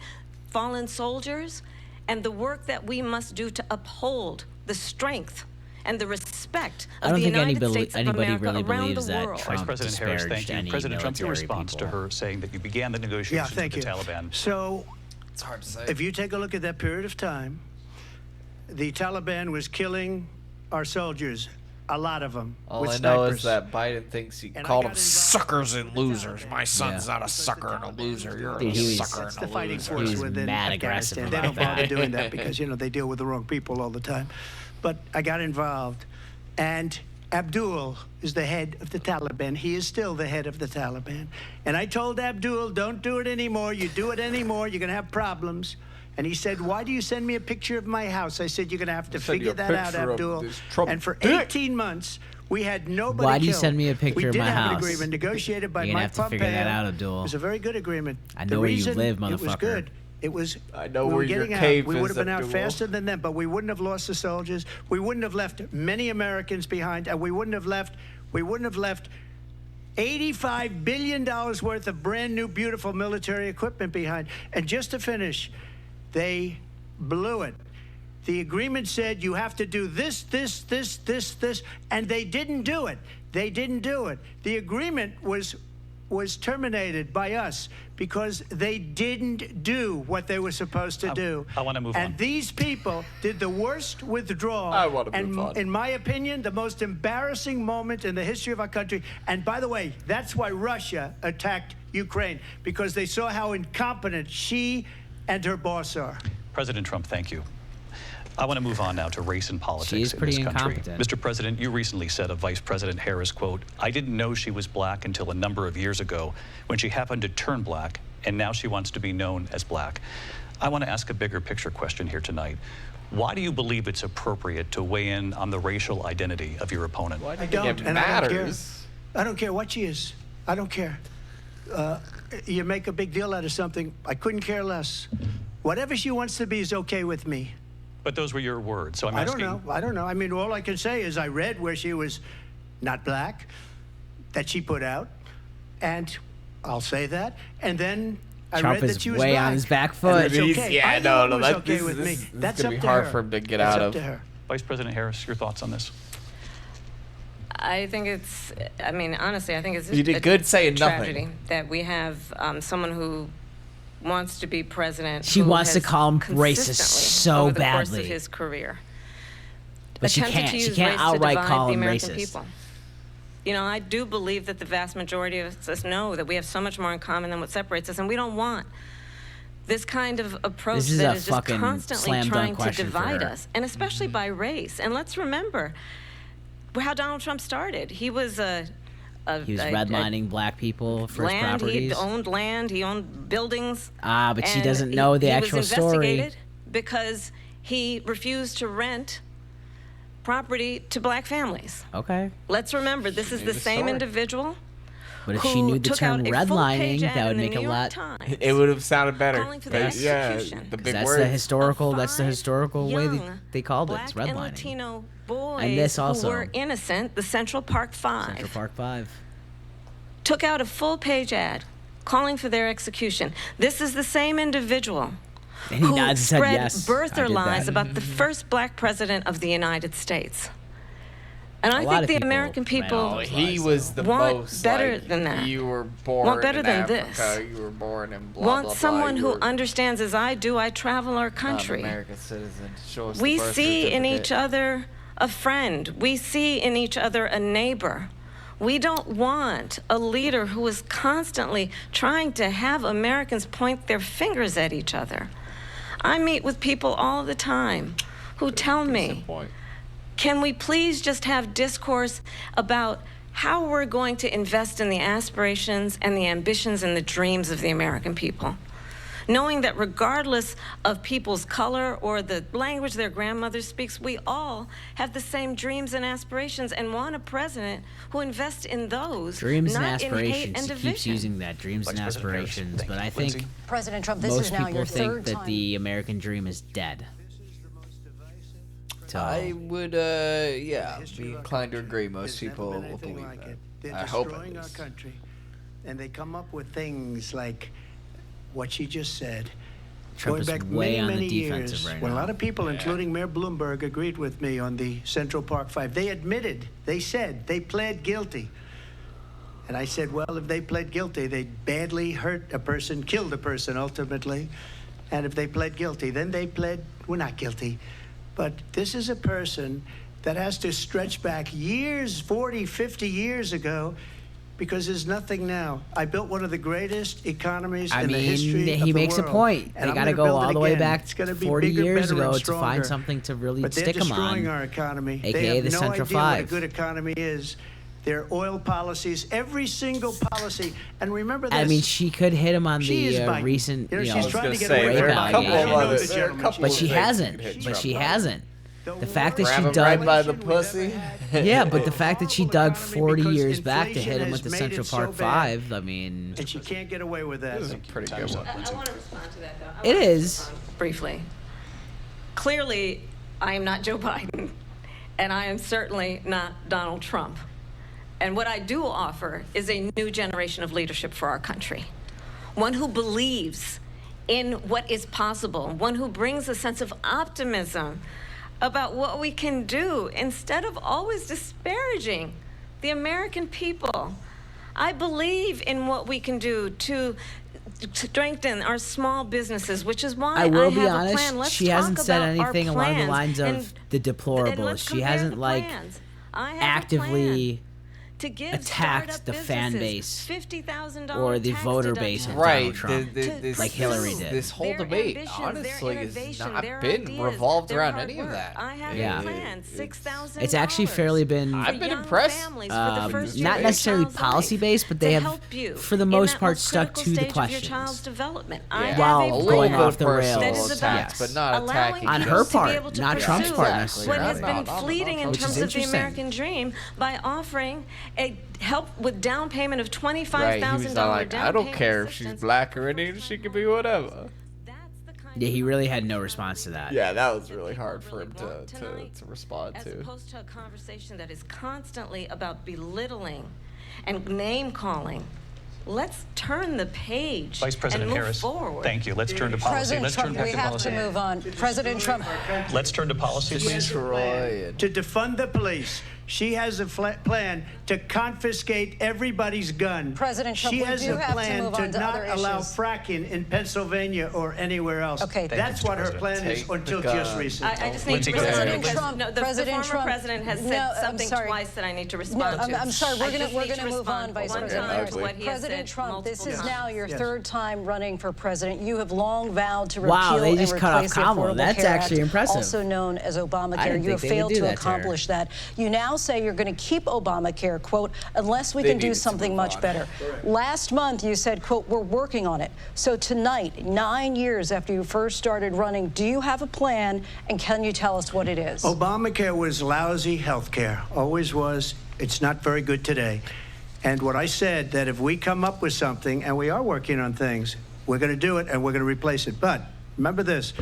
fallen soldiers, and the work that we must do to uphold the strength and the respect I of don't the think United States of anybody America really around believes the that world. Trump Vice President Harris, thank disparaged you. any President Trump, your military response to people. her saying that you began the Yeah, negotiations thank with you. the Taliban. So It's hard to say. if you take a look at that period of time, the Taliban was killing our soldiers, a lot of them, All with I know is snipers. that Biden thinks he And I called got them involved suckers and with the losers. Taliban. My son's Yeah. not a sucker and a loser. You're Dude, a he was- sucker That's and the a fighting loser. force He was within mad aggressive Afghanistan. They about don't bother that. doing that because, they deal with the wrong people all the time. But I got involved. And Abdul is the head of the Taliban. He is still the head of the Taliban. And I told Abdul, don't do it anymore. You do it anymore, you're going to have problems. And he said, why do you send me a picture of my house? I said, you're going to have to send you figure a that out, picture of Abdul. this Trump And for dick. 18 months, we had nobody Why do you killed. send me a picture we of did my have house? an agreement negotiated by You're gonna Mike have to Pompeo. figure that out, Abdul. It was a very good agreement. I The know where you reason live, It was motherfucker. good. It was. I know we where were your getting out. cave We is, would have been out Abdul. faster than them, but we wouldn't have lost the soldiers. We wouldn't have left many Americans behind, and we wouldn't have left $85 billion worth of brand new, beautiful military equipment behind. And just to finish, they blew it. The agreement said you have to do this, and they didn't do it. They didn't do it. The agreement was terminated by us because they didn't do what they were supposed to do. I wanna move on. And these people did the worst withdrawal. I wanna move and on. in my opinion, the most embarrassing moment in the history of our country. And by the way, that's why Russia attacked Ukraine, because they saw how incompetent she and her boss are. President Trump, thank you. I want to move on now to race and politics in pretty this country. incompetent. Mr. President, you recently said of Vice President Harris, quote, I didn't know she was black until a number of years ago when she happened to turn black, and now she wants to be known as black. I want to ask a bigger picture question here tonight. Why do you believe it's appropriate to weigh in on the racial identity of your opponent? Why do I you don't, think it and I don't care. matters? I don't care what she is. I don't care. You make a big deal out of something. I couldn't care less. Whatever she wants to be is okay with me. But those were your words, so I'm I don't asking. know. I don't know. I mean, all I can say is I read where she was not black, that she put out, and I'll say that. And then I Trump read that is she was way black. on his back and foot. that's He's- okay. yeah, I no, know no, it was that- okay this- with me. this is That's gonna up be to hard her. for him to get That's out up of. to her. Vice President Harris, your thoughts on this? I think it's, I mean, honestly, I think it's You did a good saying nothing. tragedy that we have someone who wants to be president. She who wants to has call him racist consistently, so over the course badly. of his career, But she attempted can't. to She use can't race to outright divide call the him American racist. people. You know, I do believe that the vast majority of us know that we have so much more in common than what separates us, and we don't want this kind of approach This is that a is just fucking constantly slam dunk trying to question for divide her. us, and especially by race. And let's remember how Donald Trump started. He was He was redlining black people for his land. He properties. owned land. He owned buildings. But she and doesn't know the he actual was story. investigated because he refused to rent property to black families. Okay. Let's remember, this is the the same story. individual But if who she knew the took term out a full-page redlining, ad that would in the make New a York lot. Times It would have sounded better. calling for the Yeah, execution. the big That's word. the historical. of That's the 5 historical way young they called it. black It's and redlining. Latino boys And this also. who were innocent, the Central Park Five, Central Park 5. took out a full-page ad calling for their execution. This is the same individual And he who nods his head spread yes. I birther did lies that. about the first black president of the United States. And I A lot think of the people American ran people all Oh, those he lies, was though. the Want most better like, than that. You were born Want better in than Africa. this. You were born in blah want blah blah. someone You who were understands, as I do, I travel our not an country. American citizen. Show us We the birth see in each certificate. other a friend. We see in each other a neighbor. We don't want a leader who is constantly trying to have Americans point their fingers at each other. I meet with people all the time who tell me, Point. can we please just have discourse about how we're going to invest in the aspirations and the ambitions and the dreams of the American people? Knowing that regardless of people's color or the language their grandmother speaks, we all have the same dreams and aspirations and want a president who invests in those, Dreams and not in hate aspirations. and She division. keeps using that. Dreams and Vice President Harris, aspirations. thank But you. I think Lindsay? President Trump, this most is now people your think third that time. the American dream is dead. So I would, yeah, be inclined to agree. Most There's people never been will anything believe like that. it. They're I hope at destroying our least. country, and they come up with things like what she just said. Trump going is back way many, on many the defensive years, right when a now. lot of people, including Mayor Bloomberg, agreed with me on the Central Park Five, they admitted, they said, they pled guilty. And I said, well, if they pled guilty, they badly hurt a person, killed a person ultimately. And if they pled guilty, then they pled, we're not guilty. But this is a person that has to stretch back years, 40, 50 years ago, because there's nothing now. I built one of the greatest economies in the history of he the makes world. a point. And They I'm got to gonna go build it all the way again. back It's gonna be 40 bigger, years better, ago and to stronger. find something to really But they're stick 'em destroying on, our economy. aka They have the no Central idea what a Five. good economy is. Their oil policies, every single policy. And remember this. I mean, she could hit him on She is the Biden. recent, You know, you she's know, trying to get say, away there with are a Biden. couple You of know others- the there are a gentleman. couple but of she things hasn't. you can hit But Trump she on. hasn't. The fact that Grab she him dug, right by the pussy. yeah, but the fact that she dug 40 because years back to hit inflation him with the has made Central it so Park bad. Five, I mean, And she can't get away with that. This is a pretty good one. I want to respond to that, though. It is. Briefly. Clearly, I am not Joe Biden, and I am certainly not Donald Trump. And what I do offer is a new generation of leadership for our country. One who believes in what is possible, one who brings a sense of optimism about what we can do instead of always disparaging the American people. I believe in what we can do to strengthen our small businesses, which is why I will be have a honest, plan. Let's she talk hasn't said about our anything along the plans lines of and- the and deplorables. let's She compare hasn't, the like, plans. I have a actively plan to give attacked startup the fan businesses base $50,000 or the tax voter deduction. base of Right, Donald Trump, this, like Hillary did. This whole Their debate, ambitions, honestly, their has innovation, not their been ideas, revolved their around hard any of work. that. I have Yeah. a plan, $6,000. It's actually fairly been I've been for young impressed. families for the first year Not of your necessarily child's policy life based, but they to have, help you for the in most that part, most stuck critical to the stage of your questions. child's development. I have While a a going plan off the personal that rails, is about attacks, but not allowing attacking On people her to part, be able to not Trump's pursue part what necessarily. has been Not fleeting in Which terms is of the interesting. American dream by offering a help with down payment of $25,000 Right, he was not like, down I don't payment care if she's assistance. black or Indian, she can be whatever. That's the kind Yeah, of he really had no response to that. Yeah, that was really hard for him want to tonight, respond as to. opposed to a conversation that is constantly about belittling and name calling. Let's turn the page Vice President and move Harris, forward. thank you. Let's turn to policy. President Let's turn Trump, back we to have policy. to move on. President Trump. Let's turn to policy, please. Destroy To defund the police. She has a plan to confiscate everybody's gun. President Trump, she we has do a have to plan move to on to not other allow issues. fracking in Pennsylvania or anywhere else. Okay. That's what her plan is Take the until gun. just recently. I just need Lindsey, to go ahead. respond President because Trump, no, the President former Trump. president has No, said I'm something sorry. twice that I need to No, respond to. I'm sorry. We're I just need going to to move on, respond Vice one President time Harris. to what he has President said Trump, this is multiple now times. your Yes. third time running for president. You have long vowed to repeal Wow, they just and cut off replace the Kamala. Affordable That's Care actually Act, impressive. also known as I Obamacare. didn't You have think they would failed do to that to her. accomplish that. You now say you're going to keep Obamacare, quote, unless we They can do needed to something move much on. better. Last month, you said, quote, we're working on it. So tonight, 9 years after you first started running, do you have a plan, and can you tell us what it is? Obamacare was lousy health care, always was. It's not very good today. And what I said, that if we come up with something, and we are working on things, we're going to do it and we're going to replace it. But remember this,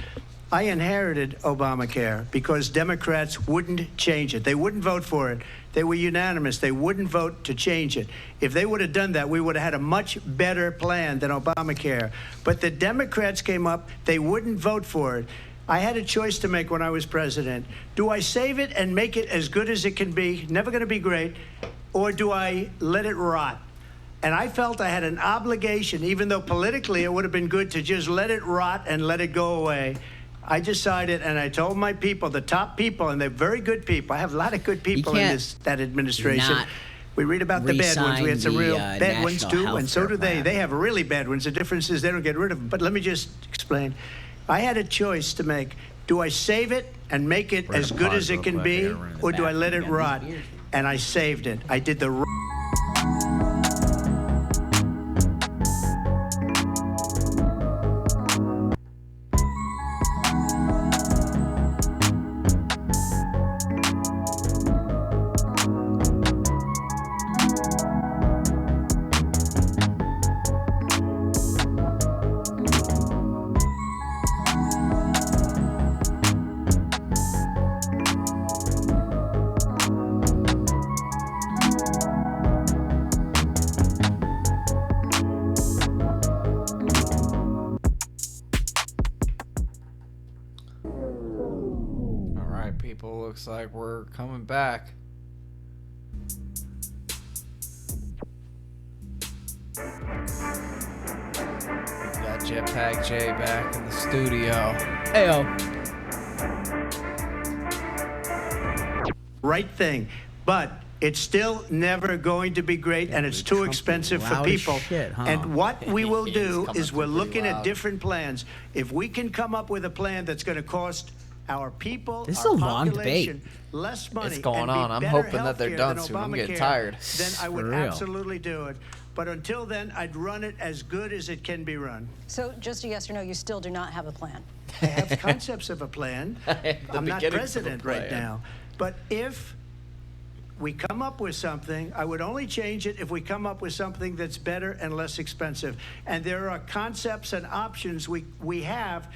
I inherited Obamacare because Democrats wouldn't change it. They wouldn't vote for it. They were unanimous. They wouldn't vote to change it. If they would have done that, we would have had a much better plan than Obamacare. But the Democrats came up, they wouldn't vote for it. I had a choice to make when I was president. Do I save it and make it as good as it can be, never going to be great, or do I let it rot? And I felt I had an obligation, even though politically it would have been good to just let it rot and let it go away. I decided, and I told my people, the top people, and they're very good people. I have a lot of good people in can't that administration. not We read about the bad ones. We had some re-sign real the, bad ones National too, and so Healthcare do they. Plan. They have really bad ones. The difference is they don't get rid of them. But let me just explain. I had a choice to make. Do I save it and make it We're as gonna good pause as it real can quick. I be, gotta run in the or do I bathroom let it again. rot? And I saved it. I did the Looks like we're coming back. We got JetPack J back in the studio. Heyo. Right thing, but it's still never going to be great, and it's too expensive for loud as people. shit, huh? And what we will do coming is we're through pretty looking at loud. different plans. If we can come up with a plan that's going to cost our people, This is our a long population, debate. less money, It's going and be on. I'm better hoping that they're healthcare done than soon. I'm getting Obamacare, tired. Then I would For real. absolutely do it. But until then, I'd run it as good as it can be run. So just a yes or no, you still do not have a plan. I have concepts of a plan. I'm not beginnings of a president right plan. now. But if we come up with something, I would only change it if we come up with something that's better and less expensive. And there are concepts and options we have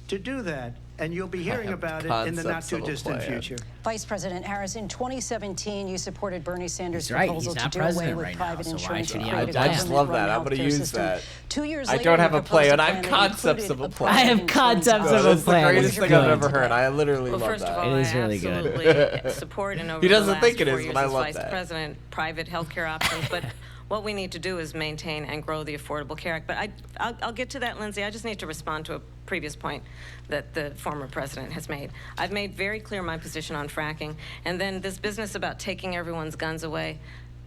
to do that. And you'll be hearing have about it in the not concepts too of a distant plan. future. Vice President Harris, in 2017, you supported Bernie Sanders' He's right. proposal He's to not do away president with right now, private so why insurance should and he have a create a plan? I just love that. I'm government-run gonna healthcare use system. that. 2 years I later, don't you have a proposed plan. I have that concepts included of a a plan. I have private concepts insurance of a option. That's the plan. greatest It's thing I've good. ever heard. I literally Well, love first of that. all, It is I really good. absolutely support and over He doesn't the last think it 4 is, years but I as love Vice that. President, private healthcare options. But what we need to do is maintain and grow the Affordable Care Act. But I'll get to that, Lindsay. I just need to respond to a previous point that the former president has made. I've made very clear my position on fracking, and then this business about taking everyone's guns away.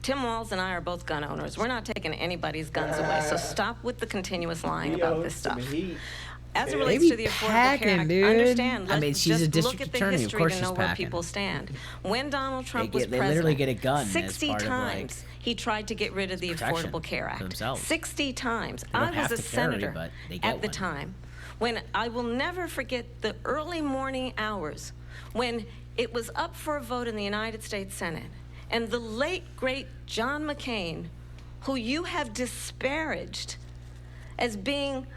Tim Walz and I are both gun owners. We're not taking anybody's guns away, so stop with the continuous lying about this stuff. As it relates They to be the Affordable packing, Care Act, dude. understand. I mean, Let's she's a just district look at the attorney. Of history course to she's know where packing. people stand. When Donald Trump was they president, literally get a gun as 60 part of, like, times he tried to get rid of the protection Affordable Care for Act. themselves. 60 times. don't I have was a to carry, senator but they get at the one. time when I will never forget the early morning hours when it was up for a vote in the United States Senate, and the late, great John McCain, who you have disparaged as being,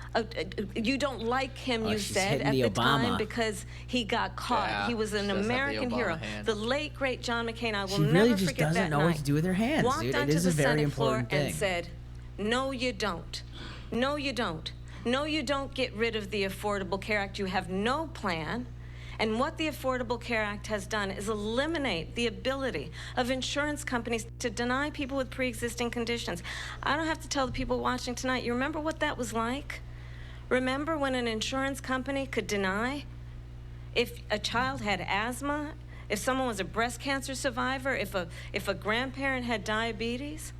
you don't like him, Oh, you she's said, hitting at the the time Obama. because he got caught. Yeah, He was an she does have the American Obama hero. hand. The late, great John McCain, I will She really never just forget doesn't that know night. what to do with her hands, Walked dude. It onto is the a very Senate floor important and thing. said, no, you don't. No, you don't. No, you don't get rid of the Affordable Care Act. You have no plan. And what the Affordable Care Act has done is eliminate the ability of insurance companies to deny people with pre-existing conditions. I don't have to tell the people watching tonight, you remember what that was like? Remember when an insurance company could deny if a child had asthma, if someone was a breast cancer survivor, if a grandparent had diabetes?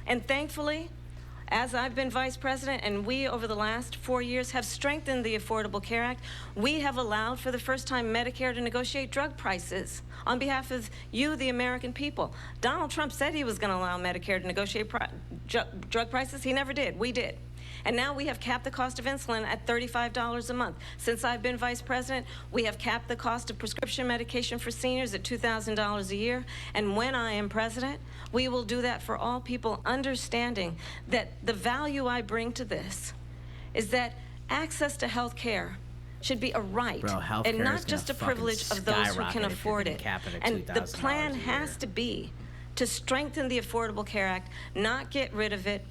And thankfully, as I've been vice president and we over the last 4 years have strengthened the Affordable Care Act, we have allowed for the first time Medicare to negotiate drug prices on behalf of you, the American people. Donald Trump said he was going to allow Medicare to negotiate drug prices. He never did. We did. And now we have capped the cost of insulin at $35 a month. Since I've been vice president, we have capped the cost of prescription medication for seniors at $2,000 a year. And when I am president, we will do that for all people, understanding that the value I bring to this is that access to health care should be a right Bro, healthcare and is not gonna just a fucking privilege of those who skyrocket can if you're afford gonna it. cap it at And the $2,000 plan a year. has to be to strengthen the Affordable Care Act, not get rid of it.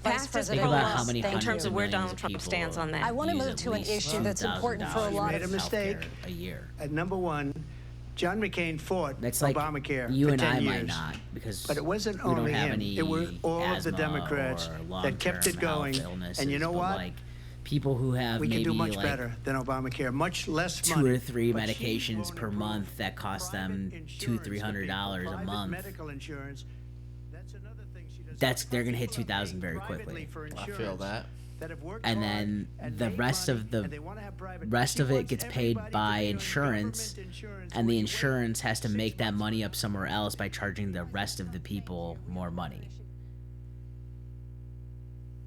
Vice Pass this President, Think about Harris, how many in thank terms you. of where hundreds Donald of Trump people stands on that. I want to use move at to an least issue that's important for a $2,000 lot Made a of mistake. a year. Number one, John McCain fought That's like Obamacare you for and 10 I years. might not, because But it wasn't we don't only have him. any It were all of the asthma Democrats or that kept it long-term health going. illnesses, And you know but, what? like, people who have We can maybe do much like better than Obamacare. Much less two money. or three But she medications won't per approve month that cost them private $200-300 insurance, a private month. medical insurance. That's another thing she does. They're gonna hit People are 2,000 paying very quickly. privately for I feel insurance that. that have worked And hard then and the made rest money, of the and they wanna have private. rest She of it wants gets paid everybody to by be on insurance, government insurance. and the When you wait insurance has to 6 make that months money up somewhere else by charging the rest of the people more money.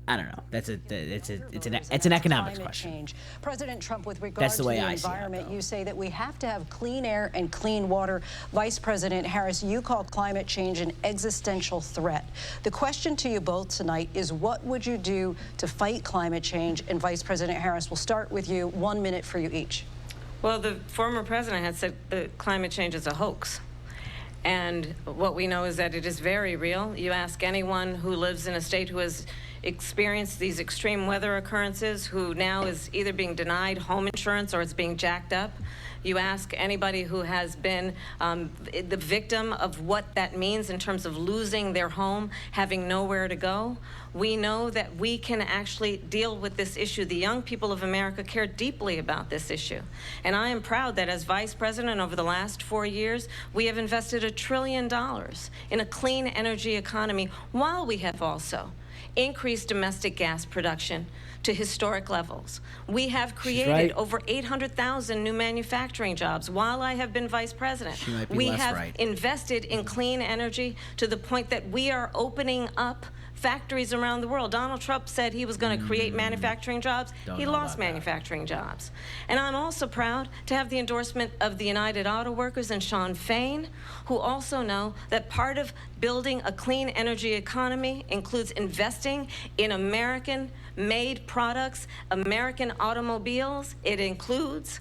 I don't know. It's an economics Climate question. change. President Trump, with regard That's the to way the I see it, environment, though. you say that we have to have clean air and clean water. Vice President Harris, you call climate change an existential threat. The question to you both tonight is, what would you do to fight climate change? And Vice President Harris, we'll start with you. 1 minute for you each. Well, the former president had said that climate change is a hoax. And what we know is that it is very real. You ask anyone who lives in a state who has experienced these extreme weather occurrences, who now is either being denied home insurance or it's being jacked up, You ask anybody who has been the victim of what that means in terms of losing their home, having nowhere to go. We know that we can actually deal with this issue. The young people of America care deeply about this issue. And I am proud that as Vice President over the last 4 years, we have invested $1 trillion in a clean energy economy, while we have also increased domestic gas production to historic levels. We have created over 800,000 new manufacturing jobs while I have been Vice President. We have invested in clean energy to the point that we are opening up factories around the world. Donald Trump said he was going to create manufacturing jobs. He lost manufacturing jobs. And I'm also proud to have the endorsement of the United Auto Workers and Sean Fain, who also know that part of building a clean energy economy includes investing in American-made products, American automobiles. It includes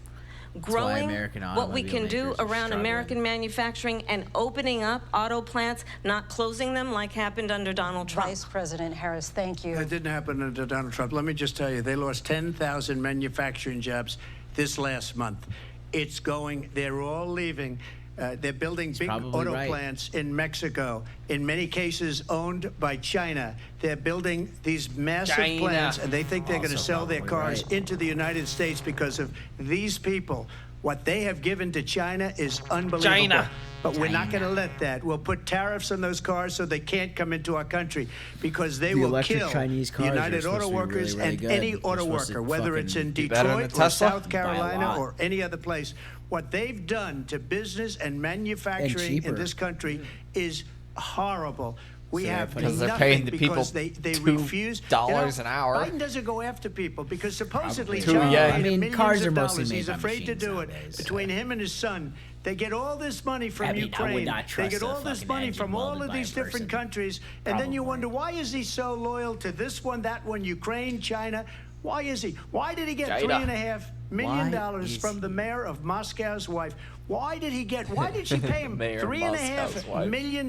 growing what we can do around American manufacturing and opening up auto plants, not closing them like happened under Donald Trump. Vice President Harris, thank you. It didn't happen under Donald Trump. Let me just tell you, they lost 10,000 manufacturing jobs this last month. It's going, they're all leaving. They're building big auto plants in Mexico, in many cases owned by China. They're building these massive plants, and they think they're going to sell their cars into the United States because of these people. What they have given to China is unbelievable. But we're not going to let that. We'll put tariffs on those cars so they can't come into our country, because they will kill Chinese cars United Auto Workers and any auto worker, whether it's in Detroit or South Carolina or any other place. What they've done to business and manufacturing in this country is horrible. We have because they're nothing paying the people because they refuse. $2 an hour. Biden doesn't go after people because supposedly Probably. John I paid mean, millions cars are of mostly dollars. made He's by afraid to machines do nowadays, it. Between him and his son, they get all this money from I would Ukraine. not They trust get a all this fucking money engine from all welded of by a these different person. countries, and then you wonder, why is he so loyal to this one, that one, Ukraine, China? Why is he? Why did he get $3.5 million from the mayor of Moscow's wife? Why did he get? Why did she pay him $3.5 million?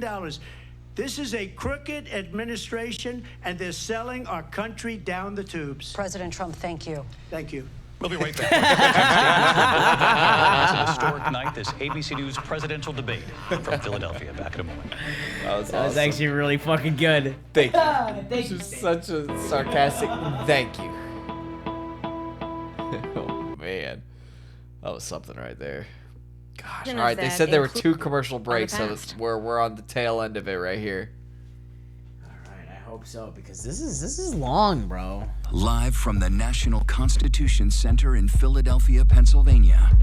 This is a crooked administration, and they're selling our country down the tubes. President Trump, thank you. Thank you. We'll be right back. It's an historic night, this ABC News presidential debate from Philadelphia. Back in a moment. That was actually really fucking good. Thank you. This is such a sarcastic thank you. Oh, man. That was something right there. Gosh. All right, they said there were 2 commercial breaks, so we're on the tail end of it right here. All right, I hope so, because this is long, bro. Live from the National Constitution Center in Philadelphia, Pennsylvania.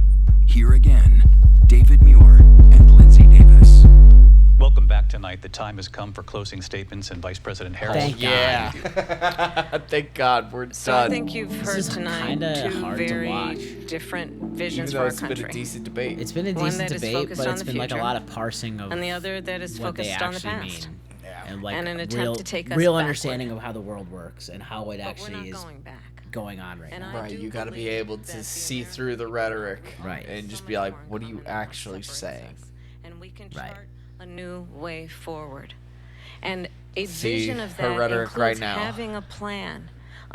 Here again, David Muir and Lindsay Davis. Welcome back tonight. The time has come for closing statements, and Vice President Harris. Thank God. Thank God we're So I done. think you've heard tonight 2 hard to very watch. different Even visions though for our it's country. been a decent debate. It's been a One decent that is debate, focused but on it's the been like a future, lot of parsing of and the other that is what they focused on the actually past. mean. And like And an attempt real, to take us real backward. understanding of how the world works and how it But we're actually not is going back. going on right And now. I Right, do you got to be believe able that to the see American through the rhetoric, Right. and just so be many like, more in what are you common ground that actually separates saying? us. And we can Right. chart a new way forward. And a See vision of her that rhetoric includes right now. having a plan,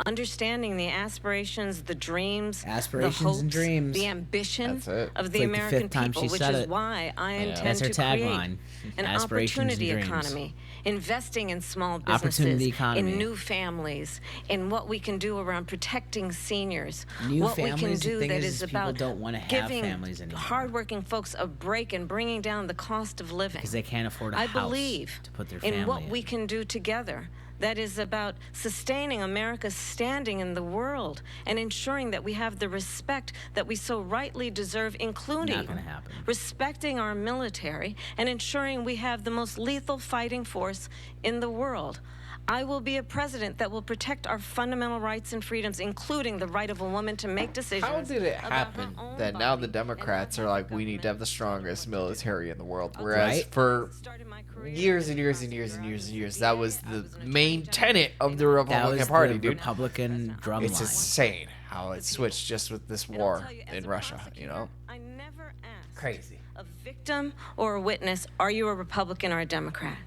understanding the aspirations, the dreams, Aspirations the hopes, and dreams. the ambition That's it. of It's the like the American 5th time people, she which said is it. why I intend That's her to create tagline. an Aspirations and opportunity dreams. economy, investing in small businesses, Opportunity economy. in new families, in what we can do around protecting seniors, New what we can families, the do thing that is is people about don't wanna have giving families anymore. hardworking folks a break and bringing down the cost of living. Because they can't afford a I house believe to put their in family what in. we can do together. That is about sustaining America's standing in the world and ensuring that we have the respect that we so rightly deserve, including Not gonna happen. respecting our military and ensuring we have the most lethal fighting force in the world. I will be a president that will protect our fundamental rights and freedoms, including the right of a woman to make decisions. How did it about her happen own that now body the and Democrats what are our like, we need to have the government strongest military in the world, I'll whereas Right. for started my career years and as a years and years and years and years, that was I the was an main attorney tenet of the That Republican was Party, the dude. Republican drum It's line. insane how it switched just with this And I'll war tell you, as in a Russia, you prosecutor, know? I never asked Crazy. a victim or a witness, are you a Republican or a Democrat?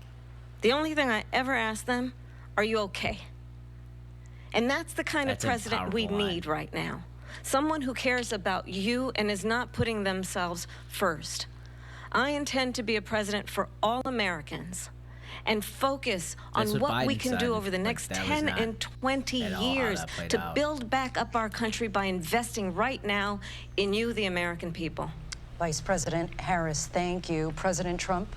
The only thing I ever asked them, are you okay? And that's the kind That's of a president we powerful line. need right now. someone who cares about you and is not putting themselves first. I intend to be a president for all Americans and focus That's on what what we Biden can said. do over the Like, next that was 10 not and 20 at all how years that played to out. build back up our country by investing right now in you, the American people. Vice President Harris, thank you. President Trump?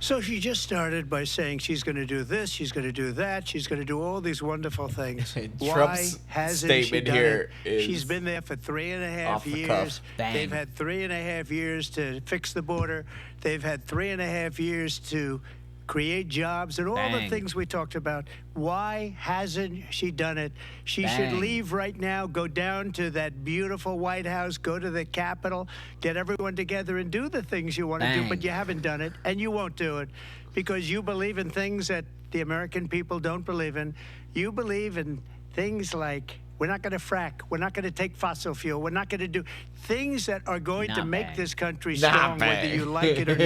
So she just started by saying she's going to do this, she's going to do that, she's going to do all these wonderful things. Why Trump's hasn't she statement done here it? is She's been there for 3.5 off the years. cuff. Bang. They've had 3.5 years to fix the border. They've had 3.5 years to create jobs and all the Bang. things we talked about. Why hasn't she done it? She should Bang. leave right now, go down to that beautiful White House, go to the Capitol, get everyone together and do the things you want to do, Bang. but you haven't done it, and you won't do it because you believe in things that the American people don't believe in. You believe in things like we're not going to frack, we're not going to take fossil fuel, we're not going to do things that are going to Not make bang. this country Not strong, whether bang. you like it or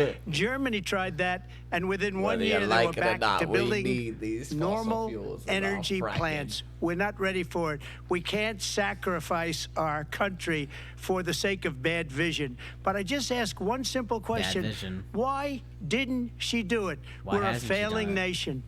not. Germany tried that, and within one Whether you year they like were it or back not, to we building need these fossil normal fuels without energy fracking. plants. We're not ready for it. We can't sacrifice our country for the sake of bad vision. But I just ask one simple question. vision. Why didn't she do it? Why We're a hasn't she done failing it? nation.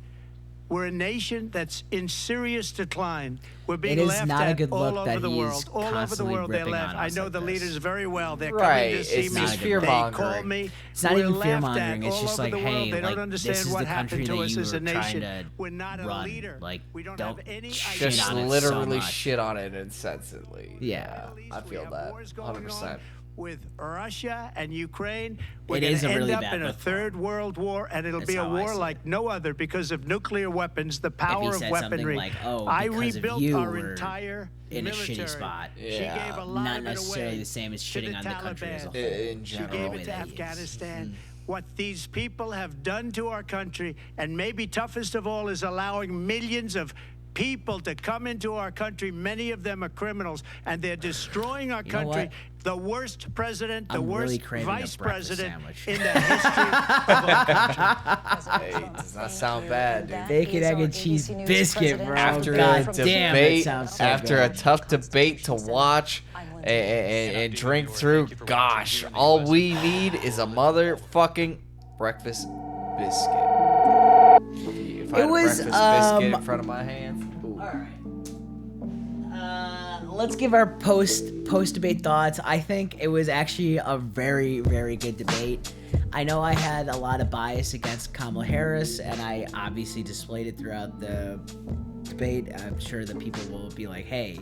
We're a nation that's in serious decline. We're being It is laughed not a at good all look over that the he's world. All over the constantly world, they ripping laugh. on I us know like the this. leaders very well. They're Right, coming to see it's me. just They fear-mongering. call me. It's not We're even laughed fear-mongering. at It's all just over like, the world. hey, They don't like, understand this is what the happened country to that us you as a were trying nation. to We're not a run. leader. Like, We don't don't have any shit idea. Just on it so literally much. shit on it incessantly. Yeah. I feel We have that wars going 100%. on with Russia and Ukraine. We're It going is to a end really up bad in a look for third him. world war, and it'll That's be a how I war see it. like no other because of nuclear weapons, the power of said something weaponry. like, "Oh, I because of rebuilt you, our we're entire in a military. shitty spot." She Yeah. gave a lot Not of it necessarily away the same as to shitting on the country as a Taliban. whole. In She general. gave way it to that he is. Afghanistan. What these people have done to our country, and maybe toughest of all, is allowing millions of people to come into our country. Many of them are criminals, and they're destroying our know country. what? The worst president, the I'm really worst craving a vice breakfast president sandwich. in the history of our country. Hey, does not sound bad, dude. Bacon, egg, and cheese biscuit, bro. After God a damn, that debate, sounds so after good. a tough debate to watch and drink through, gosh, all we need is a motherfucking breakfast biscuit. If I had a was, breakfast biscuit in front of my hands, ooh. All right. Let's give our post debate thoughts. I think it was actually a very, very good debate. I know I had a lot of bias against Kamala Harris, and I obviously displayed it throughout the debate. I'm sure that people will be like, "Hey,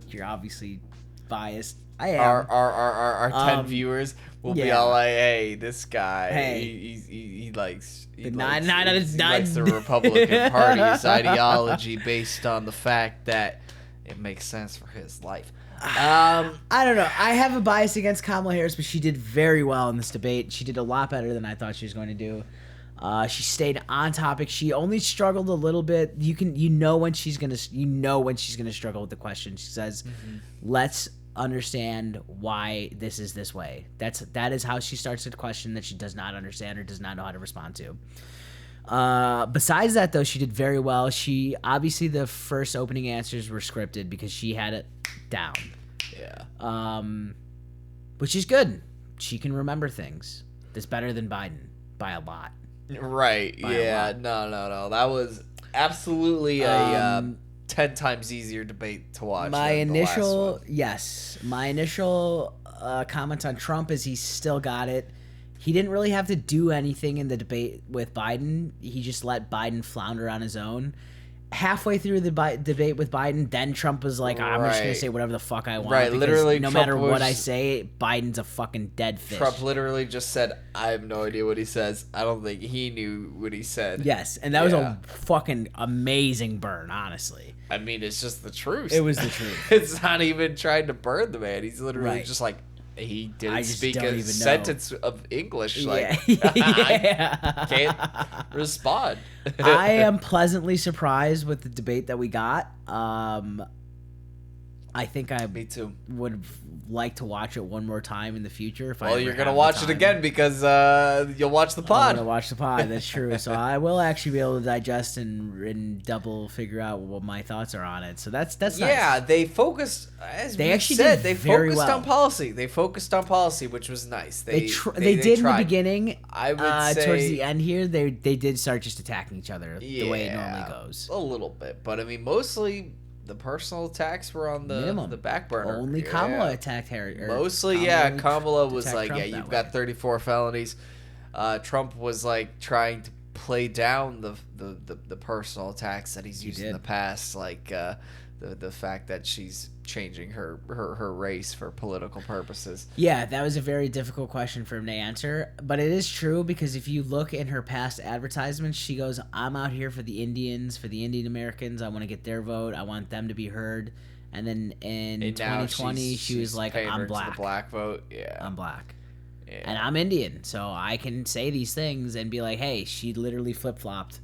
you're obviously biased." I am. Our 10 viewers will be yeah. all like, "Hey, this guy, Hey. he likes he nine likes, out of he nine- likes the Republican Party's ideology based on the fact that it makes sense for his life." I don't know. I have a bias against Kamala Harris, but she did very well in this debate. She did a lot better than I thought she was going to do. She stayed on topic. She only struggled a little bit. You know when she's gonna struggle with the question. She says, "Let's understand why this is this way." That is how she starts a question that she does not understand or does not know how to respond to. Besides that, though, she did very well. She obviously the first opening answers were scripted because she had it down. Yeah. Which is good. She can remember things. That's better than Biden by a lot. Right. By a Yeah. lot. No. That was absolutely a 10 times easier debate to watch. My than the last initial one. my initial comment on Trump is he's still got it. He didn't really have to do anything in the debate with Biden. He just let Biden flounder on his own. Halfway through the debate with Biden, then Trump was like, "I'm just gonna Right. say whatever the fuck I want." Right, because literally, no Trump matter what I was- say, Biden's a fucking dead fish. Trump literally just said, "I have no idea what he says." I don't think he knew what he said. Yes, and that was Yeah. a fucking amazing burn, honestly. I mean, it's just the truth. It was the truth. It's not even trying to burn the man. He's literally Right. just like, he I didn't just speak don't a even know. sentence of English. Like, Yeah. I can't respond. I am pleasantly surprised with the debate that we got. I think I Me too. would like to watch it one more time in the future. If I Well, ever you're gonna have the watch it time. again because you'll watch the I'm pod. gonna watch the pod. That's true. So I will actually be able to digest and double figure out what my thoughts are on it. So that's Yeah, nice. they focused, as They we actually said, did they very focused well. on policy. They focused on policy, which was nice. They did in the tried. beginning. I would towards say- the end here, they did start just attacking each other the way it normally Yeah, goes. a little bit, but I mean, mostly the personal attacks were on the Minimum. back burner. Only Yeah. Kamala attacked Harry. Mostly, Kamala was like, yeah, you've got 34 felonies. Trump was like trying to play down the personal attacks that he's used in did. the past, like the fact that she's changing her race for political purposes. Yeah, that was a very difficult question for him to answer, but it is true because if you look in her past advertisements, she goes, "I'm out here for the Indians, for the Indian Americans. I want to get their vote. I want them to be heard." And then in And now 2020, she was she's like, paying "I'm her to black. the black vote. Yeah, I'm black, yeah. and I'm Indian, so I can say these things and be like, hey, she literally flip flopped."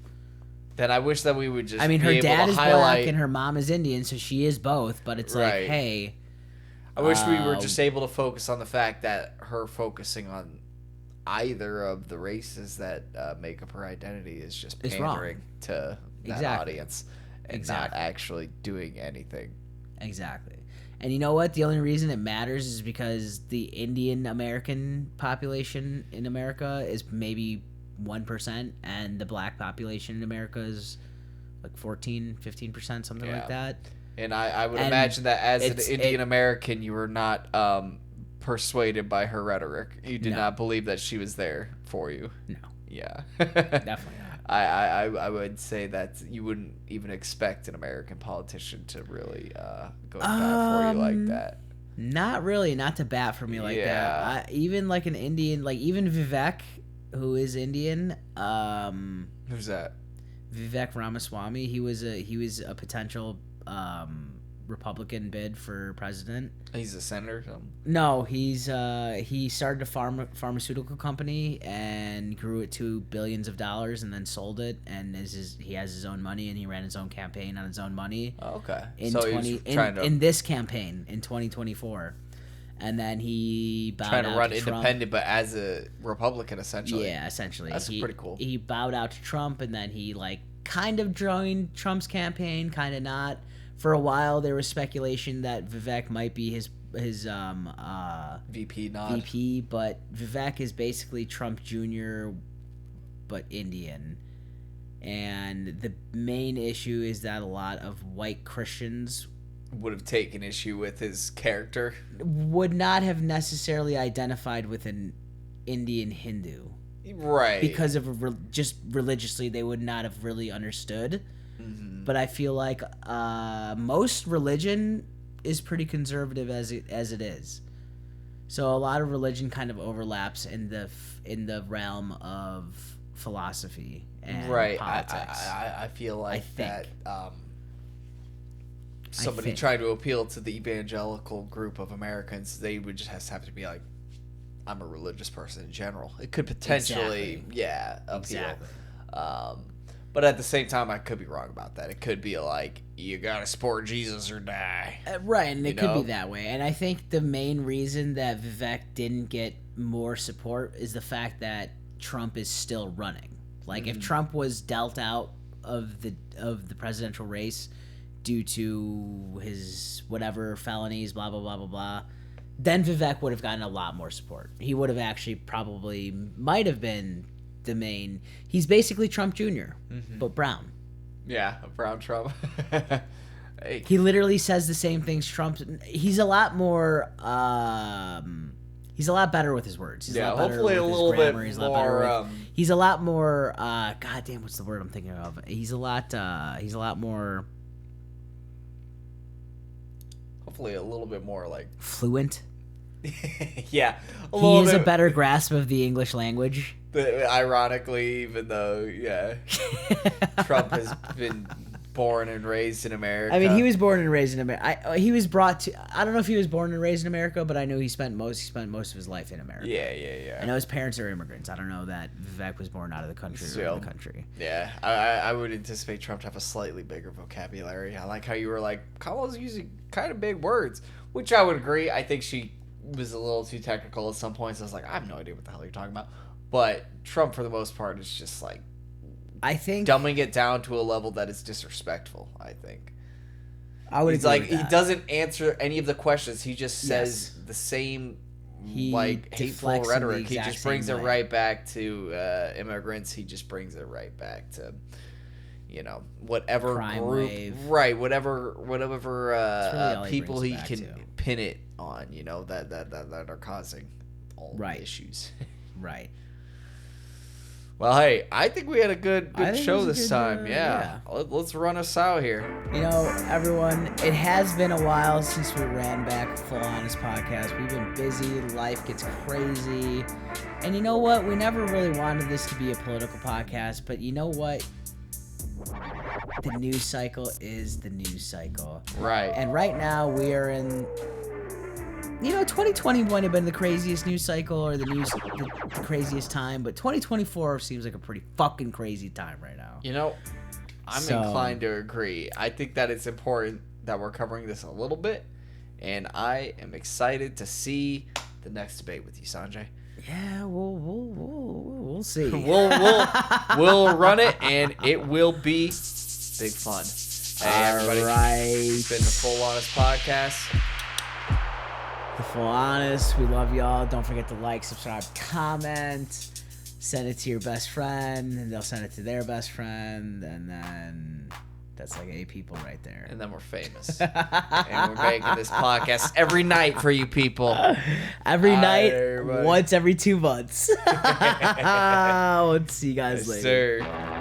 Then I wish that we would just. I mean, be her able dad to is highlight, black and her mom is Indian, so she is both. But it's Right. like, hey, I wish we were just able to focus on the fact that her focusing on either of the races that make up her identity is just It's wrong. pandering to that Exactly. audience and Exactly. not actually doing anything. exactly. And you know what? The only reason it matters is because the Indian American population in America is maybe 1%, and the black population in America is like 14-15%, something Yeah. like that. And I would And imagine that as it's- an Indian American, you were not persuaded by her rhetoric. You did No. not believe that she was there for you. No, Yeah. definitely not. I would say that you wouldn't even expect an American politician to really go to bat for you like that. Not really, not to bat for me like Yeah. that. Even like an Indian, like even Vivek, who is Indian, Who's that? Vivek Ramaswamy, he was a potential Republican bid for president. He's a senator or something? No, he started a pharmaceutical company and grew it to billions of dollars and then sold it, and he has his own money and he ran his own campaign on his own money. Oh, okay. In So he was trying to in this campaign in 2024, and then he bowed trying to out run to Trump. independent, but as a Republican, essentially. Yeah, essentially. That's pretty cool. He bowed out to Trump, and then he like kind of joined Trump's campaign, kind of not. For a while, there was speculation that Vivek might be his VP nod. VP, but Vivek is basically Trump Jr., but Indian. And the main issue is that a lot of white Christians Would have taken issue with his character. would not have necessarily identified with an Indian Hindu. Right. Because of just religiously, they would not have really understood. But I feel like most religion is pretty conservative as it is. So a lot of religion kind of overlaps in the realm of philosophy and right. politics. I feel like think. that somebody think. trying to appeal to the evangelical group of Americans, they would just have to be like, I'm a religious person in general. It could potentially, Exactly. appeal. Exactly. But at the same time, I could be wrong about that. It could be like, you gotta support Jesus or die. Right, and it could know? be that way. And I think the main reason that Vivek didn't get more support is the fact that Trump is still running. Like, if Trump was dealt out of the presidential race due to his whatever felonies, blah blah blah blah blah, then Vivek would have gotten a lot more support. He would have actually probably might have been the main. He's basically Trump Jr., but brown. Yeah, a brown Trump. Hey, He literally says the same things Trump. He's a lot more. He's a lot better with his words. He's Yeah, a lot better hopefully with a his little bit grammar. He's a lot better more, with, he's a lot more. God damn, what's the word I'm thinking of? He's a lot. He's a lot more hopefully a little bit more like, fluent. yeah, a He little has bit. a better grasp of the English language. Ironically, even though, Trump has been born and raised in America. I mean, he was born and raised in America. He was brought to. I don't know if he was born and raised in America, but I know he spent most of his life in America. Yeah. I know his parents are immigrants. I don't know that Vivek was born out of the country or in the country. Yeah, I would anticipate Trump to have a slightly bigger vocabulary. I like how you were like, Kamala's using kind of big words, which I would agree. I think she was a little too technical at some points. I was like, I have no idea what the hell you're talking about. But Trump, for the most part, is just like, I think dumbing it down to a level that is disrespectful. I think I would. He's like, he doesn't answer any of the questions. He just says the same hateful rhetoric. He just brings it right back to immigrants. He just brings it right back to whatever crime group, wave. right? Whatever really people he brings it can back to. pin it on. That are causing all the issues. Right. Well, hey, I think we had a good I think it show was a this good, time. Yeah. Let's run us out here. Everyone, it has been a while since we ran back Full Honest Podcast. We've been busy. Life gets crazy. And you know what? We never really wanted this to be a political podcast, but you know what? The news cycle is the news cycle. Right. And right now we are in... 2020 might have been the craziest news cycle or the craziest time, but 2024 seems like a pretty fucking crazy time right now. I'm inclined to agree. I think that it's important that we're covering this a little bit, and I am excited to see the next debate with you, Sanjay. Yeah, we'll see. We'll run it, and it will be big fun. Hey, everybody. Right. It's been the Full Honest Podcast. The Full Honest. We love y'all. Don't forget to like, subscribe, comment. Send it to your best friend, and they'll send it to their best friend, and then that's like 8 people right there. And then we're famous. And we're making this podcast every night for you people. Every night, everybody. once every 2 months. We'll see you guys later. Sir.